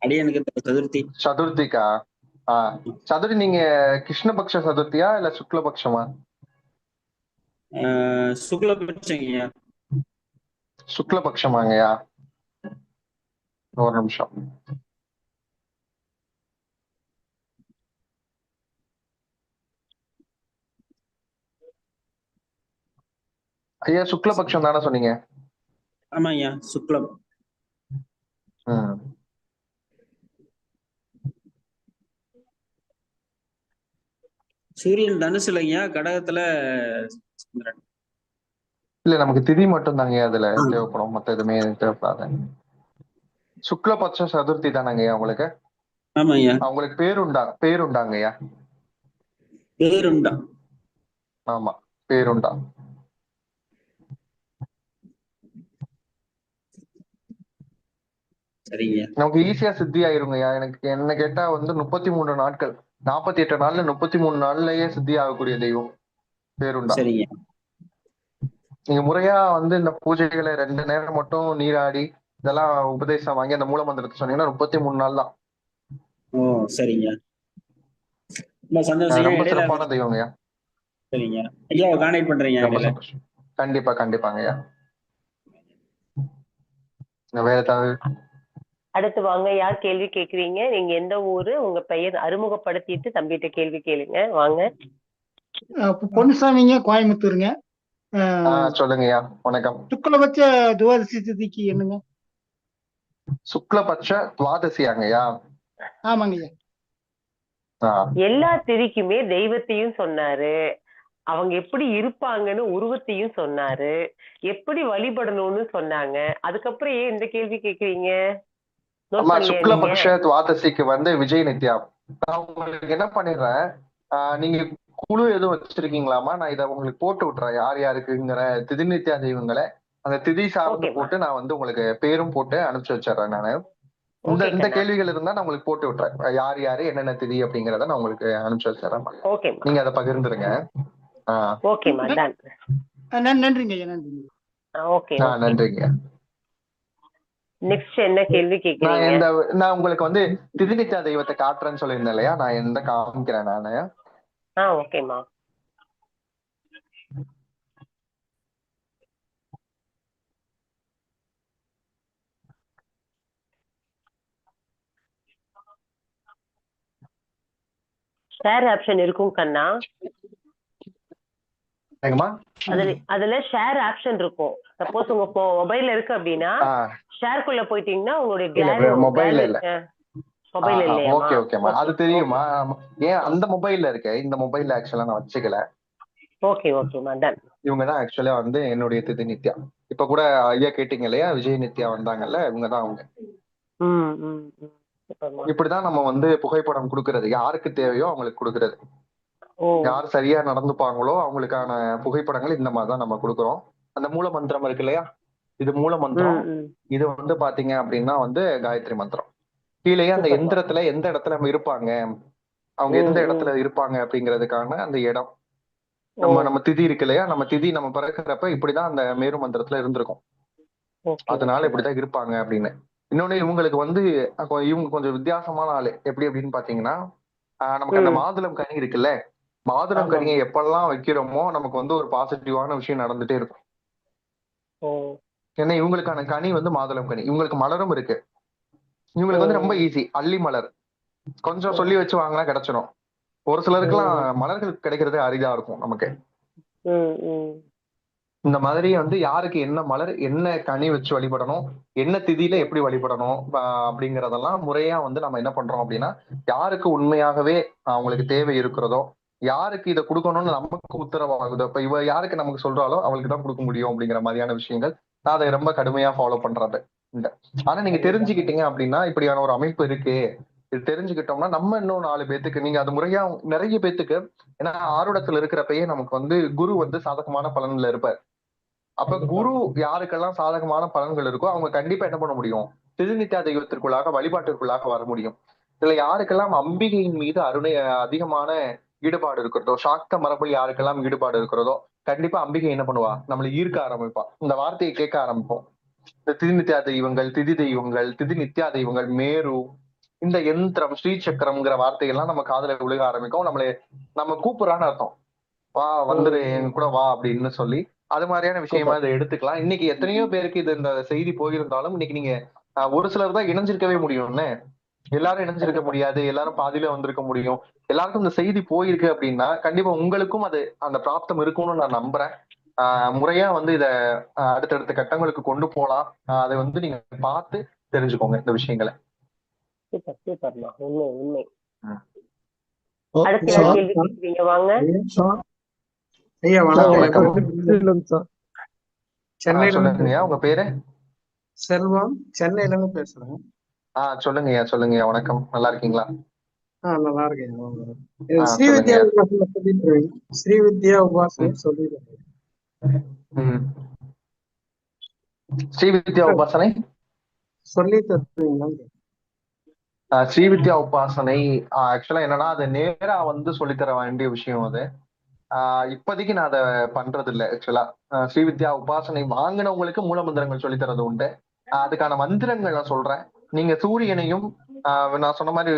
அடியனுக்கு சதுர்த்தி. சதுர்த்திக்கா? சதுர்த்தி நீங்க கிருஷ்ணபக்ஷ சதுர்த்தியா இல்ல சுக்லபக்ஷமா? சுக்லபக்ஷங்கய்யா. சுக்லபக்ஷமாங்கய்யா? ஒரு நிமிஷம். ஐயா சுக்லபக்ஷம் தானே சொன்னீங்க? ஆமா ஐயா, சுக்லம். சூரியன் தனுசுல ஐயா, கடகத்துல சந்திரன். இல்ல நமக்கு திதி மட்டும் தாங்க அதுல தேவைப்படும், மத்த எதுவுமே தேவைப்படாது. சுக்லபட்ச சதுர்த்தி தானங்கய்யா உங்களுக்கு? ஆமா ஐயா. அவங்களுக்கு பேருண்டாங்கய்யா. பேருண்டா? ஆமா, பேருண்டா. சரிங்க. நமக்கு ஈஸியா சித்தி ஆயிருங்கய்யா. எனக்கு என்ன கேட்டா வந்து 33 நாட்கள், 48 நாள்ல 33 நாள்லயே சித்தி ஆகக்கூடிய தெய்வம் பேருண்டா. சரிங்க. நீங்க முறையா வந்து இந்த பூஜைகளை 2 நேரம் மட்டும் நீராடி இதெல்லாம் உபதேசம் வாங்கி அந்த மூல மந்திரத்தை சொன்னீங்கன்னா 33 நாள் தான். ஓ சரிங்க, ரொம்ப சந்தோஷம். ரொம்ப சிறப்பான தெய்வங்கய்யா. சரிங்க ஐயா, கான்டாக்ட் பண்றீங்க. ரொம்ப சந்தோஷம். கண்டிப்பாங்க ஐயா. வேற ஏதாவது? அடுத்து வாங்க, யார் கேள்வி கேக்குறீங்க? நீங்க எந்த ஊரு, உங்க பெயர் அறிமுகப்படுத்திட்டு தம்பிகிட்ட கேள்வி கேளுங்க. வாங்க. பொன்னுசாமிங்க, கோயம்புத்தூருங்க. சொல்லுங்கய்யா. வணக்கம். சுக்லபட்ச துவாதசி திதிக்கு என்னங்க? சுக்லபட்ச துவாதசியாங்கய்யா? ஆமாங்கய்யா. எல்லா திதிக்குமே தெய்வத்தையும் சொன்னாரு, அவங்க எப்படி இருப்பாங்கன்னு உருவத்தையும் சொன்னாரு, எப்படி வழிபடணும்னு சொன்னாங்க. அதுக்கப்புறம் ஏன் இந்த கேள்வி கேக்குறீங்க? சுக்லபக்ஷ துவாதசிக்கு வந்து விஜய் நித்யா, நான் உங்களுக்கு என்ன பண்ணிடுறேன், நீங்க குழு எதுவும் வச்சிருக்கீங்களாமா? நான் இதை உங்களுக்கு போட்டு விட்டுறேன், யார் யாருக்குங்கிற திதி நித்யா தெய்வங்களை அந்த திதி சார்ந்து போட்டு நான் வந்து உங்களுக்கு பேரும் போட்டு அனுப்பிச்சு வச்சிடறேன். நானு இந்த கேள்விகள் இருந்தா நான் உங்களுக்கு போட்டு விட்டுறேன், யார் யாரு என்னென்ன திதி அப்படிங்கறத நான் உங்களுக்கு அனுப்பிச்சு வச்சிடறேன். நீங்க அதை பகிர்ந்துருங்க. நன்றிங்க ஐயா. நன்றிங்க. நன்றிங்க. நெக்ஸ்ட் என்ன கேள்வி கேக்குறீங்க? நான் உங்களுக்கு வந்து திதிநித்யா தெய்வத்தை காட்டுறேன்னு சொல்லியிருந்தேன் இல்லையா, நான் எந்த காமிக்கிறேன் நானு. ஓகேமா. ஷேர் ஆப்ஷன் இருக்கும் கண்ணா. அதுல ஷேர் ஆப்ஷன் இருக்கும். சப்போஸ் உங்க மொபைல்ல இருக்கு அப்படின்னா ஷேர்க்குள்ள போயிட்டீங்கன்னா உங்களுடைய மொபைல் இல்ல. மொபைல் இல்லையா? ஓகே ஓகேமா, அது தெரியுமா? ஏன் அந்த மொபைல்ல இருக்கு, இந்த மொபைல்ல ஆக்சுவலா நான் வச்சுக்கல. ஓகேமா, டன். இவங்க தான் ஆக்சுவலா வந்து என்னுடைய திதி நித்யா. இப்ப கூட ஐயா கேட்டீங்க இல்லையா, விஜய் நித்யா வந்தாங்கல்ல, இவங்க தான் அவங்க. இப்படிதான் நம்ம வந்து புகைப்படம் கொடுக்கறது, யாருக்கு தேவையோ அவங்களுக்கு கொடுக்கறது. யார் சரியா நடந்துப்பாங்களோ அவங்களுக்கான புகைப்படங்கள் இந்த மாதிரிதான் நம்ம கொடுக்குறோம். அந்த மூல மந்திரம் இருக்கு இல்லையா, இது மூல மந்திரம். இது வந்து பாத்தீங்க அப்படின்னா வந்து காயத்ரி மந்திரம். கீழேயே அந்த எந்திரத்துல எந்த இடத்துல நம்ம இருப்பாங்க, அவங்க எந்த இடத்துல இருப்பாங்க அப்படிங்கிறதுக்கான அந்த இடம். நம்ம திதி இருக்கு இல்லையா, நம்ம திதி நம்ம பிறக்கிறப்ப இப்படிதான் அந்த மேரு மந்திரத்துல இருந்திருக்கும். அதனால இப்படிதான் இருப்பாங்க அப்படின்னு. இன்னொன்னு இவங்களுக்கு வந்து இவங்க கொஞ்சம் வித்தியாசமான ஆளு. எப்படி அப்படின்னு பாத்தீங்கன்னா, நமக்கு அந்த மாதுளம் கனி இருக்குல்ல, மாதுளம் கனியை எப்பெல்லாம் வைக்கிறோமோ நமக்கு வந்து ஒரு பாசிட்டிவான விஷயம் நடந்துட்டே இருக்கும். ஏன்னா இவங்களுக்கான கனி வந்து மாதுளம் கனி. இவங்களுக்கு மலரும் இருக்கு. இவங்களுக்கு வந்து ரொம்ப ஈஸி, அள்ளி மலர் கொஞ்சம் சொல்லி வச்சு வாங்கினா கிடைச்சிடும். ஒரு சிலருக்குலாம் மலர்கள் கிடைக்கிறது அரிதா இருக்கும் நமக்கு. இந்த மாதிரி வந்து யாருக்கு என்ன மலர், என்ன கனி வச்சு வழிபடணும், என்ன திதியில எப்படி வழிபடணும் அப்படிங்கறதெல்லாம் முறையா வந்து நம்ம என்ன பண்றோம் அப்படின்னா, யாருக்கு உண்மையாகவே அவங்களுக்கு தேவை இருக்கிறதோ, யாருக்கு இதை கொடுக்கணும்னு நமக்கு உத்தரவாகுதோ, இப்ப இவ யாருக்கு நமக்கு சொல்றாலோ அவளுக்கு தான் கொடுக்க முடியும் அப்படிங்கிற மாதிரியான விஷயங்கள் நான் அதை ரொம்ப கடுமையா ஃபாலோ பண்றது. ஆனா நீங்க தெரிஞ்சுக்கிட்டீங்க அப்படின்னா இப்படியான ஒரு அமைப்பு இருக்கு, இது தெரிஞ்சுக்கிட்டோம்னா நம்ம இன்னும் 4 பேத்துக்கு, நீங்க அது முறையா நிறைய பேத்துக்கு, ஏன்னா ஆருடத்துல இருக்கிறப்பயே நமக்கு வந்து குரு வந்து சாதகமான பலன்ல இருப்பார். அப்ப குரு யாருக்கெல்லாம் சாதகமான பலன்கள் இருக்கோ அவங்க கண்டிப்பா என்ன பண்ண முடியும், திதிநித்யா தெய்வத்திற்குள்ளாக வழிபாட்டிற்குள்ளாக வர முடியும். இதுல யாருக்கெல்லாம் அம்பிகையின் மீது அதிகமான ஈடுபாடு இருக்கிறதோ, சாக்த மரபில் யாருக்கெல்லாம் ஈடுபாடு இருக்கிறதோ கண்டிப்பா அம்பிகை என்ன பண்ணுவா, நம்மளை ஈர்க்க ஆரம்பிப்பா. இந்த வார்த்தையை கேட்க ஆரம்பிப்போம். இந்த திதிநித்யா தெய்வங்கள், திதி தெய்வங்கள், திதி நித்யா தெய்வங்கள், மேரு, இந்த யந்திரம், ஸ்ரீசக்கரம்ங்கிற வார்த்தைகள்லாம் நம்ம காதுல விழுக ஆரம்பிக்கும். நம்ம கூப்பிடுறான்னு அர்த்தம். வா வந்துரு என் கூட வா அப்படின்னு சொல்லி அது மாதிரியான விஷயமா இதை எடுத்துக்கலாம். இன்னைக்கு எத்தனையோ பேருக்கு இது இந்த செய்தி போயிருந்தாலும் இன்னைக்கு நீங்க ஒரு சிலர் தான் இணைஞ்சிருக்கவே முடியும்னு. எல்லாரும் இணைஞ்சிருக்க முடியாது, எல்லாரும் பாதியில வந்திருக்க முடியும். எல்லாருக்கும் இந்த செய்தி போயிருக்கு அப்படின்னா கண்டிப்பா உங்களுக்கும் அது அந்த பிராப்தம் இருக்கும்னு நான் நம்புறேன். முறையா வந்து இத அடுத்தடுத்த கட்டங்களுக்கு கொண்டு போலாம். அதை வந்து நீங்க பார்த்து தெரிஞ்சுக்கோங்க இந்த விஷயங்களை. சூப்பர் சூப்பர்மா, உண்மை உண்மை. ம். அடுத்து என்ன கேள்வி கேட்குறீங்க? வாங்க. ஐயா வணக்கம். சென்னையில உங்க பேரு? செல்வம், சென்னையில இருந்து பேசுறேன். சொல்லுங்கய்யா சொல்லுங்கய்யா. வணக்கம், நல்லா இருக்கீங்களா? நல்லா இருக்கேன். ஸ்ரீவித்யா உபாசனை சொல்லிட்டு ஸ்ரீவித்யா உபாசனை சொல்லிடுறேன். ஸ்ரீவித்யா உபாசனை சொல்லி தருவீங்களா? ஸ்ரீவித்யா உபாசனை ஆக்சுவலா என்னன்னா, அது நேரா வந்து சொல்லித்தர வேண்டிய விஷயம். அது இப்போதைக்கு நான் அதை பண்றது இல்லை. ஆக்சுவலா ஸ்ரீவித்யா உபாசனை வாங்கினவங்களுக்கு மூல மந்திரங்கள் சொல்லித்தரது உண்டு. அதுக்கான மந்திரங்கள் நான் சொல்றேன். நீங்க சூரியனையும் நான் சொன்ன மாதிரி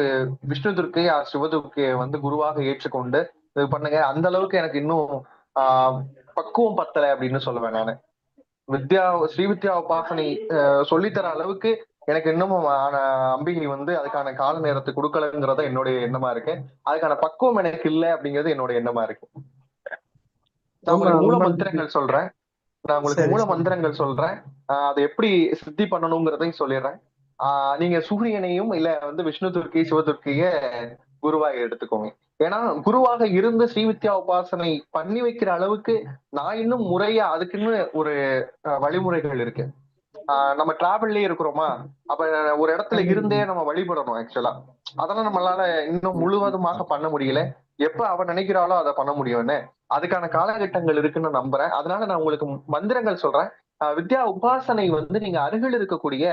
விஷ்ணு துர்க்கை சிவதுர்க்கையை வந்து குருவாக ஏற்றுக்கொண்டு இது பண்ணுங்க. அந்த அளவுக்கு எனக்கு இன்னும் பக்குவம் பத்தலை அப்படின்னு சொல்லுவேன் நானு. ஸ்ரீவித்யா உபாசனை சொல்லித்தர அளவுக்கு எனக்கு இன்னமும் அம்பிகை வந்து அதுக்கான கால நேரத்தை கொடுக்கலங்கிறத என்னுடைய எண்ணமா இருக்கு. அதுக்கான பக்குவம் எனக்கு இல்லை அப்படிங்கிறது என்னுடைய எண்ணமா இருக்கு. நான் உங்களுக்கு மூல மந்திரங்கள் சொல்றேன். அதை எப்படி சித்தி பண்ணணுங்கிறதையும் சொல்லிடுறேன். நீங்க சூரியனையும் இல்ல வந்து விஷ்ணு துர்க்கை சிவதுர்க்கைய குருவாக எடுத்துக்கோங்க. ஏன்னா குருவாக இருந்து ஸ்ரீவித்யா உபாசனை பண்ணி வைக்கிற அளவுக்கு நான் இன்னும் முறையா அதுக்குன்னு ஒரு வழிமுறைகள் இருக்கு. நம்ம டிராவல்லயே இருக்கிறோமா, அப்ப ஒரு இடத்துல இருந்தே நம்ம வழிபடணும். ஆக்சுவலா அதெல்லாம் நம்மளால இன்னும் முழுவதுமாக பண்ண முடியல. எப்ப அவ நினைக்கிறாளோ அதை பண்ண முடியும்னு அதுக்கான காலகட்டங்கள் இருக்குன்னு நம்புறேன். அதனால நான் உங்களுக்கு மந்திரங்கள் சொல்றேன். வித்யா உபாசனை வந்து நீங்க அருகில் இருக்கக்கூடிய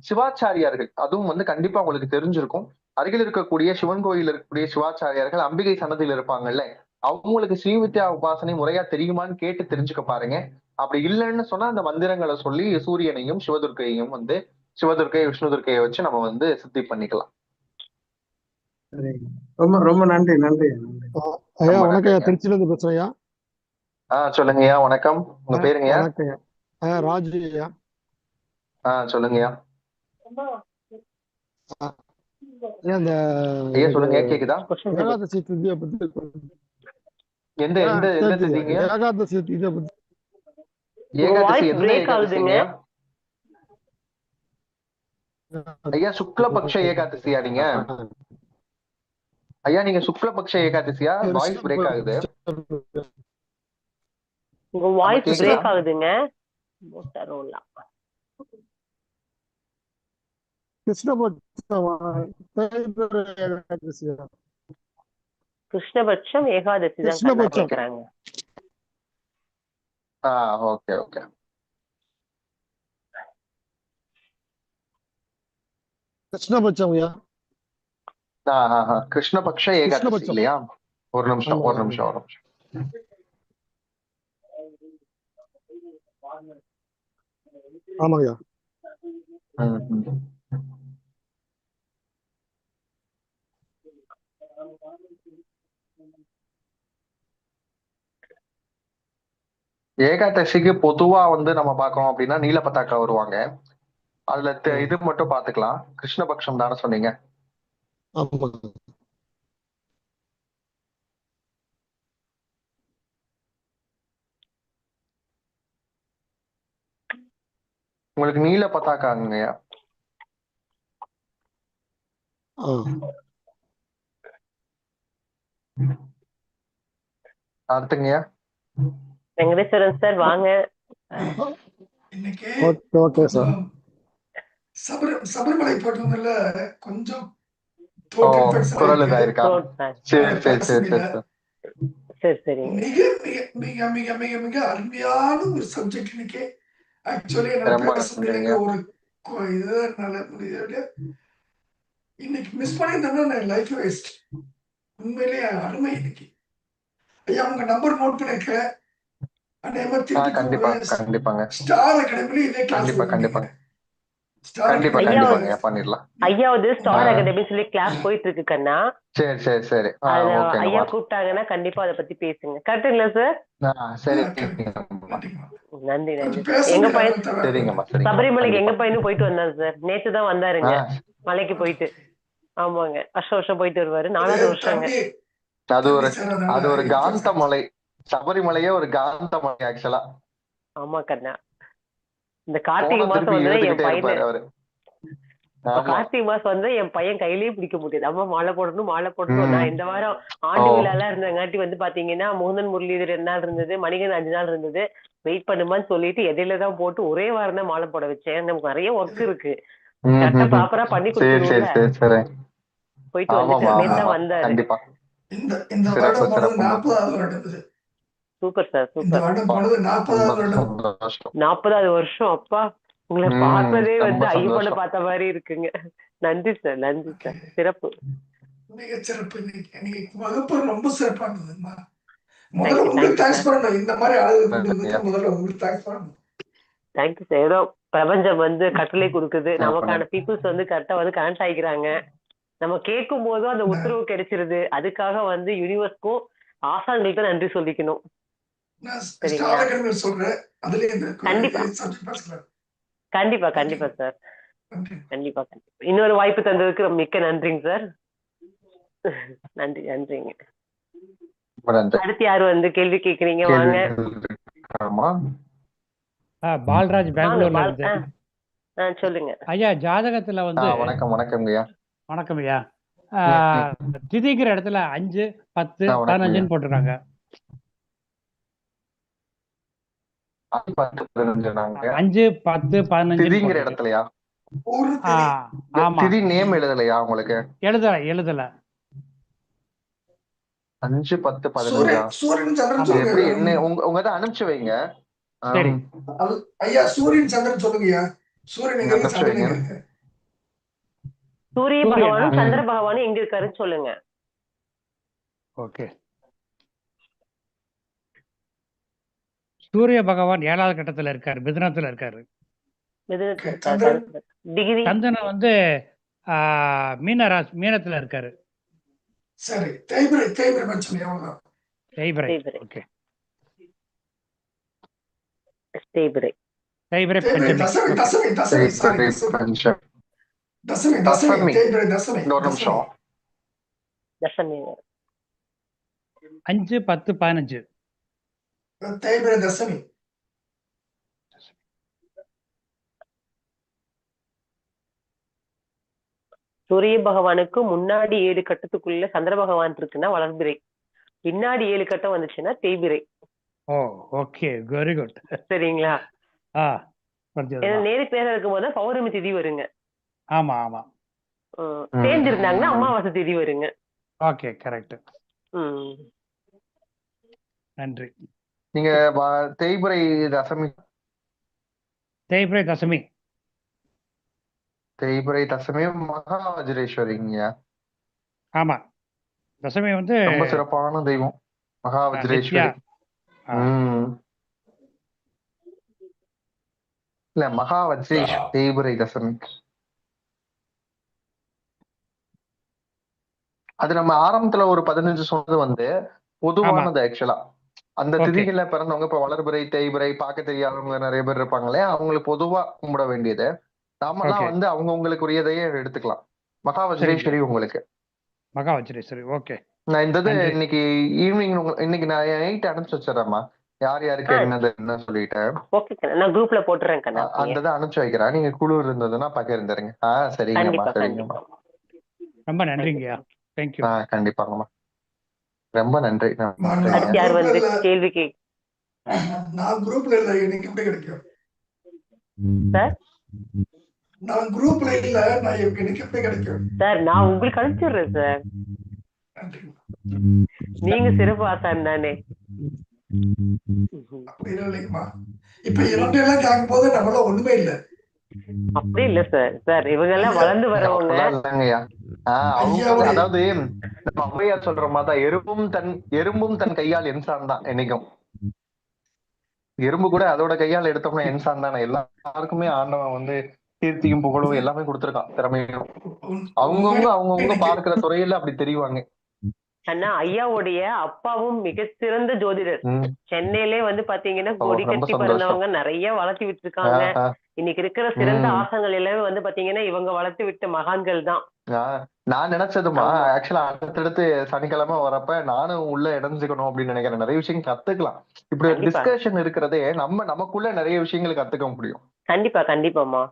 சிவாச்சாரியார்கள், அதுவும் வந்து கண்டிப்பா உங்களுக்கு தெரிஞ்சிருக்கும். அருகில் இருக்கக்கூடிய சிவன் கோயில் இருக்கக்கூடிய சிவாச்சாரியார்கள் அம்பிகை சன்னதியில் இருப்பாங்கல்ல, அவங்களுக்கு ஸ்ரீவித்யா உபாசனை முறையா தெரியுமான்னு கேட்டு தெரிஞ்சுக்க பாருங்க. அப்படி இல்லைன்னு சொன்னா அந்த மந்திரங்களை சொல்லி சூரியனையும் சிவதுர்க்கையையும் வந்து சிவதுர்க்கை விஷ்ணு துர்க்கையை வச்சு நம்ம வந்து சித்தி பண்ணிக்கலாம். ரொம்ப ரொம்ப நன்றி. நன்றி ஐயா. வணக்கம், திருச்சியில இருந்து பேசுறேன். சொல்லுங்கய்யா. வணக்கம், உங்க பேருங்கய்யா? ராஜு ஐயா. சொல்லுங்கய்யா. அந்த சொல்லுங்க, கேக்குதா? ஏகாதசி திதியை பத்தி. எந்த எந்த எந்த திதிங்க? ஏகாதசி திதியை பத்தி. ஏகாதசி எந்த ஏகாதசிங்க ஐயா? சுக்லபக்ஷ ஏகாதசியா நீங்க? ஐயா நீங்க சுக்லபக்ஷ ஏகாதசியா? வாய்ஸ் பிரேக் ஆகுது. உங்க வாய்ஸ் பிரேக் ஆகுதுங்க. கிருஷ்ணபட்சம் ஏகாதசி தான் கேக்குறாங்க. Okay okay. கிருஷ்ணபட்சம் ஐயா. கிருஷ்ணபக்ஷ ஏகாதசி இல்லையா? ஒரு நிமிஷம். ஆமாங்கய்யா. ஏகாதசிக்கு பொதுவா வந்து நம்ம பாக்கோம் அப்படின்னா நீல பதாக்கா வருவாங்க. அதுல இது மட்டும் பாத்துக்கலாம். கிருஷ்ணபக்ஷம் தானே சொன்னீங்க? உங்களுக்கு நீல பதாக்காங்கய்யா. அடுத்துங்கய்யா வெங்கடேஸ்வரன் சார் வாங்க. Okay sir. சபரிமலை போட்டவங்கல கொஞ்சம் குரல் இதா இருக்கா? சரி. மிக மிக மிக மிக மிக மிக அருமையான ஒரு சப்ஜெக்ட். இன்னைக்கு ஆக்சுவலி ஒரு இதனால முடியாது. இன்னைக்கு மிஸ் பண்ணியிருந்தேன்னா லைஃப் வேஸ்ட். உண்மையிலேயே அருமை. இன்னைக்கு ஐயா உங்க நம்பர் நோட் பண்ணிருக்கேன். ஸ்டார் அகாடமில இதே கிளாஸ் ஐயாவது ஸ்டார் அகாடமி சொல்லி கிளாஸ் போயிட்டு இருக்கு கண்ணா. சரி. ஐயா கூப்பிட்டாங்கன்னா கண்டிப்பா அதை பத்தி பேசுங்க. கரெக்டுங்களா சார்? நன்றி. எங்க பையன் சபரிமலைக்கு எங்க பையனும் போயிட்டு வந்தாரு சார். நேத்துதான் வந்தாருங்க மலைக்கு போயிட்டு. ஆமாங்க, வருஷம் போயிட்டு வருவாரு. 4வது வருஷங்க. அது ஒரு காந்த மலை. சபரிமலையே ஒரு காந்த மலை ஆக்சுவலா. ஆமா கண்ணா. இந்த கார்த்திகை போனா மாசம் திருப்பி வந்து என் இழுத்துக்கிட்டே பையனை இருப்பாரு அவரு. ஆமா. கார்த்திகை மாசம் வந்து என் பையன் கையிலேயே பிடிக்க முடியாது. அம்மா மாலை போடணும் மாலை போடணும். ம். நான் இந்த வாரம் ஓ. ஆண்டு விழாலாம் இருந்தங்காட்டி வந்து பாத்தீங்கன்னா முகுந்தன் முரளிதர் 2 நாள் இருந்தது, மணிகன் 5 நாள் இருந்தது. வெயிட் பண்ணுமான்னு சொல்லிட்டு இடையில தான் போட்டு ஒரே வாரம் தான் மாலை போட வச்சேன். நமக்கு நிறைய ஒர்க் இருக்கு. கரெக்டா ப்ராப்பரா பண்ணி சரி சரி கொடுத்துருவோம்ல. சரி சரி. போயிட்டு ஆமாமா வந்துட்டு நேத்து ஆமாமா தான் வந்தாரு. கண்டிப்பா. இந்த சிறப்பு வருடம் போனது சிறப்புமா. 40வது வருடம் இது. சூப்பர் சார் இந்த சூப்பர். வருடம் போனது 40வது ரொம்ப வருடம். சந்தோஷம். 40வது வருஷம். அப்பா உங்களை பார்த்ததே ரொம்ப வந்து ஐயப்பனை சந்தோஷம். பார்த்த மாதிரி இருக்குங்க. நன்றி சார் நன்றி ஓகே, சார். சிறப்பு. மிக சிறப்பு. இன்னைக்கு வகுப்பு ரொம்ப சிறப்பானதுமா. முதல்ல தேங்க்யூ உங்களுக்கு தேங்க்யூ தேங்க்ஸ் சார். பண்ணணும். இந்த மாதிரி ஆளுங்க கொண்டு சரிங்க. வந்ததுக்கு முதல்ல உங்களுக்கு தேங்க்ஸ் பண்ணணும். Thank you sir. ஏதோ பிரபஞ்சம் வந்து கட்டளை கொடுக்குது. சிறப்புங்க. நமக்கான பீப்புள்ஸ் வந்து கரெக்டா வந்து கனெக்ட் ஆகிக்கிறாங்க. நம்ம கேட்கும் போதும் அந்த நான் உத்தரவு கிடைச்சிருது. அதுக்காக வந்து யூனிவர்ஸ்க்கும் ஆசான்களுக்கு தான் நன்றி சொல்லிக்கணும். நான் சரிங்களா? ஸ்டார் அகாடமி சொல்றேன். அதுலயே இந்த கண்டிப்பா சப்ஜெக்ட் பேசுறேன். கண்டிப்பா நன்றி கண்டிப்பா சார். நன்றி. கண்டிப்பா கண்டிப்பா. இன்னொரு வாய்ப்பு தந்ததுக்கு மிக்க நன்றிங்க சார். நன்றி நன்றிங்க. ரொம்ப நன்றி. அடுத்து யாரு வந்து கேள்வி கேக்குறீங்க? வாங்க கேள்விகள் இருக்காமா? பால்ராஜ் வாங்க பெங்களூர்ல பால். இருந்து. சொல்லுங்க ஐயா ஜாதகத்துல வந்து வணக்கம் வணக்கம் ஐயா. வணக்கம் ஐயா. ம், ம். திதிக்கிற இடத்துல 5, 10, வணக்கம் ஐயா. 15 போட்டிருக்காங்க. 10, 15 நாங்க 5, 10, 15 திதிங்கிற போட்டிருக்கு. இடத்துலயா? ஒரு ஆ, திதி. ஆமா திதி நேம் எழுதலையா உங்களுக்கு? எழுதல 5, 10, 15 சூரியன் சூரியன் சந்திரன் ஆமா எப்படி சொல்லுங்க. என்ன உங்க இதை அனுப்பிச்சு வைங்க. சரி அது ஐயா சூரியன் சந்திரன் சொல்லுங்கய்யா. சூரியன் எங்க இருக்கு, அனுப்பிச்சு சந்திரன் வைங்க. எங்க இருக்கு? சூரிய சூரியன் பகவானும் சந்திர பகவானும் எங்க இருக்காருன்னு சொல்லுங்க. ஓகே. சூரிய பகவான் 7வது கட்டத்துல இருக்காரு, மிதுனத்துல இருக்காரு. மிதுனத்துல Okay, இருக்காரு. சந்திரன் டிகிரி சந்திரன் வந்து மீனத்துல இருக்காரு. சரி. தேய்பிரை தேய்பிரை பஞ்சமி அவ்வளவுதான். தேய்பிரை. தேய்பிரை ஓகே. தேய்பிரை தேய்பிரை தேய்பிரை பஞ்சமி. தசமி ஓகே. தசமி தசமி சாரி தேய்பிரை தசமி பஞ்சமி. தசமி தசமி தசமி. தேய்பிரை தசமி இன்னொரு தசமி. நிமிஷம். தசமி 5, 10, 15. தேய்பிரை தசமி. சூரிய பகவானுக்கு முன்னாடி 7 கட்டத்துக்குள்ள சந்திர பகவான் இருக்குன்னா வளர்பிறை, பின்னாடி 7 கட்டம் வந்துச்சுன்னா தேய்பிரை. ஓ ஓகே வெரி குட். சரிங்களா? ஆ ஏன்னா புரிஞ்சதுமா. நேரு பேர இருக்கும் போது பௌர்ணமி திதி வருங்க. ஆமா ஆமா சேர்ந்து இருந்தாங்கன்னா அமாவாசை திதி வருங்க. Okay correct. ம். நன்றி. நீங்க தேய்பிரை தசமி தேய்பிரை தசமி. தேய்பிரை தசமி மகா வஜ்ரேஸ்வரிங்க. ஆமா தசமி வந்து ரொம்ப சிறப்பான தெய்வம் மகா நித்யா. வஜ்ரேஸ்வரி. ஆ, இல்ல மகா வஜ்ரேஷ் தேய்பிரை தசமி. அது நம்ம ஆரம்பத்துல ஒரு 15 சொன்னது வந்து பொதுவானது ஆக்சுவலா. அந்த ஓகே திதிகள்ல பிறந்தவங்க இப்ப வளர்பிறை தேய்பிறை பார்க்க தெரியாதவங்க நிறைய பேர் இருப்பாங்களே, அவங்களுக்கு பொதுவா கும்பிட வேண்டியது. நாமெல்லாம் ஓகே வந்து அவங்கவுங்களுக்குரியதையே எடுத்துக்கலாம். மகா சரிங்க வஜ்ரேஸ்வரி உங்களுக்கு. மகா வஜ்ரேஸ்வரி. ஓகே நான் இந்த இது நன்றி. இன்னைக்கு ஈவினிங் இன்னைக்கு நான் நைட் அனுப்பிச்சு வச்சிடறேம்மா. யார் யாருக்கு என்னது என்ன சொல்லிட்டேன். ஓகே கண்ணா, நான் குரூப்ல போட்டுறேன் கண்ணா. அந்த இதை அனுப்பிச்சு வைக்கிறேன். நீங்க குழு இருந்ததுன்னா பகிர்ந்துருங்க. சரிங்கம்மா கண்டிப்பா சரிங்கம்மா. கண்டிப்பா. ரொம்ப நன்றிங்கய்யா. தேங்க்யூ. கண்டிப்பாங்கம்மா. ரொம்ப நன்றி. அடுத்து யார் வந்து கேள்வி நான் குரூப்ல இல்ல, எனக்கு எப்படி கிடைக்கும்? சார் நான் குரூப்ல இல்ல, நான் எனக்கு எப்படி கிடைக்கும்? சார் நான் உங்களுக்கு அனுப்பிச்சிடுறேன் சார். நன்றி. நீங்க சிறப்பு ஆசான் தானே. அப்படி இல்லைங்கம்மா. இப்ப 2 எல்லாம் கேட்கும் போது நம்மள ஒண்ணுமே இல்ல. அப்படி இல்ல சார். சார் இவங்க எல்லாம் வளர்ந்து வரவங்க. அதாவது நம்ம ஔவையார் சொல்ற மாதிரிதான் எறும்பும் தன் கையால் என்சான் தான் என்னைக்கும். எறும்பு கூட அதோட கையால் எடுத்தோம்னா என்சான் தானே. எல்லாருக்குமே ஆண்டவன் வந்து கீர்த்தியும் புகழும் எல்லாமே கொடுத்திருக்கான், திறமையும். அவங்கவுங்க பார்க்கிற துறையில அப்படி தெரிவாங்க. அண்ணா ஐயாவுடைய அப்பாவும் மிக சிறந்த ஜோதிடர். சென்னையிலே வந்து பாத்தீங்கன்னா கொடி கட்டி பிறந்தவங்க நிறைய வளர்த்தி விட்டு இருக்காங்க. இன்னைக்கு இருக்கிற சிறந்த ஆசங்கள் எல்லாமே வந்து பாத்தீங்கன்னா இவங்க வளர்த்து விட்ட மகான்கள் தான். நான் நினைச்சதுமா ஆக்சுவலா அடுத்தடுத்து சனிக்கிழமை வரப்ப நானும் உள்ள இணைஞ்சுக்கணும் அப்படின்னு நினைக்கிறேன். நிறைய விஷயம் கத்துக்கலாம். இப்படி ஒரு டிஸ்கஷன் இருக்கிறதே நமக்குள்ள நிறைய விஷயங்கள் கத்துக்க முடியும். கண்டிப்பா கண்டிப்பாமா.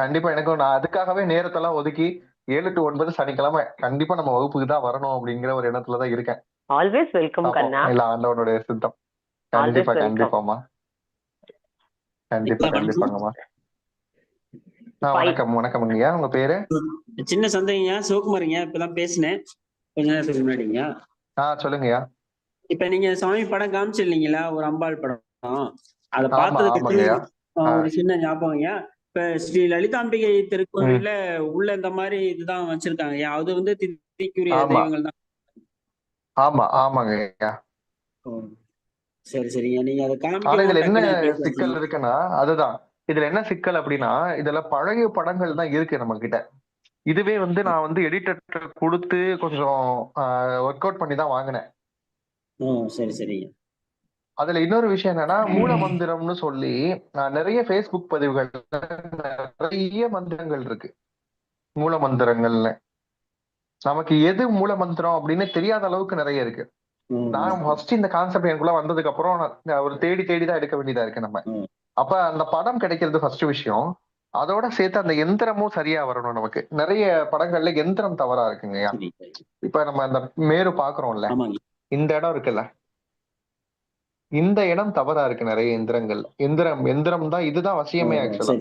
கண்டிப்பா எனக்கும் நான் அதுக்காகவே நேரத்தெல்லாம் ஒதுக்கி 7 to 9 சனிக்கிழமை கண்டிப்பா நம்ம வகுப்புக்கு தான் வரணும் அப்படிங்கிற ஒரு எண்ணத்துலதான் இருக்கேன். ஆல்வேஸ் வெல்கம் கண்ணா. இல்ல ஆண்டவனுடைய சித்தம். கண்டிப்பா கண்டிப்பாமா. கண்டிப்பாங்கம்மா. வணக்கம் ஐயா. உங்க பேரு? சின்ன சந்தேகங்க, சிவகுமாருங்க. இப்பதான் பேசினேன் கொஞ்ச நேரத்துக்கு முன்னாடிங்க. சொல்லுங்கய்யா. இப்ப நீங்க சாமி படம் காமிச்சிருந்தீங்களா, ஒரு அம்பாள் படம், அத பார்த்ததுக்கு ஒரு சின்ன ஞாபகங்க. இப்ப ஸ்ரீ லலிதாம்பிகை திருக்கோவில்ல உள்ள இந்த மாதிரி இதுதான் வச்சிருக்காங்க. அது வந்து திதிக்குரிய தெய்வங்கள் தான். ஆமா ஆமாங்க. சரி சரிங்க. நீங்க அதை இதுல என்ன சிக்கல் இருக்குன்னா, அதுதான் இதுல என்ன சிக்கல் அப்படின்னா, இதுல பழைய படங்கள் தான் இருக்கு நம்ம கிட்ட. இதுவே வந்து நான் வந்து எடிட்டர் கொடுத்து கொஞ்சம் ஒர்க் அவுட் பண்ணி தான் வாங்கினேன். சரி சரிங்க. அதுல இன்னொரு விஷயம் என்னன்னா, மூல மந்திரம்னு சொல்லி நிறைய பேஸ்புக் பதிவுகள் நிறைய மந்திரங்கள் இருக்கு. மூல மந்திரங்கள்ல நமக்கு எது மூல மந்திரம் அப்படின்னு தெரியாத அளவுக்கு நிறைய இருக்கு. நான் ஃபர்ஸ்ட் இந்த கான்செப்ட் எனக்குள்ள வந்ததுக்கு அப்புறம் ஒரு தேடிதான் எடுக்க வேண்டியதா இருக்கு நம்ம. அப்ப அந்த படம் கிடைக்கிறது ஃபர்ஸ்ட் விஷயம். அதோட சேர்த்து அந்த எந்திரமும் சரியா வரணும். நமக்கு நிறைய படங்கள்ல எந்திரம் தவறா இருக்குங்கய்யா. இப்ப நம்ம அந்த மேரு பாக்குறோம்ல, இந்த இடம் இருக்குல்ல, இந்த இடம் தவறா இருக்கு. நிறைய எந்திரங்கள் எந்திரம் தான், இதுதான் வசியமே. ஆக்சுவலா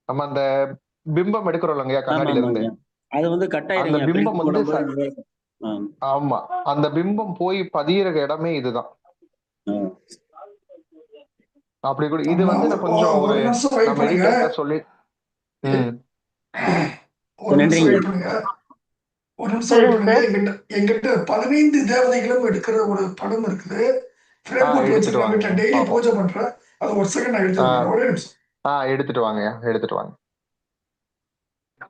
நம்ம அந்த பிம்பம் எடுக்கிறோம் இல்லைங்கய்யா கண்ணாடியில இருந்து, அது வந்து அந்த பிம்பம் வந்து ஆமா, அந்த பிம்பம் போய் பதியிற இடமே இதுதான். அப்படி கூட இது வந்து நான் கொஞ்சம் ஒரு நம்ம எடிட்டர்ட்ட சொல்லி எங்கிட்ட 15 தேவதைகளும் எடுக்கிற ஒரு படம் இருக்குது. டெய்லி பூஜை பண்றேன். அது ஒரு செகண்ட் எடுத்துட்டு வாங்க.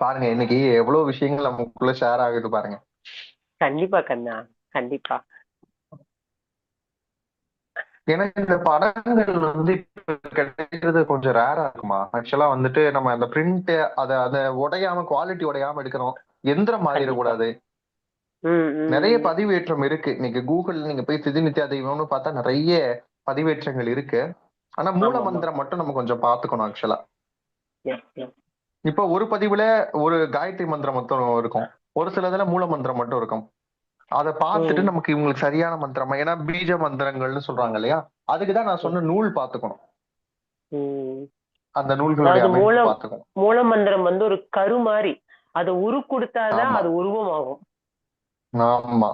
பாருங்க இன்னைக்கு எவ்வளவு விஷயங்கள் நமக்குள்ள ஷேர் ஆகுது பாருங்க. கண்டிப்பா கண்ணா, கண்டிப்பா. ஏன்னா இந்த படங்கள் வந்து கிடைக்கிறது கொஞ்சம் ரேரா இருக்குமா. ஆக்சுவலா வந்துட்டு நம்ம அந்த பிரிண்ட் அதை உடையாம, குவாலிட்டி உடையாம எடுக்கணும். எந்திரம் மாறிடக்கூடாது. நிறைய பதிவேற்றம் இருக்கு. இன்னைக்கு கூகுள் நீங்க போய் திதி நித்யா தெய்வம்னு பார்த்தா நிறைய பதிவேற்றங்கள் இருக்கு. ஆனா மூல மந்திரம் மட்டும் நம்ம கொஞ்சம் பாத்துக்கணும். ஆக்சுவலா இப்ப ஒரு பதிவுல ஒரு காயத்ரி மந்திரம் மட்டும் இருக்கும், ஒரு சிலதுல மூல மந்திரம் மட்டும் இருக்கும். அதை பார்த்துட்டு நமக்கு இவங்களுக்கு சரியான மந்திரமா, ஏன்னா பீஜ மந்திரங்கள்னு சொல்றாங்க இல்லையா, அதுக்குதான் நான் சொன்ன நூல் பாத்துக்கணும். அந்த நூல்களுடைய பாத்துக்கணும். மூல மந்திரம் வந்து ஒரு கரு மாதிரி, அதை உரு கொடுத்தாதான் அது உருவமாகும். ஆமா.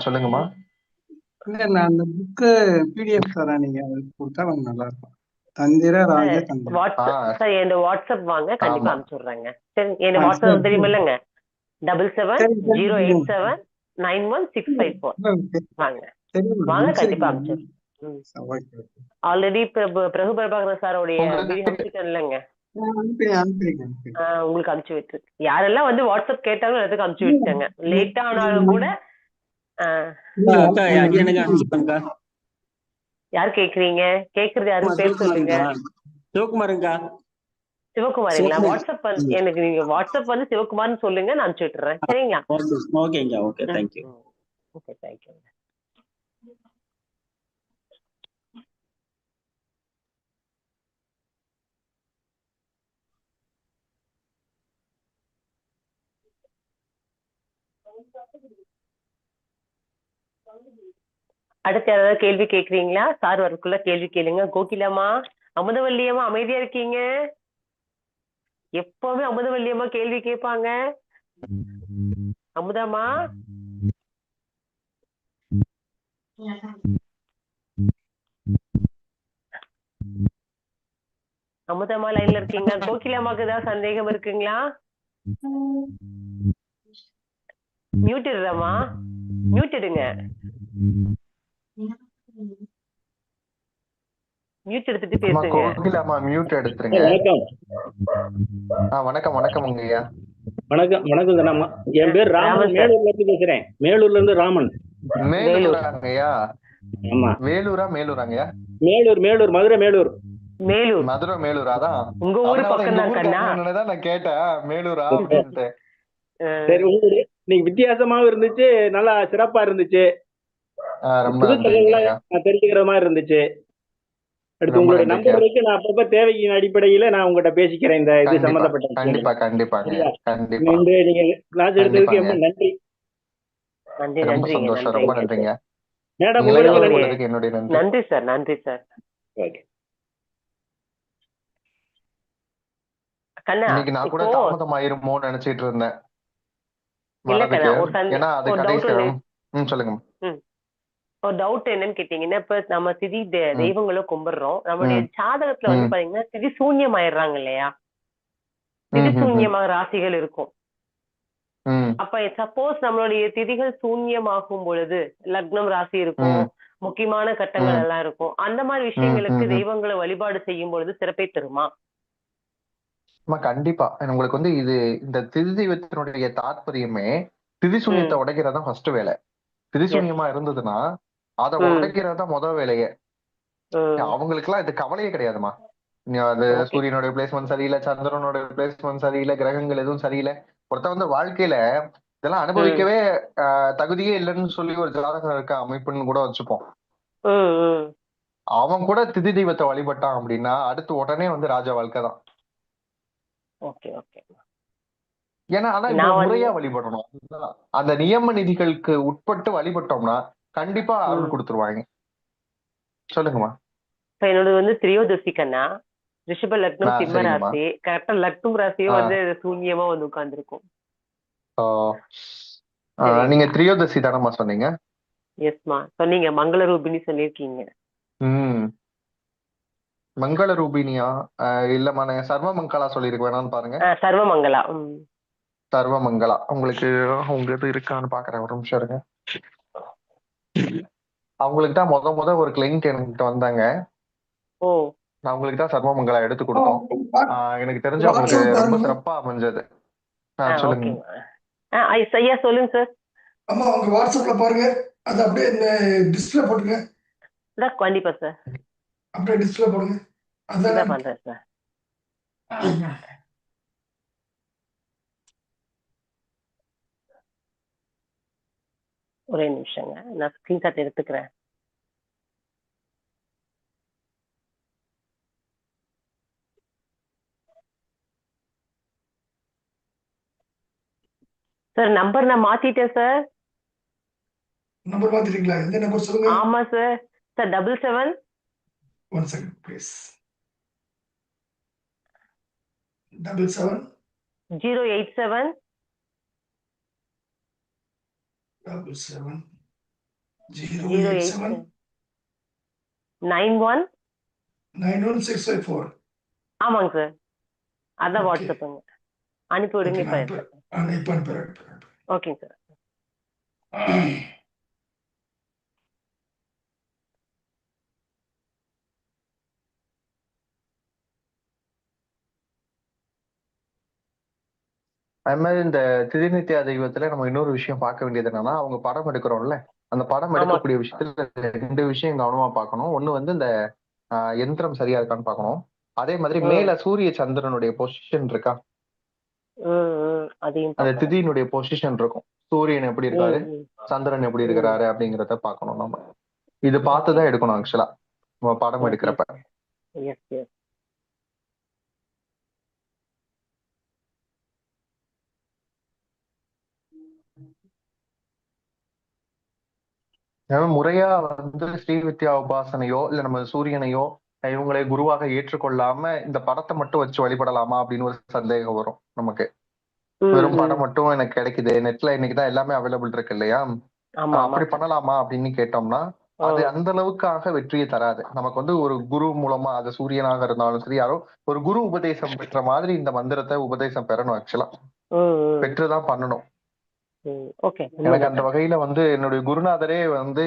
சொல்லுங்கம்மா. நான் அந்த புக்கு பிடிஎஃப் தரேன், நீங்க கொடுத்தா கொஞ்சம் நல்லா இருக்கும். தந்திர ராஜ என் வாட்ஸ்அப் வாங்க, கண்டிப்பா அனுப்பிச்சுடுறேங்க. சரி, என் வாட்ஸ்அப் தெரியுமில்லங்க, 7708791654 வாங்க வாங்க, கண்டிப்பா அனுப்பிச்சுடுறேன். ஆல்ரெடி பிரபு பிரபாகரன் சாரோடைய இல்லைங்க, உங்களுக்கு அனுப்பிச்சு விட்டு யாரெல்லாம் வந்து வாட்ஸ்அப் கேட்டாலும் எல்லாத்துக்கும் அனுப்பிச்சு விட்டாங்க. லேட்டா ஆனாலும் கூட. யார் கேக்குறீங்க? கேக்குறது யாரும் பேர் சொல்லுங்க. சிவகுமாருங்கா. சிவகுமாருங்களா? வாட்ஸ்அப் எனக்கு நீங்க வாட்ஸ்அப் வந்து சிவகுமார்னு சொல்லுங்க, நான் அனுப்பிச்சு விட்டுறேன். சரிங்களா? ஓகேங்க. Okay, thank you. Okay, thank you. அடுத்து யாராவது கேள்வி கேக்குறீங்களா? சார் வரக்குள்ள கேள்வி கேளுங்க. கோகிலாமா, அமுதவல்லியம்மா அமைதியா இருக்கீங்க? எப்பவுமே அமுதவல்லியம்மா கேள்வி கேட்பாங்க. அமுதாமா, அமுதம்மா லைன்ல இருக்கீங்களா? கோகிலாமாக்கு ஏதாவது சந்தேகம் இருக்குங்களா? மியூட் இடுறமா, மியூட் இடுங்க. மியூட் எடுத்துட்டு பேசுங்க. கோகிலாமா மியூட் எடுத்துருங்க. வணக்கம் வணக்கம் ஐயா. வணக்கம் வணக்கம். என் பேர் ராமன், மேலூர்ல இருந்து பேசுறேன். மேலூர்ல இருந்து ராமன். மேலூராங்கய்யா? ஆமா. வேலூரா மேலூராங்கய்யா? மேலூர், மேலூர், மதுரை மேலூர். மேலூர். மதுரை மேலூர். அதான் உங்க ஊரு அதனாலதான் பக்கம் எங்க தான் கண்ணா. ஊருக்காரங்கன்னு நான் கேட்டேன் மேலூரா அப்படின்ட்டு. சரி, உங்களுடைய நீங்க வித்தியாசமாவும் இருந்துச்சு, நல்லா சிறப்பா இருந்துச்சு, ரொம்ப புது நன்றிங்க தகவலை ஐயா. நான் தெரிஞ்சுக்கிற மாதிரி இருந்துச்சு. அடுத்து ரொம்ப உங்களுடைய நன்றிங்க. நம்பர் இருக்கு, நான் அப்பப்ப தேவையின் அடிப்படையில நான் உங்ககிட்ட பேசிக்கிறேன் இந்த இது கண்டிப்பா சம்பந்தப்பட்ட விஷயங்கள். கண்டிப்பா கண்டிப்பாங்க சரியா? கண்டிப்பா இன்று நீங்க கிளாஸ் எடுத்ததுக்கு கண்டிப்பாங்க. ரொம்ப நன்றி. நன்றி ரொம்ப நன்றிங்க சந்தோஷம். ரொம்ப நன்றிங்க. நன்றிங்க. மேடம் நீங்களே உங்களுக்கு கலந்து நன்றி. கொண்டதுக்கு என்னுடைய நன்றி. நன்றி சார், நன்றி சார். ஓகே. கண்ணா இன்னைக்கு நான் கூட இப்போ தாமதம் ஆயிருமோன்னு நினைச்சிட்டு இருந்தேன் இல்ல கண்ணா, வரதுக்கு. ஏன்னா அது ஒரு கடைசி டவுட் சொல்லுங்க. ஒரு டவுட் என்னன்னு கேட்டீங்கன்னா, இப்ப நம்ம திதி ம், தெய்வங்களும் கும்பிடுறோம். நம்மளுடைய ம், ஜாதகத்துல வந்து ம், பாத்தீங்கன்னா திதி சூன்யம் ஆயிடுறாங்க இல்லையா? ம், திதி ம், ம், சூன்யமாக ராசிகள் இருக்கும். ம், அப்ப சப்போஸ் நம்மளுடைய திதிகள் சூன்யமாகும் பொழுது லக்னம் ராசி இருக்கும், ம், முக்கியமான கட்டங்கள் ம், எல்லாம் இருக்கும். அந்த மாதிரி ம், விஷயங்களுக்கு ம். தெய்வங்களை வழிபாடு செய்யும் பொழுது சிறப்பை தருமா? கண்டிப்பா. உங்களுக்கு வந்து இது இந்த திதி தெய்வத்தினுடைய தாற்பயமே திதி சூன்யத்தை ம். உடைக்கிறதா ஃபர்ஸ்ட் வேலை. திதி எஸ். சூன்யமா இருந்ததுன்னா அதை ம். உடைக்கிறதா முதல் வேலையே. ம். அவங்களுக்கு எல்லாம் இது கவலையே கிடையாதுமா. அது ஓகே. சூரியனுடைய பிளேஸ்மெண்ட் சரியில்லை, சந்திரனோட பிளேஸ்மெண்ட் சரியில்லை, கிரகங்கள் எதுவும் சரியில்லை. ஒருத்தன் வந்து வாழ்க்கையில இதெல்லாம் ம். அனுபவிக்கவே தகுதியே இல்லைன்னு சொல்லி ஒரு ஜாதகம் இருக்க அமைப்புன்னு கூட வச்சுப்போம். ம். ம். அவன் கூட திதி தெய்வத்தை வழிபட்டான் அப்படின்னா அடுத்து உடனே வந்து ராஜா வாழ்க்கை தான். Okay okay. ஏன்னா ஆனா நான் வந்து முறையா வழிபடணும். அந்த நியம நிதிகளுக்கு உட்பட்டு வழிபட்டோம்னா கண்டிப்பா அருள் கொடுத்துருவாங்க. சொல்லுங்கம்மா. இப்ப என்னோட வந்து திரியோதசி கண்ணா, ரிஷப லக்னம் சிம்ம சரிங்கம்மா. ராசி. கரெக்டா லக்னம் ராசியும் வந்து சூன்யமா வந்து உட்கார்ந்துருக்கும். நீங்க திரியோதசி தானம்மா சொன்னீங்க? எஸ்மா சொன்னீங்க, மங்கள ரூபினி சொல்லியிருக்கீங்க. மங்கள ரூபினியா? இல்லம்மா, நான் சர்வ மங்களா சொல்லியிருக்க வேணாம்னு பாருங்க. சர்வ மங்களா. சர்வ மங்களா உங்களுக்கு உங்க இது இருக்கான்னு பாக்குறேன், ஒரு நிமிஷம் இருங்க. அவங்களுக்கு தான் முத ஒரு கிளைண்ட் என்கிட்ட வந்தாங்க. ஓ. நான் உங்களுக்கு தான் சர்வ மங்களா எடுத்து கொடுத்தோம். எனக்கு தெரிஞ்சு அவங்களுக்கு ரொம்ப சிறப்பா அமைஞ்சது. சொல்லுங்க ஐயா. சொல்லுங்க சார். அம்மா உங்க வாட்ஸ்அப்ல பாருங்க, அது அப்படியே டிஸ்பிளே போடுங்க. கண்டிப்பா சார், அப்படியே டிஸ்பிளே போடுங்க. அதான் பண்றேன் சார். ஒரே நிமிஷங்க, நான் ஸ்கிரீன்ஷாட் எடுத்துக்கிறேன். சார் நம்பர் நான் மாத்திட்டேன் சார். நம்பர் மாத்திட்டீங்களா? எந்த நம்பர் சொல்லுங்க. ஆமா sir. Sir 77. One second please. 77 087 77 087 91 91654. ஆமாங்க சார், அதான் வாட்ஸ்அப்புங்க. அனுப்பி விடுங்க. இப்ப ஓகேங்க சார். அது மாதிரி இந்த திதிநித்தியா தெய்வத்துல நம்ம இன்னொரு விஷயம் பார்க்க வேண்டியது என்னன்னா, அவங்க படம் எடுக்கிறோம்ல, அந்த படம் எடுக்கக்கூடிய விஷயத்துல 2 விஷயம் கவனமா பார்க்கணும். ஒண்ணு வந்து இந்த யந்திரம் சரியா இருக்கான்னு பார்க்கணும். அதே மாதிரி மேல சூரிய சந்திரனுடைய பொசிஷன் இருக்கா, அந்த திதியினுடைய பொசிஷன் இருக்கும். சூரியன் எப்படி இருக்காரு, சந்திரன் எப்படி இருக்கிறாரு அப்படிங்கிறத பார்க்கணும். நம்ம இது பார்த்துதான் எடுக்கணும் ஆக்சுவலா நம்ம படம் எடுக்கிறப்ப. முறையா வந்து ஸ்ரீவித்யா உபாசனையோ இல்ல நம்ம சூரியனையோ இவங்களை குருவாக ஏற்றுக்கொள்ளாம இந்த படத்தை மட்டும் வச்சு வழிபடலாமா அப்படின்னு ஒரு சந்தேகம் வரும் நமக்கு. வெறும் படம் மட்டும் எனக்கு கிடைக்குது நெட்ல, இன்னைக்குதான் எல்லாமே அவைலபிள் இருக்கு இல்லையா, அப்படி பண்ணலாமா அப்படின்னு கேட்டோம்னா அது அந்த அளவுக்காக வெற்றியை தராது. நமக்கு வந்து ஒரு குரு மூலமா, அது சூரியனாக இருந்தாலும் சரி, யாரோ ஒரு குரு உபதேசம் பெற்ற மாதிரி இந்த மந்திரத்தை உபதேசம் பெறணும். ஆக்சுவலா பெற்றுதான் பண்ணணும். எனக்கு அந்த வகையில வந்து என்னுடைய குருநாதரே வந்து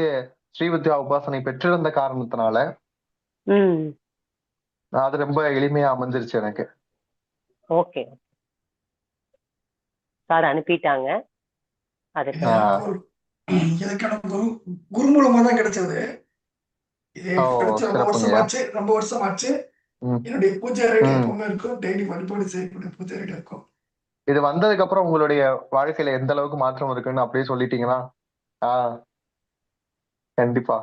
ஸ்ரீவித்யா உபாசனை பெற்றிருந்த காரணத்தினால அது ரொம்ப எளிமையா அமைஞ்சிருச்சு எனக்கு. ஓகே சார், அனுப்பிட்டாங்க. எனக்கான குரு மூலமா தான் கிடைச்சது. இது கிடைச்ச ரொம்ப வருஷம் ஆச்சு. என்னுடைய பூஜை அறையில எப்பவுமே இருக்கும். டெய்லி வழிபாடு செய்யக்கூடிய பூஜை அறையில இருக்கும். இது வந்ததுக்கு அப்புறம் உங்களுடைய வாழ்க்கையில எந்த அளவுக்கு மாற்றம் இருக்குன்னு அப்படியே சொல்லிட்டீங்கன்னா கண்டிப்பா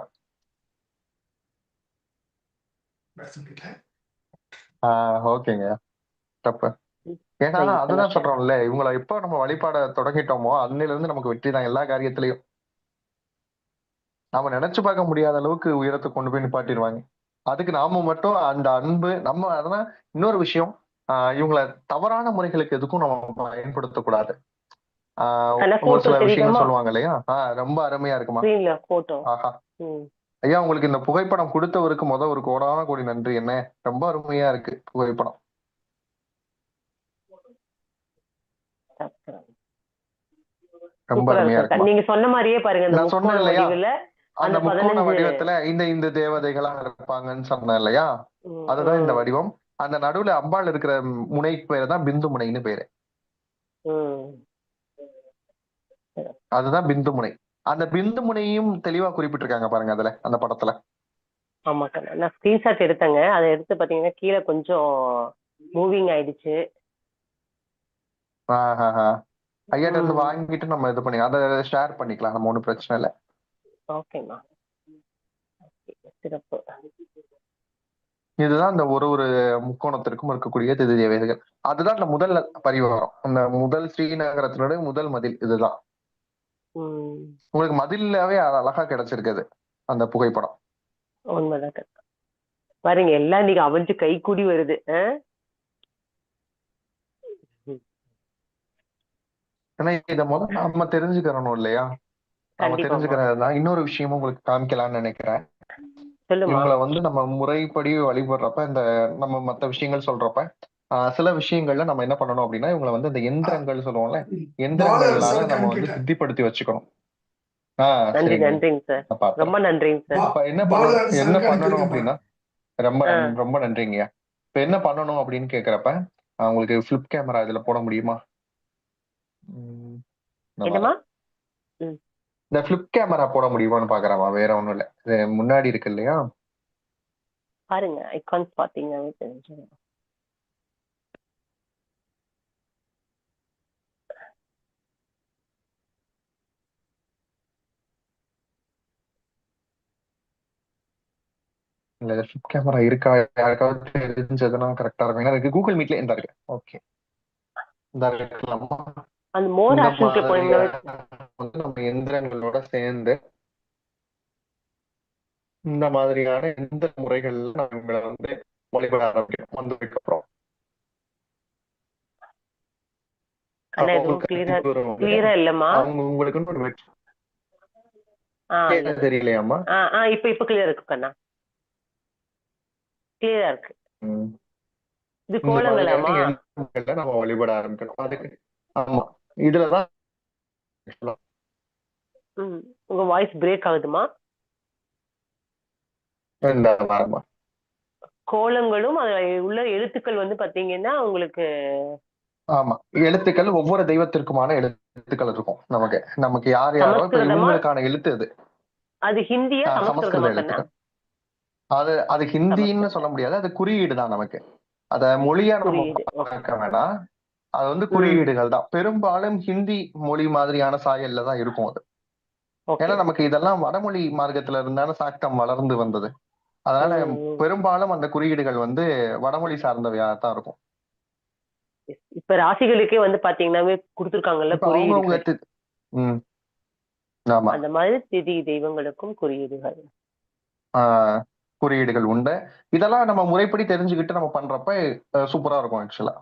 ஓகேங்க. தப்பு. ஏன்னா அதுதான் சொல்றோம்ல, இவங்களை எப்ப நம்ம வழிபாட தொடங்கிட்டோமோ அன்னையில இருந்து நமக்கு வெற்றி தான் எல்லா காரியத்திலையும். நாம நினைச்சு பார்க்க முடியாத அளவுக்கு உயரத்தை கொண்டு போய் நிப்பாட்டிடுவாங்க. அதுக்கு நாம மட்டும் அந்த அன்பு நம்ம அதெல்லாம் இன்னொரு விஷயம், இவங்களை தவறான முறைகளுக்கு எதுக்கும் நம்ம பயன்படுத்தக்கூடாது. ஒரு சில விஷயங்கள் சொல்லுவாங்க இல்லையா, ரொம்ப அருமையா இருக்குமா. ஆஹா, ஐயா உங்களுக்கு இந்த புகைப்படம் கொடுத்தவருக்கு ஒரு கோடான கோடி நன்றி. என்ன ரொம்ப அருமையா இருக்கு புகைப்படம். ரொம்ப அருமையா இருக்கு. நீங்க சொன்ன மாதிரியே பாருங்க, நான் சொன்னேன் இல்லையா, அந்த முக்கோண வடிவத்துல இந்த தேவதைகளா இருப்பாங்கன்னு சொன்னேன் இல்லையா, அதுதான் இந்த வடிவம். அந்த நடுவுல அம்பாள் இருக்கிற முனை பேரு தான் பிந்து முனைன்னு பேரு. அதுதான் பிந்து முனை. அந்த பிந்து முனையும் தெளிவா குறிப்பிட்டிருக்காங்க பாருங்க அதுல, அந்த படத்துல. ஆமா, நான் ஸ்கிரீன்ஷாட் எடுத்தேங்க. அதை எடுத்து பாத்தீங்கன்னா கீழே கொஞ்சம் மூவிங் ஆயிடுச்சு. ஐயாட்ட இருந்து வாங்கிட்டு நம்ம இது பண்ணி அதை ஷேர் பண்ணிக்கலாம், நம்ம ஒன்றும் பிரச்சனை இல்லை. ஓகேம்மா, சிறப்பு. இதுதான் இந்த ஒரு முக்கோணத்திற்கும் இருக்கக்கூடிய திதி தேவதைகள். அதுதான் இந்த முதல் பரிவாரம், அந்த முதல் ஸ்ரீநகரத்தினுடைய முதல் மதில் இதுதான். உங்களுக்கு மதிலாவே அழகா கிடைச்சிருக்குது அந்த புகைப்படம். உண்மைதான் பாருங்க, எல்லாம் நீங்க அவஞ்சு கை கூடி வருது. ஏன்னா இத முதல்ல நம்ம தெரிஞ்சுக்கிறணும் இல்லையா, நம்ம தெரிஞ்சுக்கிறதுதான். இன்னொரு விஷயமும் உங்களுக்கு காமிக்கலாம்னு நினைக்கிறேன். இவங்களை நம்ம முறைப்படி வழிபடுறப்ப, இந்த நம்ம மத்த விஷயங்கள் சொல்றப்ப சில விஷயங்கள்ல நம்ம என்ன பண்ணணும் அப்படின்னா, இவங்களை இந்த எந்திரங்கள் சொல்லுவோம்ல, எந்திரங்களால நம்ம சித்திப்படுத்தி வச்சுக்கணும். நன்றிங்க சார், ரொம்ப நன்றிங்க சார். அப்ப என்ன பண்ணணும் அப்படின்னா, ரொம்ப ரொம்ப நன்றிங்க. இப்ப என்ன பண்ணணும் அப்படின்னு கேக்குறப்ப, உங்களுக்கு பிளிப் கேமரா இதுல போட முடியுமா? இந்த பிளிப் கேமரா போட முடியுமான்னு பாக்குறாமா, வேற ஒண்ணும் இல்ல, முன்னாடி இருக்கு இல்லையா பாருங்க, ஐகான்ஸ் பாத்தீங்கன்னாவே தெரிஞ்சிடும். இல்ல பிளிப் கேமரா இருக்கா, யாருக்காவது தெரிஞ்சதுன்னா கரெக்டா இருக்கும். ஏன்னா இருக்கு கூகுள் மீட்ல இந்த இருக்கு. ஓகே, இந்த இருக்கலாமா? அந்த மோர் ஆப்ஷன்ஸ்ல போனீங்கன்னா நம்ம எந்திரங்களோட சேர்ந்து இந்த மாதிரியான எந்த முறைகள்ல நம்மள வழிபட ஆரம்பிக்கும் வந்ததுக்கு அப்புறம் உங்களுக்கு தெரியலையாமா? இப்ப கிளியர் இருக்கு கண்ணா, கிளியரா இருக்கு. இது கோலங்களாமா நம்ம வழிபட ஆரம்பிக்கணும். அதுக்கு ஆமா, இதுலதான் உங்க வாய்ஸ் பிரேக் ஆகுதுமா. கோலங்களும் உள்ள எழுத்துக்கள் பாத்தீங்கன்னா உங்களுக்கு, ஆமா, எழுத்துக்கள் ஒவ்வொரு தெய்வத்திற்குமான எழுத்துக்கள் இருக்கும். நமக்கு யார் யாரோ இவங்களுக்கான எழுத்து அது ஹிந்தியா சமஸ்கிருத எழுத்துக்கள். அது ஹிந்தின்னு சொல்ல முடியாது, அது குறியீடு தான். நமக்கு அத மொழியா நம்ம பார்க்க வேண்டாம், அது குறியீடுகள் தான். பெரும்பாலும் ஹிந்தி மொழி மாதிரியான சாயல்ல தான் இருக்கும் அது. ஏன்னா நமக்கு இதெல்லாம் வடமொழி மார்க்கத்துல இருந்தாலும் சாக்தம் வளர்ந்து வந்தது. அதனால பெரும்பாலும் அந்த குறியீடுகள் வடமொழி சார்ந்தவையா தான் இருக்கும். இப்ப ராசிகளுக்கே பாத்தீங்கன்னா கொடுத்திருக்காங்கல்ல குறியீடுகள். ஆமா, அந்த மாதிரி திதி தெய்வங்களுக்கும் குறியீடுகள் உண்டு. இதெல்லாம் நம்ம முறைப்படி தெரிஞ்சுக்கிட்டு நம்ம பண்றப்ப சூப்பரா இருக்கும் ஆக்சுவலா.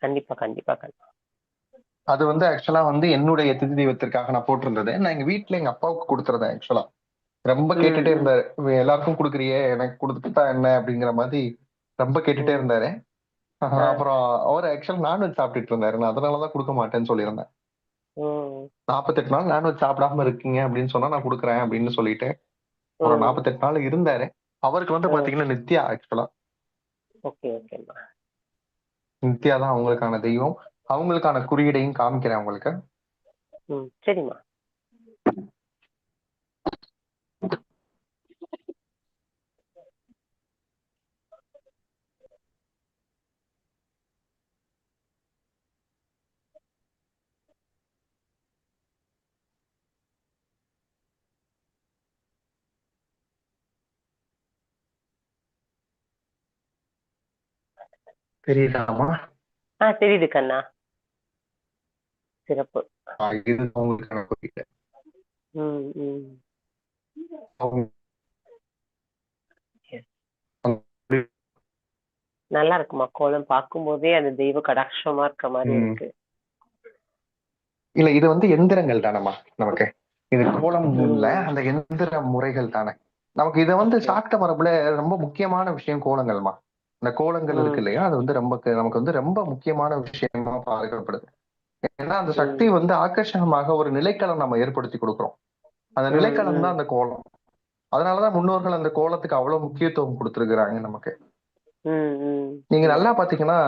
கண்டிப்பா கண்டிப்பா கண்டிப்பா. அது ஆக்சுவலா என்னுடைய திதி தெய்வத்திற்காக நான் போட்டிருந்தது. நான் எங்க வீட்டுல எங்க அப்பாவுக்கு கொடுத்துருந்தேன். ஆக்சுவலா ரொம்ப கேட்டுட்டே இருந்தாரு, எல்லாருக்கும் கொடுக்குறியே எனக்கு கொடுத்துட்டா என்ன அப்படிங்கிற மாதிரி ரொம்ப கேட்டுட்டே இருந்தாரு. அப்புறம் அவர் ஆக்சுவலா நான்வெஜ் சாப்பிட்டுட்டு இருந்தாரு, நான் அதனாலதான் கொடுக்க மாட்டேன்னு சொல்லியிருந்தேன். 48 நாள் நான்வெஜ் சாப்பிடாம இருக்கீங்க அப்படின்னு சொன்னா நான் கொடுக்குறேன் அப்படின்னு சொல்லிட்டு ஒரு 48 நாள் இருந்தாரு. அவருக்கு பாத்தீங்கன்னா நித்யா, ஆக்சுவலா நித்யா தான் அவங்களுக்கான தெய்வம். அவங்களுக்கான குறியீடையும் காமிக்கிறேன் உங்களுக்கு. சரிம்மா. தெரியுதாமா? தெரியுது கண்ணா. சிறப்பு. இது உங்களுக்கான கோரிக்கை. ம் ம் அவங்க- Yes. நல்லா இருக்குமா கோலம் பார்க்கும் போதே அது தெய்வ கடாட்சமா இருக்க மாதிரி ம். இருக்கு. இல்ல இது வந்து எந்திரங்கள் தானம்மா நமக்கு. இது கோலம் இல்ல, ம். அந்த எந்திர முறைகள் தானே நமக்கு. இதை வந்து Okay. சாக்த மரபுல ரொம்ப முக்கியமான விஷயம் கோலங்கள்மா. இந்த கோலங்கள் இருக்கு ம் இல்லையா, அது வந்து நமக்கு வந்து ரொம்ப முக்கியமான விஷயமா பார்க்கப்படுது. ஏன்னா அந்த சக்தி ம் வந்து ஆக்கர்ஷணமாக ஒரு நிலைக்களம் நம்ம ஏற்படுத்தி கொடுக்குறோம். அந்த ம் நிலைக்களம் ம் தான் அந்த கோலம். அதனாலதான் முன்னோர்கள் அந்த கோலத்துக்கு அவ்வளவு முக்கியத்துவம் கொடுத்திருக்கிறாங்க நமக்கு. ம் ம் நீங்க நல்லா பாத்தீங்கன்னா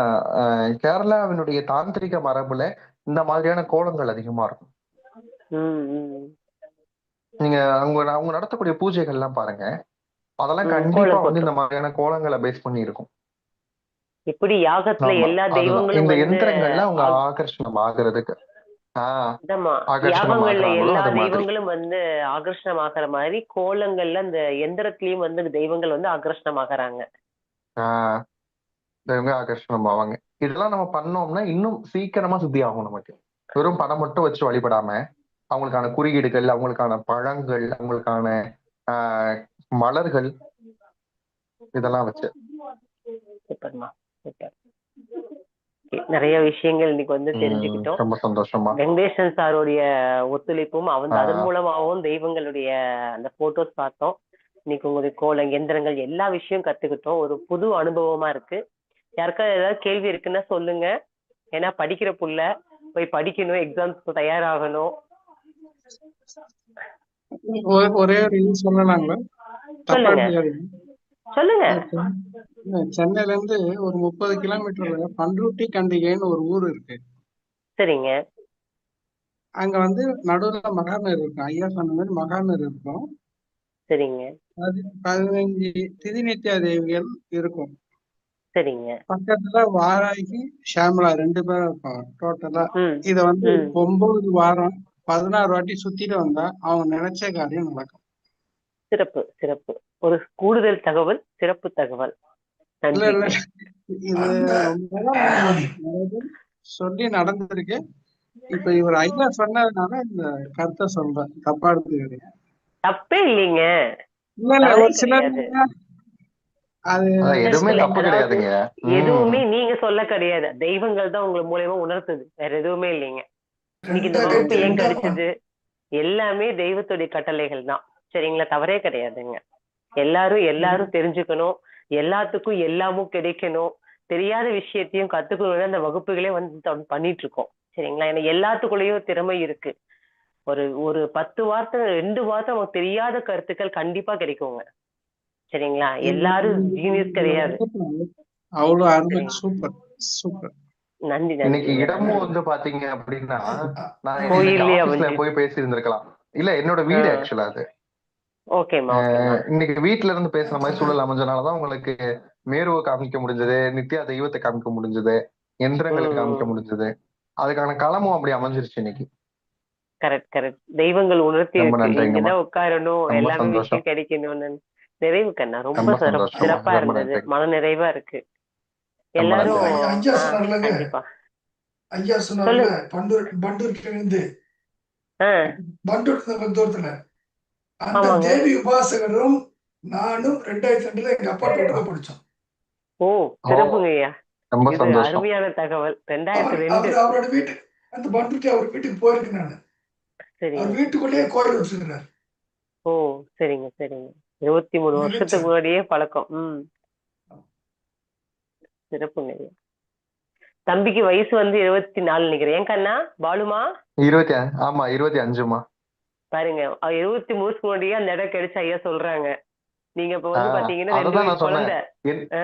கேரளாவினுடைய தாந்திரிக மரபுல இந்த மாதிரியான கோலங்கள் அதிகமா இருக்கும். ம் ம் நீங்க அவங்க நடத்தக்கூடிய பூஜைகள் எல்லாம் பாருங்க, அதெல்லாம் கண்டிப்பா கோலம் வந்து போட்டோம். இந்த மாதிரியான கோலங்களை பேஸ் பண்ணி இருக்கும். இப்படி யாகத்துல ஆமா, எல்லா அதுதான் தெய்வங்களும் இந்த வந்து எந்திரங்கள்ல அவங்க ஆகர்ஷணம் ஆகுறதுக்கு. இதமா ஆகர்ஷணம் யாகங்கள்ல ஆகுறாங்களோ எல்லா அது மாதிரி. தெய்வங்களும் வந்து ஆகர்ஷணம் ஆகிற மாதிரி கோலங்கள்ல இந்த எந்திரத்திலயும் வந்து தெய்வங்கள் வந்து ஆகர்ஷணம் ஆகுறாங்க. ஆஹ் இவங்க ஆகர்ஷணம் ஆவாங்க. இதெல்லாம் நம்ம பண்ணோம்னா இன்னும் சீக்கிரமா சுத்தி ஆகும் நமக்கு. வெறும் படம் மட்டும் வச்சு வழிபடாம அவங்களுக்கான குறியீடுகள், அவங்களுக்கான பழங்கள், அவங்களுக்கான ஆஹ் மலர்கள், இதெல்லாம் வச்சு. சூப்பர்மா சூப்பர். நிறைய விஷயங்கள் இன்னைக்கு வந்து தெரிஞ்சுக்கிட்டோம். ரொம்ப சந்தோஷமா. வெங்கடேசன் சாருடைய ஒத்துழைப்பும் அதன் மூலமாகவும் தெய்வங்களுடைய அந்த போட்டோஸ் பார்த்தோம். இன்னைக்கு உங்களுடைய கோலம் எந்திரங்கள் எல்லா விஷயம் கத்துக்கிட்டோம். ஒரு புது அனுபவமா இருக்கு. யாருக்காவது ஏதாவது கேள்வி இருக்குன்னா சொல்லுங்க. ஏன்னா படிக்கிற புள்ள போய் படிக்கணும், எக்ஸாம்ஸ்க்கு தயாராகணும். ஒரே ஒரு இது சொல்லலாங்களா? தப்பா சொல்லுங்க எடுத்துக்காதீங்க. சொல்லுங்க. சென்னையில இருந்து ஒரு 30 கிலோமீட்டர்ல பண்ருட்டி கண்டிகைன்னு ஒரு ஊர் இருக்கு. சரிங்க. அங்க வந்து நடுவுல மகாநர் இருக்கும். ஐயா சொன்ன மாதிரி மகாநர் இருக்கும். சரிங்க 15 திதிநித்யா தேவிகள் இருக்கும். சரிங்க. பக்கத்துல வாராகி ஷாமலா 2 பேரும் இருப்பாங்க டோட்டலா. ம் இத வந்து ம் 9 வாரம் 16 வாட்டி சுத்திட்டு வந்தா அவங்க நினைச்ச காரியம் நடக்கும். சிறப்பு சிறப்பு. ஒரு கூடுதல் தகவல், சிறப்பு தகவல். இல்ல இல்ல, நன்றி. இது அந்த ரொம்ப நிறைய பேர் சொல்லி நடந்திருக்கு. இப்ப இவர் ஐயா சொன்னதுனால இந்த கருத்தை சொல்றேன். தப்பா எடுத்துக்காதீங்க. தப்பே இல்லைங்க. இல்ல இல்ல, தவறே ஒரு சிலர் கிடையாது. அது எதுவுமே இல்லை, தப்பு அதாவது கிடையாதுங்க. எதுவுமே நீங்க சொல்ல கிடையாது. தெய்வங்கள் தான் உங்க மூலியமா உணர்த்துது. வேற எதுவுமே இல்லைங்க. இன்னைக்கு இந்த வகுப்பு ஏன் கிடைச்சது எல்லாமே தெய்வத்துடைய கட்டளைகள் தான். சரிங்களா? தவறே கிடையாதுங்க. எல்லாரும் தெரிஞ்சுக்கணும். எல்லாத்துக்கும் எல்லாமும் கிடைக்கணும். தெரியாத விஷயத்தையும் கத்துக்கணும். அந்த வகுப்புகளே வந்து பண்ணிட்டு இருக்கோம். சரிங்களா? ஏன்னா எல்லாத்துக்குள்ளேயும் திறமை இருக்கு. ஒரு 10 வார்த்தை 2 வார்த்தை நமக்கு தெரியாத கருத்துக்கள் கண்டிப்பா கிடைக்குங்க. சரிங்களா? எல்லாரும் ஜீனியஸ் கிடையாது. அவ்வளவு அருமை. Super super. நன்றி இன்னைக்கு நன்றி. இடமும் வந்து பாத்தீங்க அப்படின்னா நான் கோயில்லயே ஆபீஸ்ல அமைஞ்சு. போய் பேசி இருந்திருக்கலாம். இல்ல என்னோட வீடு ஆக்சுவலா அது. ஓகேமா ஓகேமா. இன்னைக்கு வீட்டுல இருந்து பேசுற மாதிரி சூழல் அமைஞ்சனாலதான் உங்களுக்கு மேருவை காமிக்க முடிஞ்சது, நித்யா தெய்வத்தை காமிக்க முடிஞ்சது, எந்திரங்களை காமிக்க முடிஞ்சது. அதுக்கான களமும் அப்படி அமைஞ்சிருச்சு இன்னைக்கு. Correct correct. தெய்வங்கள் உணர்த்தி ரொம்ப இருக்கு. நன்றிங்கம்மா. இங்கதான் உட்காரணும், ரொம்ப எல்லாமே சந்தோஷம். விஷயம் கிடைக்கணும்னு. நிறைவு கண்ணா. ரொம்ப ரொம்ப சந்தோஷமா. சிறப்பா ரொம்ப இருந்தது. நன்றி. மன நிறைவா இருக்கு. ரொம்ப எல்லாரும் நன்றி. ஐயா சொன்னார்லங்க, கண்டிப்பா ஐயா சொன்னார்ல, பண்டூருக்கு இருந்து பண்டூர் தூரத்துல அந்த ஆமாங்க. தேவி உபாசகரும் நானும் 2002 எங்க அப்பா வீட்டுல படிச்சோம். ஓ சிறப்புங்க ஐயா. ரொம்ப இது சந்தோஷம். அருமையான தகவல். 2002. அவரோட வீட்டு அந்த பண்டூருக்கு அவர் வீட்டுக்கு போயிருக்கேன் நானு. சரிங்க. அவர் வீட்டுக்குள்ளேயே கோயில் வச்சிருக்கிறார். ஓ சரிங்க சரிங்க. 23 வருஷத்துக்கு முன்னாடியே பழக்கம். சிறப்புங்க ஐயா. தம்பிக்கு வயசு வந்து 24 நினைக்கிறேன். ஏன் கண்ணா? பாலுமா 25மா. பாருங்க, 23 வருஷத்துக்கு முன்னாடியே அந்த இடம் கிடைச்ச ஐயா சொல்றாங்க. நீங்க இப்ப வந்து பாத்தீங்கன்னா 2 அதுதான் வயசு நான் சொன்னேன். குழந்தை.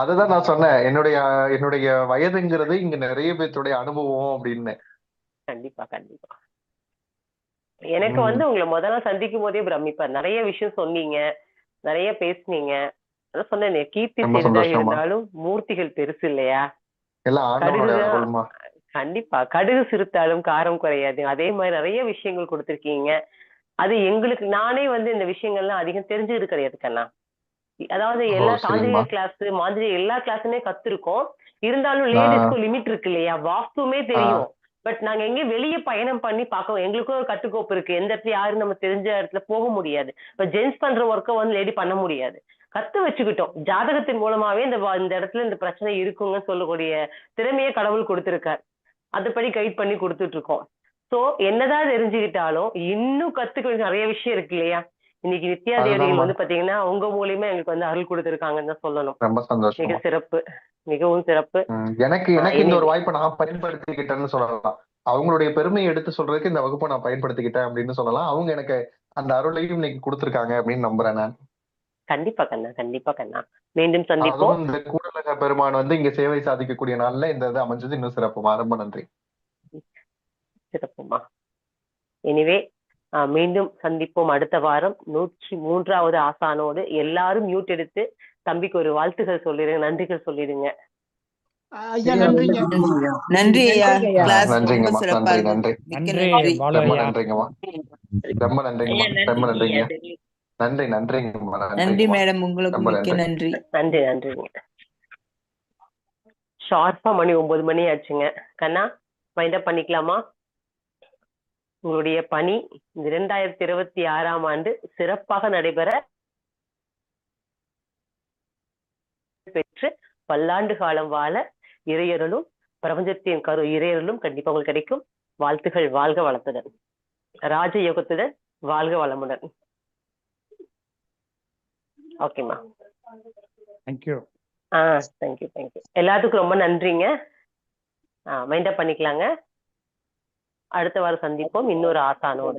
அதுதான் நான் சொன்னேன். என்னுடைய வயதுங்கிறது இங்க நிறைய பேருடைய அனுபவம் அப்படின்னு. கண்டிப்பா கண்டிப்பா. எனக்கு வந்து உங்களை முதல்ல சந்திக்கும் போதே பிரமிப்பா நிறைய விஷயம் சொன்னீங்க, நிறைய பேசுனீங்க. அதான் சொன்னேன், கீர்த்தி சிறிதா இருந்தாலும் மூர்த்திகள் பெருசு இல்லையா? கண்டிப்பா. கடுகு சிறுத்தாலும் காரம் குறையாது. அதே மாதிரி நிறைய விஷயங்கள் கொடுத்திருக்கீங்க. அது எங்களுக்கு நானே வந்து இந்த விஷயங்கள்லாம் அதிகம் தெரிஞ்சது கிடையாது கண்ணா. அதாவது எல்லா தாந்திரிக கிளாஸ் மாந்திரிக எல்லா கிளாஸுமே கத்துருக்கோம். இருந்தாலும் லேடிஸ்க்கும் லிமிட் இருக்கு இல்லையா? வாஸ்துமே தெரியும். பட் நாங்க எங்கேயும் வெளியே பயணம் பண்ணி பார்க்க எங்களுக்கும் ஒரு கட்டுக்கோப்பு இருக்கு. எந்த இடத்துல யாரும் நம்ம தெரிஞ்ச இடத்துல போக முடியாது. இப்ப ஜென்ஸ் பண்ற ஒர்க்கை வந்து லேடி பண்ண முடியாது. கத்து வச்சுக்கிட்டோம். ஜாதகத்தின் மூலமாவே இந்த இடத்துல இந்த பிரச்சனை இருக்குங்கன்னு சொல்லக்கூடிய திறமையை கடவுள் கொடுத்திருக்காரு. அதுபடி கைட் பண்ணி கொடுத்துட்டு இருக்கோம். சோ என்னதான் தெரிஞ்சுக்கிட்டாலும் இன்னும் கத்துக்க வேண்டிய நிறைய விஷயம் இருக்கு இல்லையா? இன்னைக்கு நித்யாதேவிகள் வந்து பாத்தீங்கன்னா உங்க மூலியமா எங்களுக்கு வந்து அருள் கொடுத்திருக்காங்கன்னு தான் சொல்லணும். ரொம்ப சந்தோஷம். மிக சிறப்பு, மிகவும் சிறப்பு. எனக்கு இந்த ஒரு வாய்ப்பை நான் பயன்படுத்திக்கிட்டேன்னு சொல்லலாம். அவங்களுடைய பெருமையை எடுத்து சொல்றதுக்கு இந்த வகுப்பை நான் பயன்படுத்திக்கிட்டேன் அப்படின்னு சொல்லலாம். அவங்க எனக்கு அந்த அருளையும் இன்னைக்கு கொடுத்திருக்காங்க அப்படின்னு நம்புறேன் நான். கண்டிப்பா கண்ணா, கண்டிப்பா கண்ணா. மீண்டும் சந்திப்போம். இந்த கூடலக பெருமான் வந்து இங்க சேவை சாதிக்கக்கூடிய நாள்ல இந்த இது அமைஞ்சது இன்னும் சிறப்புமா. ரொம்ப நன்றி. சிறப்புமா. எனிவே மீண்டும் சந்திப்போம் அடுத்த வாரம் 103வது ஆசானோடு. எல்லாரும் மியூட் எடுத்து தம்பிக்கு ஒரு வாழ்த்துகள் சொல்லிடுங்க, நன்றிகள் சொல்லிடுங்க. ஐயா நன்றிங்க. நன்றி ஐயா. கிளாஸ் ரொம்ப நன்றிங்கம்மா. சிறப்பா நன்றி நன்றி. இருக்கு. மிக்க நன்றி நன்றி. பாலு ரொம்ப ஐயா. நன்றிங்கம்மா. ரொம்ப நன்றிங்கம்மா. ரொம்ப நன்றிங்க. நன்றி நன்றிங்கம்மா. நன்றி நன்றிங்கம்மா. மேடம், உங்களுக்கு ரொம்ப மிக்க நன்றி. நன்றி. நன்றிங்க. ஷார்ப்பா மணி 9 மணி ஆச்சுங்க. கண்ணா வைண்ட் அப் பண்ணிக்கலாமா? உங்களுடைய பணி 2026ஆம் ஆண்டு சிறப்பாக நடைபெற பெற்று பல்லாண்டு காலம் வாழ இறையருளும் பிரபஞ்சத்தின் இறையருளும் கண்டிப்பா உங்களுக்கு கிடைக்கும். வாழ்த்துகள். வாழ்க வளத்துடன், ராஜயோகத்துடன், வாழ்க வளமுடன். ஓகேம்மா. தேங்க்யூ. தேங்க்யூ. எல்லாத்துக்கும் ரொம்ப நன்றிங்க. மைண்ட் அப் பண்ணிக்கலாங்க. அடுத்த வாரம் சந்திப்போம் இன்னொரு ஆசானோடு.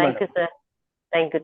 Thank you sir. தேங்க்யூ.